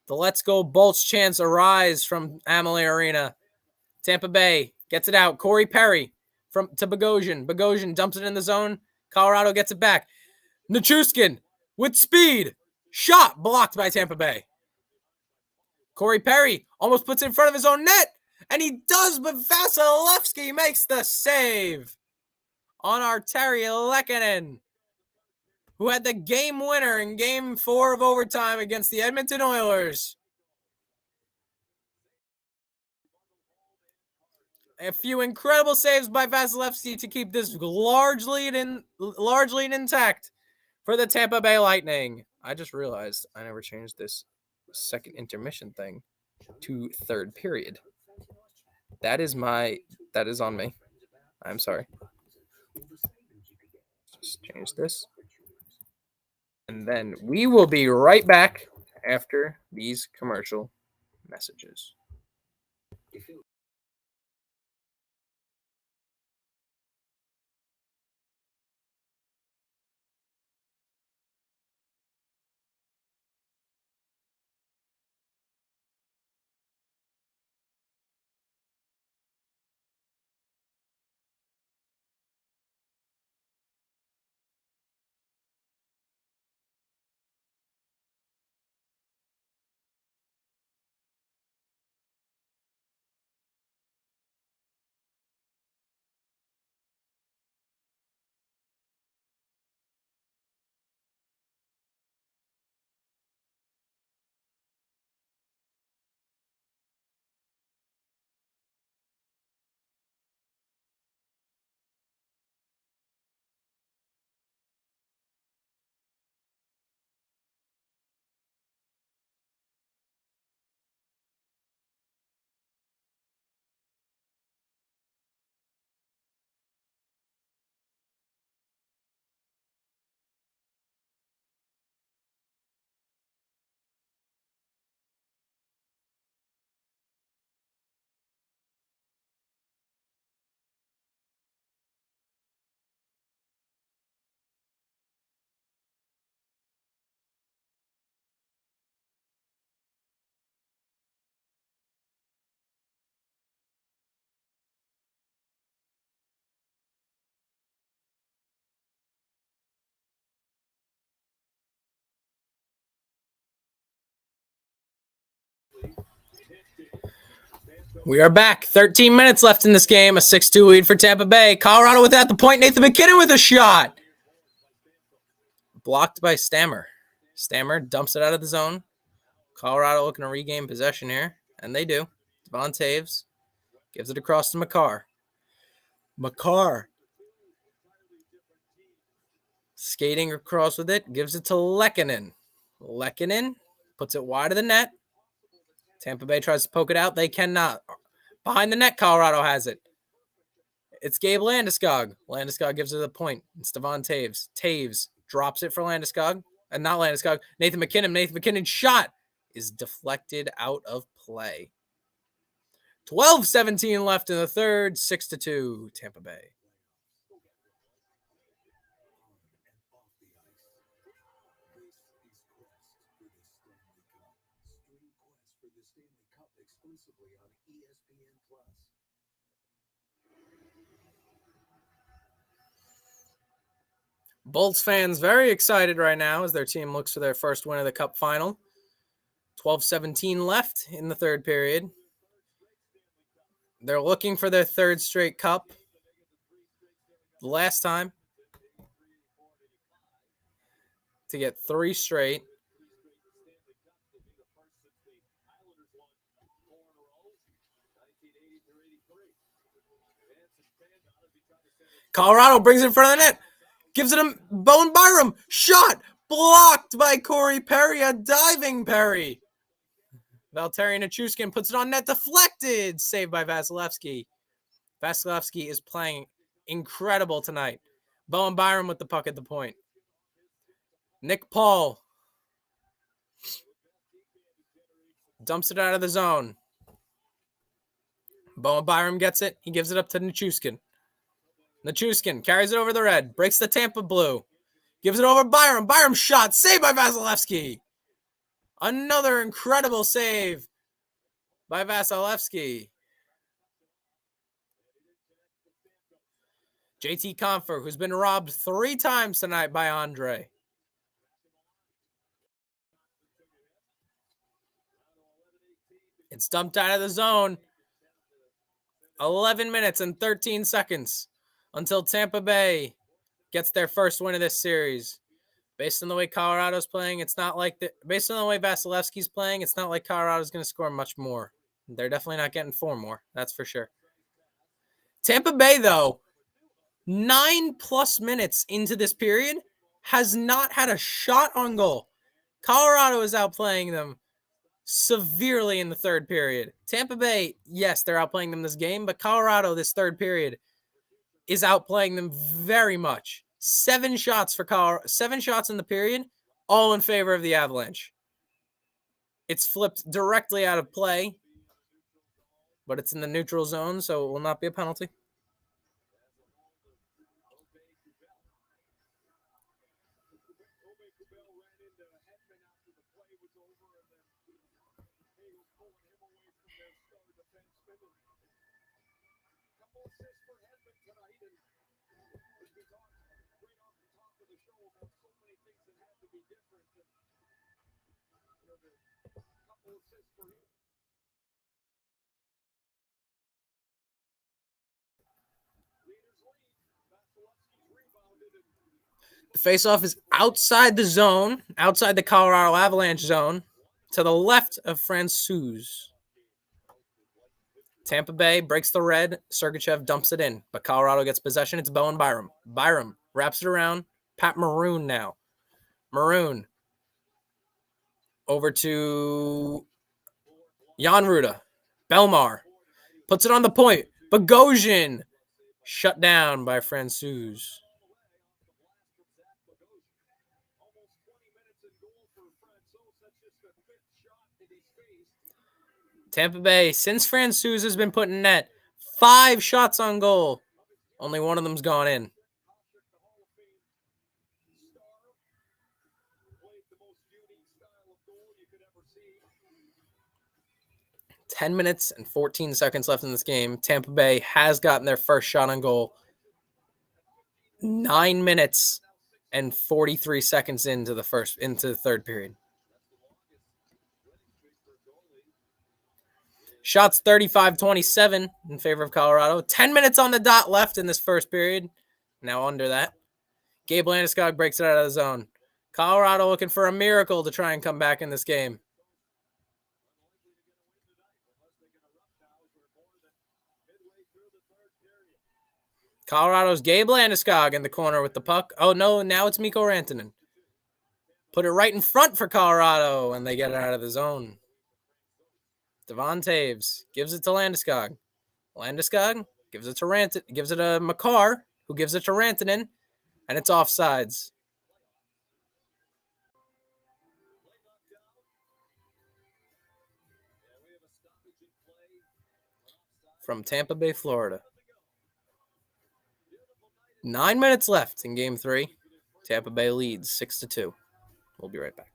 The Let's Go Bolts chants arise from Amalie Arena. Tampa Bay gets it out. Corey Perry to Bogosian. Bogosian dumps it in the zone. Colorado gets it back. Nichushkin with speed. Shot blocked by Tampa Bay. Corey Perry almost puts it in front of his own net. And he does, but Vasilevsky makes the save on Arturi Lehkonen, who had the game winner in Game 4 of overtime against the Edmonton Oilers. A few incredible saves by Vasilevsky to keep this large lead intact for the Tampa Bay Lightning. I just realized I never changed this second intermission thing to third period. That is on me. I'm sorry. Just change this. And then we will be right back after these commercial messages. We are back. 13 minutes left in this game. A 6-2 lead for Tampa Bay. Colorado without the point. Nathan MacKinnon with a shot. Blocked by Stammer. Stammer dumps it out of the zone. Colorado looking to regain possession here. And they do. Devon Taves gives it across to Makar. Makar skating across with it. Gives it to Lehkonen. Lehkonen puts it wide of the net. Tampa Bay tries to poke it out. They cannot. Behind the net, Colorado has it. It's Gabe Landeskog. Landeskog gives it a point. It's Devon Taves. Taves drops it for Landeskog. And not Landeskog. Nathan MacKinnon. Nathan MacKinnon's shot is deflected out of play. 12:17 left in the third. 6-2, Tampa Bay. Exclusively on ESPN Plus. Bolts fans very excited right now as their team looks for their first win of the Cup final. 12-17 left in the third period. They're looking for their third straight Cup. The last time to get 3 straight. Colorado brings it in front of the net. Gives it to Bowen Byram. Shot blocked by Corey Perry. A diving Perry. Valtteri Nichushkin puts it on net. Deflected. Saved by Vasilevsky. Vasilevsky is playing incredible tonight. Bowen Byram with the puck at the point. Nick Paul dumps it out of the zone. Bowen Byram gets it. He gives it up to Nichushkin. Nichushkin carries it over the red. Breaks the Tampa blue. Gives it over Byram. Byram shot. Saved by Vasilevsky. Another incredible save by Vasilevsky. JT Compher, who's been robbed 3 times tonight by Andre. It's dumped out of the zone. 11 minutes and 13 seconds until Tampa Bay gets their first win of this series. Based on the way Colorado's playing, it's not like based on the way Vasilevsky's playing, it's not like Colorado's going to score much more. They're definitely not getting 4 more. That's for sure. Tampa Bay, though, 9+ minutes into this period, has not had a shot on goal. Colorado is outplaying them severely in the third period. Tampa Bay, yes, they're outplaying them this game, but Colorado this third period is outplaying them very much. 7 shots for Colorado, 7 shots in the period, all in favor of the Avalanche. It's flipped directly out of play, but it's in the neutral zone, so it will not be a penalty. The faceoff is outside the zone, outside the Colorado Avalanche zone, to the left of Francouz. Tampa Bay breaks the red. Sergachev dumps it in, but Colorado gets possession. It's Bowen Byram. Byram wraps it around. Pat Maroon now. Maroon over to Jan Ruda. Belmar puts it on the point. Bogosian shut down by Francouz. Tampa Bay, since Francouz has been put in net, 5 shots on goal. Only one of them's gone in. Ten minutes and 14 seconds left in this game. Tampa Bay has gotten their first shot on goal. 9 minutes and 43 seconds into the third period. Shots 35-27 in favor of Colorado. 10 minutes on the dot left in this first period. Now under that. Gabe Landeskog breaks it out of the zone. Colorado looking for a miracle to try and come back in this game. Colorado's Gabe Landeskog in the corner with the puck. Oh, no, now it's Mikko Rantanen. Put it right in front for Colorado, and they get it out of the zone. Devon Taves gives it to Landeskog. Landeskog gives it to Makar, who gives it to Rantanen, and it's offsides. From Tampa Bay, Florida. 9 minutes left in Game 3. Tampa Bay leads 6-2. We'll be right back.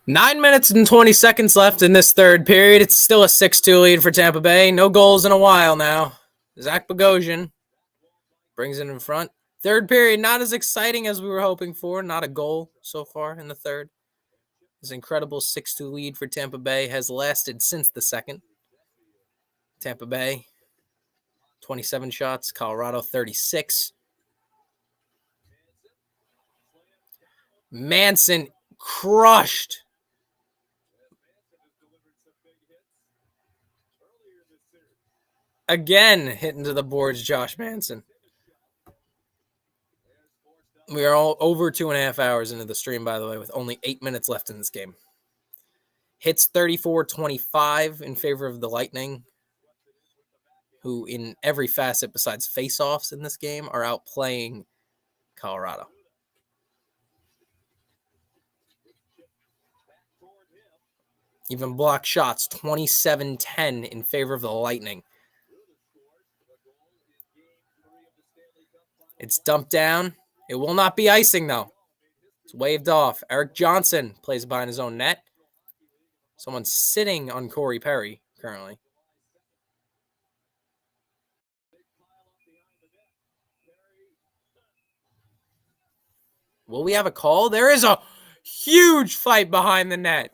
9 minutes and 20 seconds left in this third period. It's still a 6-2 lead for Tampa Bay. No goals in a while now. Zach Bogosian brings it in front. Third period, not as exciting as we were hoping for. Not a goal so far in the third. This incredible 6-2 lead for Tampa Bay has lasted since the second. Tampa Bay, 27 shots. Colorado, 36. Manson crushed. Again, hitting to the boards, Josh Manson. We are all over 2.5 hours into the stream, by the way, with only 8 minutes left in this game. Hits 34-25 in favor of the Lightning, who in every facet besides face-offs in this game are outplaying Colorado. Even block shots, 27-10 in favor of the Lightning. It's dumped down. It will not be icing, though. It's waved off. Eric Johnson plays behind his own net. Someone's sitting on Corey Perry currently. Will we have a call? There is a huge fight behind the net.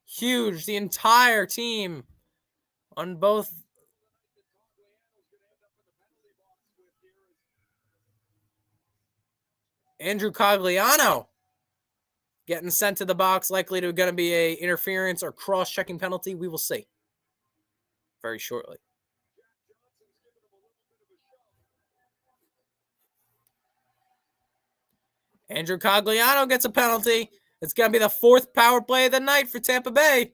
Huge. The entire team on both. Andrew Cogliano getting sent to the box, likely to going to be a interference or cross-checking penalty. We will see very shortly. Andrew Cogliano gets a penalty. It's going to be the fourth power play of the night for Tampa Bay.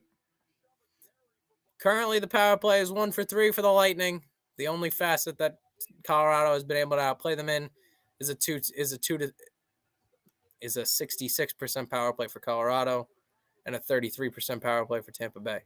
Currently, the power play is 1 for 3 for the Lightning. The only facet that Colorado has been able to outplay them in is a 66% power play for Colorado and a 33% power play for Tampa Bay.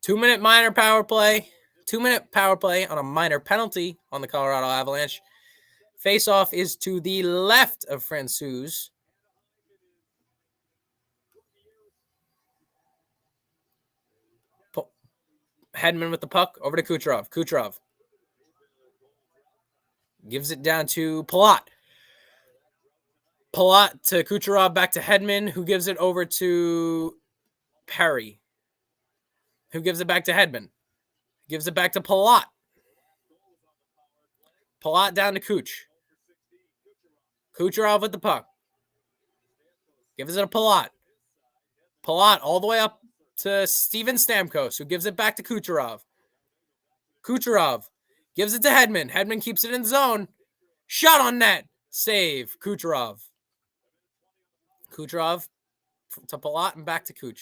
Two-minute minor power play. 2-minute power play on a minor penalty on the Colorado Avalanche. Face-off is to the left of Francouz. Hedman with the puck over to Kucherov. Kucherov gives it down to Palat. Palat to Kucherov, back to Hedman, who gives it over to Perry, who gives it back to Hedman. Gives it back to Palat. Palat down to Kuch. Kucherov with the puck. Gives it to Palat. Palat all the way up to Steven Stamkos, who gives it back to Kucherov. Kucherov gives it to Hedman. Hedman keeps it in zone. Shot on net. Save. Kucherov. Kucherov to Palat and back to Kuch.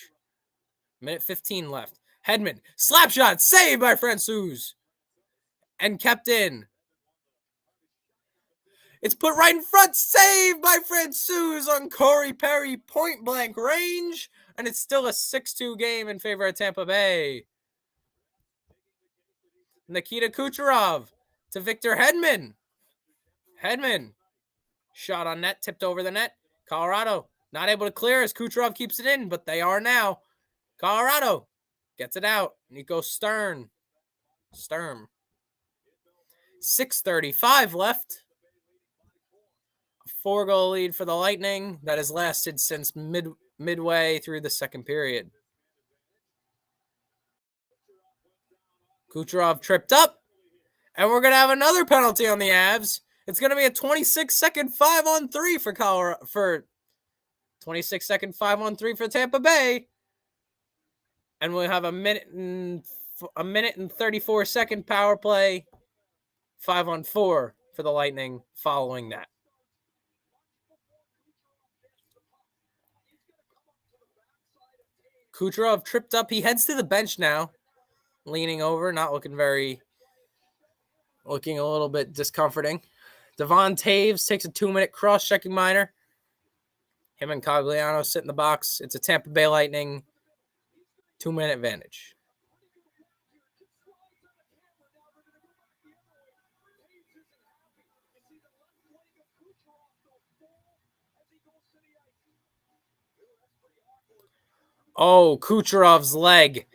Minute 15 left. Hedman. Slap shot. Saved by Francouz. And kept in. It's put right in front. Saved by Francouz on Corey Perry. Point blank range. And it's still a 6-2 game in favor of Tampa Bay. Nikita Kucherov to Victor Hedman. Hedman. Shot on net. Tipped over the net. Colorado not able to clear as Kucherov keeps it in, but they are now. Colorado gets it out. Nico Sturm. 6:35 left. A 4-goal lead for the Lightning that has lasted since midway through the second period. Kucherov tripped up, and we're going to have another penalty on the Avs. It's going to be a 26-second 5-on-3 for Colorado, for 26-second 5-on-3 for Tampa Bay. And we'll have a minute and 34-second power play 5-on-4 for the Lightning following that. Kucherov tripped up. He heads to the bench now, leaning over, not looking looking a little bit discomforting. Devon Taves takes a 2-minute cross-checking minor. Him and Cogliano sit in the box. It's a Tampa Bay Lightning 2-minute advantage. Oh, Kucherov's leg.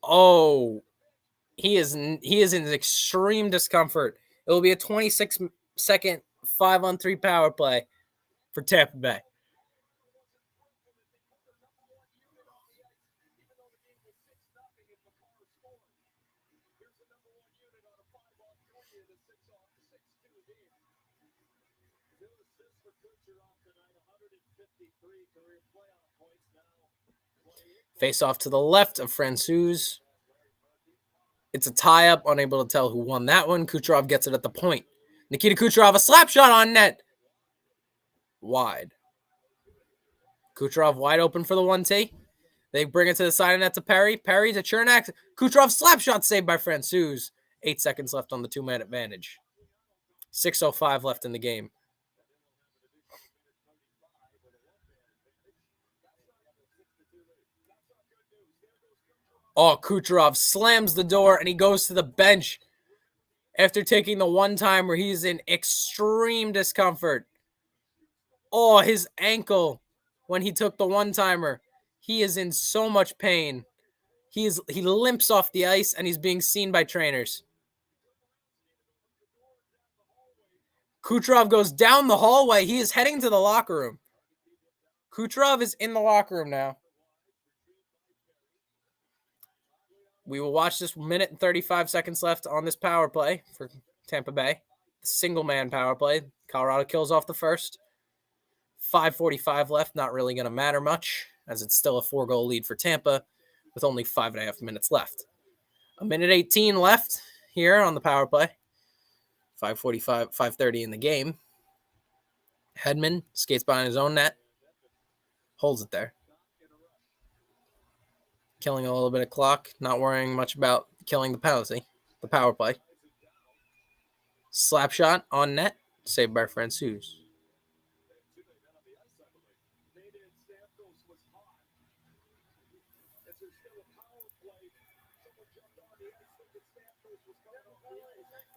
Oh, he is in extreme discomfort. It will be a 26-second 5-on-3 power play for Tampa Bay. Face off to the left of Francouz. It's a tie-up, unable to tell who won that one. Kucherov gets it at the point. Nikita Kucherov, a slap shot on net. Wide. Kucherov wide open for the 1-T. They bring it to the side of net to Perry. Perry to Chernak. Kucherov slap shot saved by Francouz. 8 seconds left on the 2-man advantage. 6:05 left in the game. Oh, Kucherov slams the door and he goes to the bench after taking the one-timer. He's in extreme discomfort. Oh, his ankle when he took the one-timer. He is in so much pain. He limps off the ice and he's being seen by trainers. Kucherov goes down the hallway. He is heading to the locker room. Kucherov is in the locker room now. We will watch this 1 minute and 35 seconds left on this power play for Tampa Bay. Single-man power play. Colorado kills off the first. 5:45 left. Not really going to matter much as it's still a 4-goal lead for Tampa with only 5.5 minutes left. 1:18 left here on the power play. 5:30 in the game. Hedman skates behind his own net. Holds it there. Killing a little bit of clock. Not worrying much about killing the penalty. The power play. Slap shot on net. Saved by Francouz.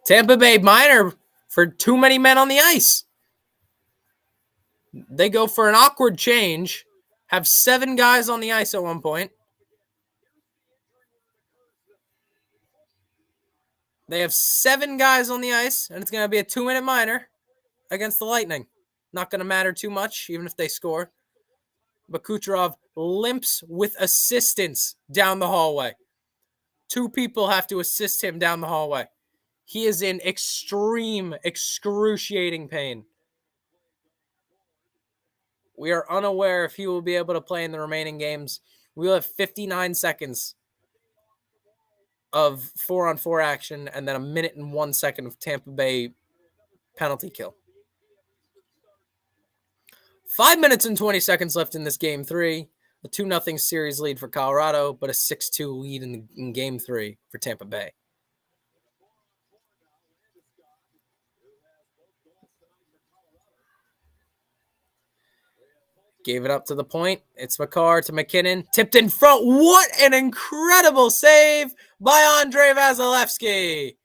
Tampa Bay minor for too many men on the ice. They go for an awkward change. Have 7 guys on the ice at one point. They have 7 guys on the ice, and it's going to be a 2-minute minor against the Lightning. Not going to matter too much, even if they score. But Kucherov limps with assistance down the hallway. 2 people have to assist him down the hallway. He is in extreme, excruciating pain. We are unaware if he will be able to play in the remaining games. We will have 59 seconds of 4-on-4 action and then 1 minute and 1 second of Tampa Bay penalty kill. 5 minutes and 20 seconds left in this game 3. A 2-0 series lead for Colorado, but a 6-2 lead in game 3 for Tampa Bay. Gave it up to the point. It's Makar to McKinnon. Tipped in front. What an incredible save by Andrei Vasilevskiy.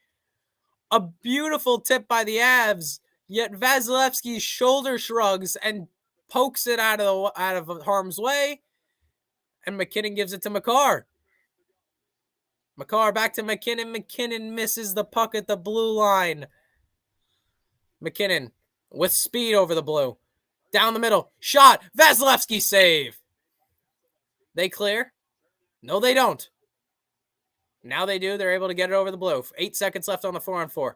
A beautiful tip by the Avs. Yet Vasilevskiy shoulder shrugs and pokes it out of harm's way. And McKinnon gives it to Makar. Makar back to McKinnon. McKinnon misses the puck at the blue line. McKinnon with speed over the blue. Down the middle. Shot. Vasilevskiy save. They clear? No, they don't. Now they do. They're able to get it over the blue. 8 seconds left on the 4-on-4.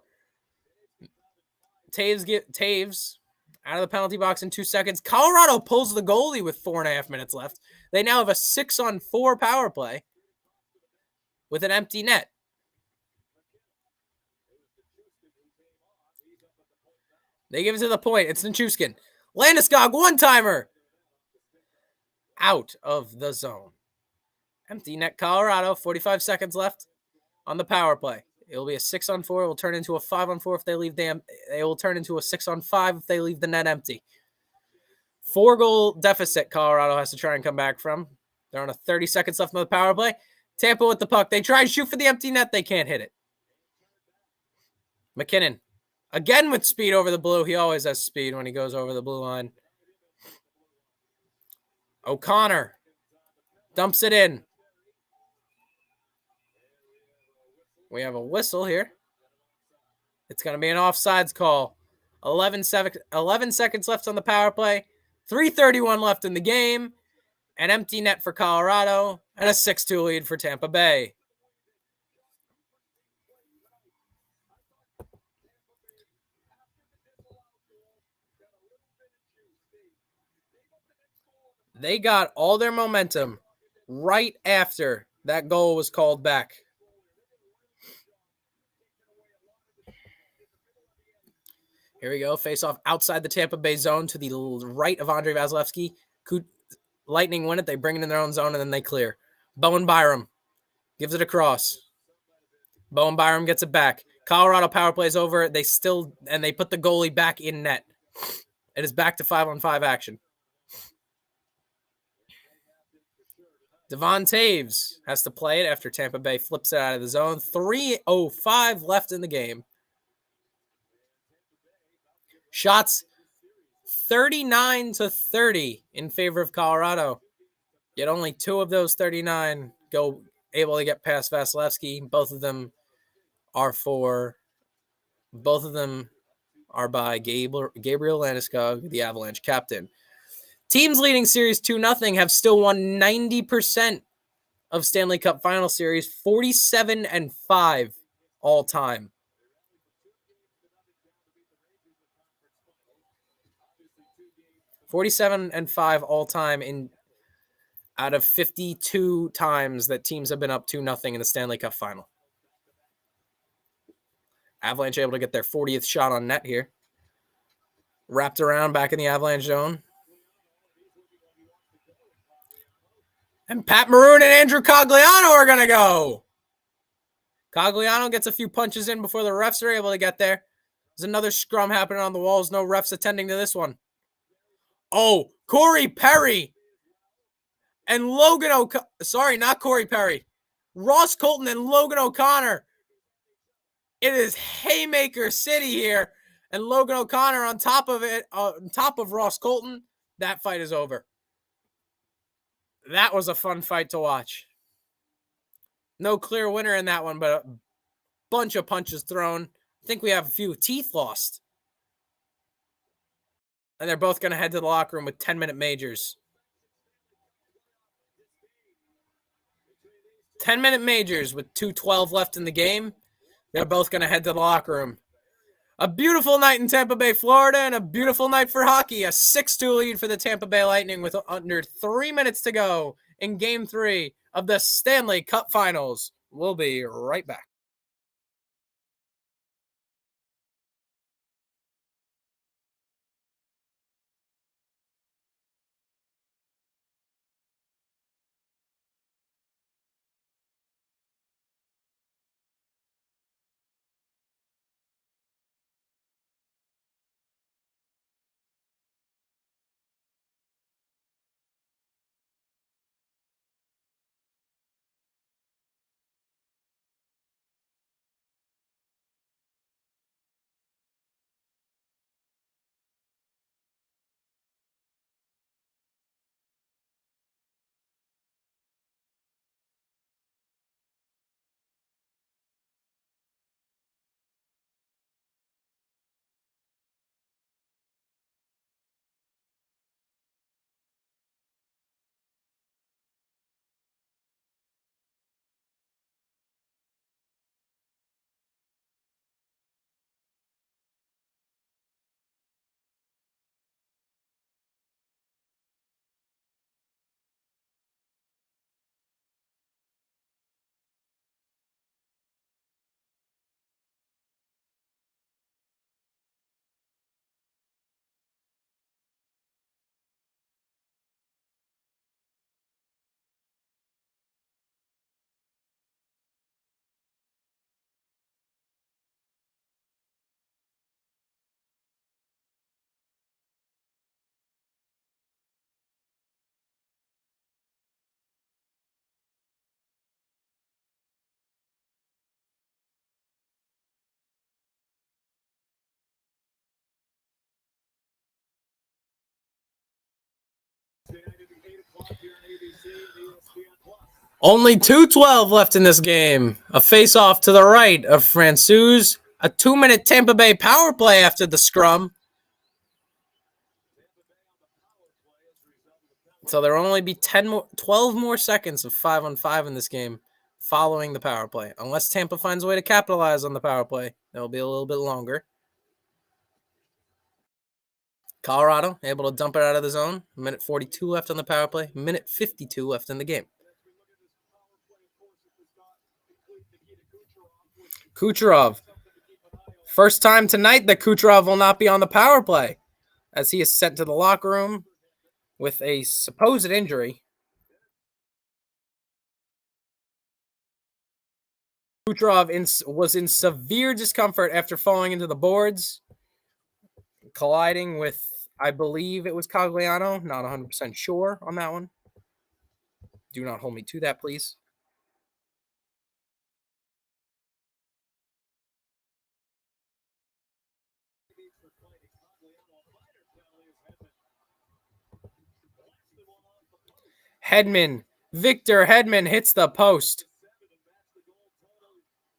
Taves out of the penalty box in 2 seconds. Colorado pulls the goalie with 4.5 minutes left. They now have a 6-on-4 power play with an empty net. They give it to the point. It's Nichushkin. Landeskog, one-timer. Out of the zone. Empty net Colorado. 45 seconds left on the power play. It will be a 6-on-4. It will turn into a 5-on-4 if they leave it will turn into a 6-on-5 if they leave the net empty. 4-goal deficit Colorado has to try and come back from. They're on a 30 seconds left on the power play. Tampa with the puck. They try and shoot for the empty net. They can't hit it. McKinnon. Again with speed over the blue. He always has speed when he goes over the blue line. O'Connor dumps it in. We have a whistle here. It's going to be an offsides call. 11 seconds left on the power play. 3:31 left in the game. An empty net for Colorado. And a 6-2 lead for Tampa Bay. They got all their momentum right after that goal was called back. Here we go. Face off outside the Tampa Bay zone to the right of Andrei Vasilevsky. Lightning win it. They bring it in their own zone, and then they clear. Bowen Byram gives it across. Bowen Byram gets it back. Colorado power plays over. They put the goalie back in net. It is back to 5-on-5 action. Devon Taves has to play it after Tampa Bay flips it out of the zone. 3:05 left in the game. Shots 39-30 in favor of Colorado. Yet only 2 of those 39 go able to get past Vasilevsky. Both of them are by Gabriel Landeskog, the Avalanche captain. Teams leading series 2-0 have still won 90% of Stanley Cup Final Series, 47-5 all time. (47-5) all time out of 52 times that teams have been up 2-0 in the Stanley Cup Final. Avalanche able to get their 40th shot on net here. Wrapped around back in the Avalanche zone. And Pat Maroon and Andrew Cogliano are going to go. Cogliano gets a few punches in before the refs are able to get there. There's another scrum happening on the walls. No refs attending to this one. Oh, Corey Perry and Logan not Corey Perry. Ross Colton and Logan O'Connor. It is Haymaker City here. And Logan O'Connor on top of it, on top of Ross Colton. That fight is over. That was a fun fight to watch. No clear winner in that one, but a bunch of punches thrown. I think we have a few teeth lost. And they're both going to head to the locker room with 10-minute majors. 10-minute majors with 2:12 left in the game. They're both going to head to the locker room. A beautiful night in Tampa Bay, Florida, and a beautiful night for hockey. A 6-2 lead for the Tampa Bay Lightning with under 3 minutes to go in Game 3 of the Stanley Cup Finals. We'll be right back. Only 2:12 left in this game. A face-off to the right of Francouz. A 2-minute Tampa Bay power play after the scrum. So there will only be 12 more seconds of 5-on-5 in this game following the power play. Unless Tampa finds a way to capitalize on the power play, it will be a little bit longer. Colorado able to dump it out of the zone. Minute 42 left on the power play. Minute 52 left in the game. Kucherov. First time tonight that Kucherov will not be on the power play, as he is sent to the locker room with a supposed injury. Kucherov was in severe discomfort after falling into the boards, colliding with, I believe it was Cogliano. Not 100% sure on that one. Do not hold me to that, please. Hedman. Victor Hedman hits the post.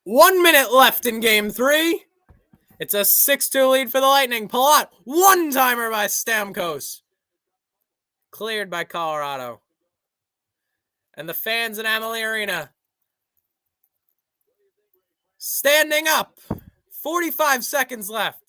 1 minute left in game 3. It's a 6-2 lead for the Lightning. Palat, one-timer by Stamkos. Cleared by Colorado. And the fans in Amalie Arena standing up. 45 seconds left.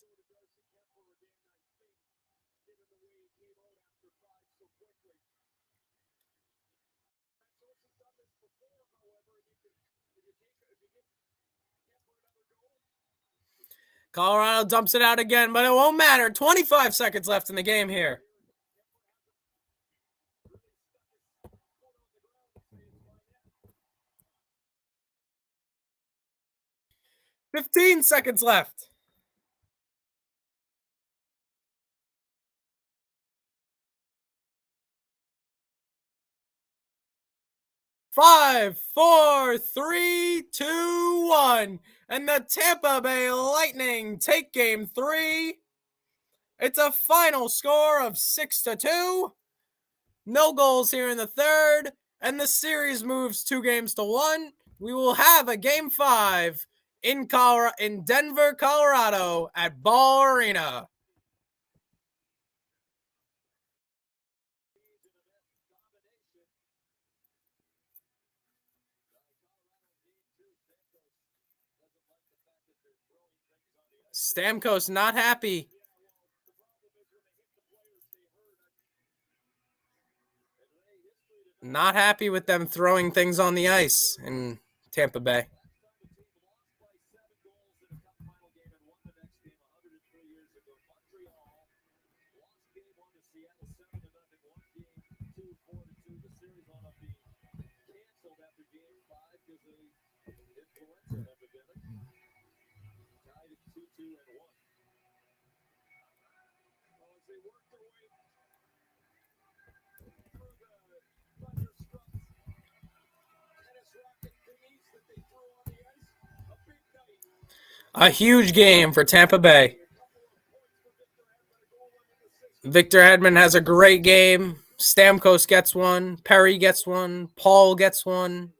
Colorado dumps it out again, but it won't matter. 25 seconds left in the game here. "15 seconds left. Five, four, three, two, one. And the Tampa Bay Lightning take game 3. It's a final score of 6-2. No goals here in the third. And the series moves 2 games to 1. We will have a game 5 in Denver, Colorado at Ball Arena. Stamkos not happy. Not happy with them throwing things on the ice in Tampa Bay. A huge game for Tampa Bay. Victor Hedman has a great game. Stamkos gets one. Perry gets one. Paul gets one.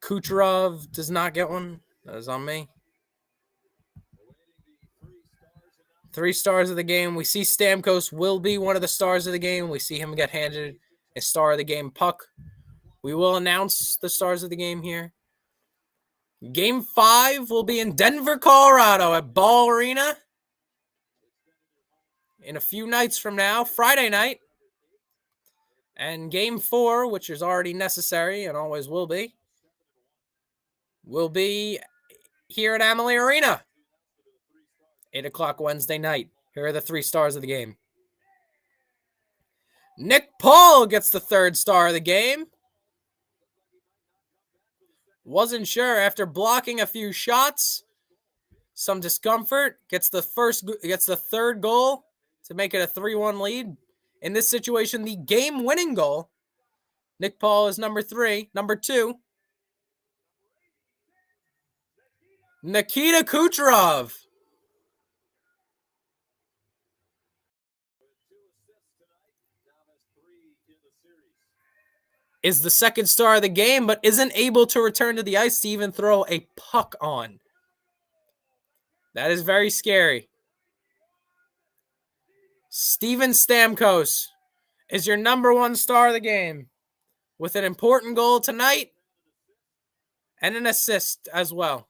Kucherov does not get one. That is on me. 3 stars of the game. We see Stamkos will be one of the stars of the game. We see him get handed a star of the game puck. We will announce the stars of the game here. Game 5 will be in Denver, Colorado at Ball Arena in a few nights from now, Friday night. And Game 4, which is already necessary and always will be here at Amalie Arena, 8 o'clock Wednesday night. Here are the 3 stars of the game. Nick Paul gets the 3rd star of the game. Wasn't sure after blocking a few shots. Some discomfort. Gets the 3rd goal to make it a 3-1 lead. In this situation, the game-winning goal. Nick Paul is number 3. Number 2, Nikita Kucherov. is the second star of the game, but isn't able to return to the ice to even throw a puck on. That is very scary. Steven Stamkos is your number one star of the game with an important goal tonight and an assist as well.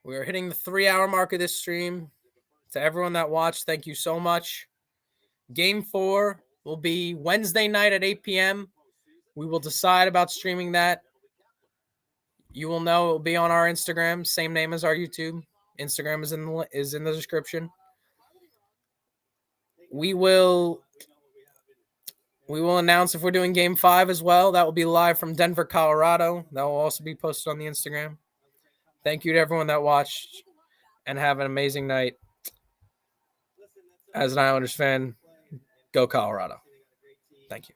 We are hitting the 3-hour mark of this stream. To everyone that watched, thank you so much. Game 4 will be Wednesday night at 8 p.m. We will decide about streaming that. You will know it will be on our Instagram, same name as our YouTube. Instagram is in the description. We will announce if we're doing Game 5 as well. That will be live from Denver, Colorado. That will also be posted on the Instagram. Thank you to everyone that watched, and have an amazing night. As an Islanders fan, go Colorado. Thank you.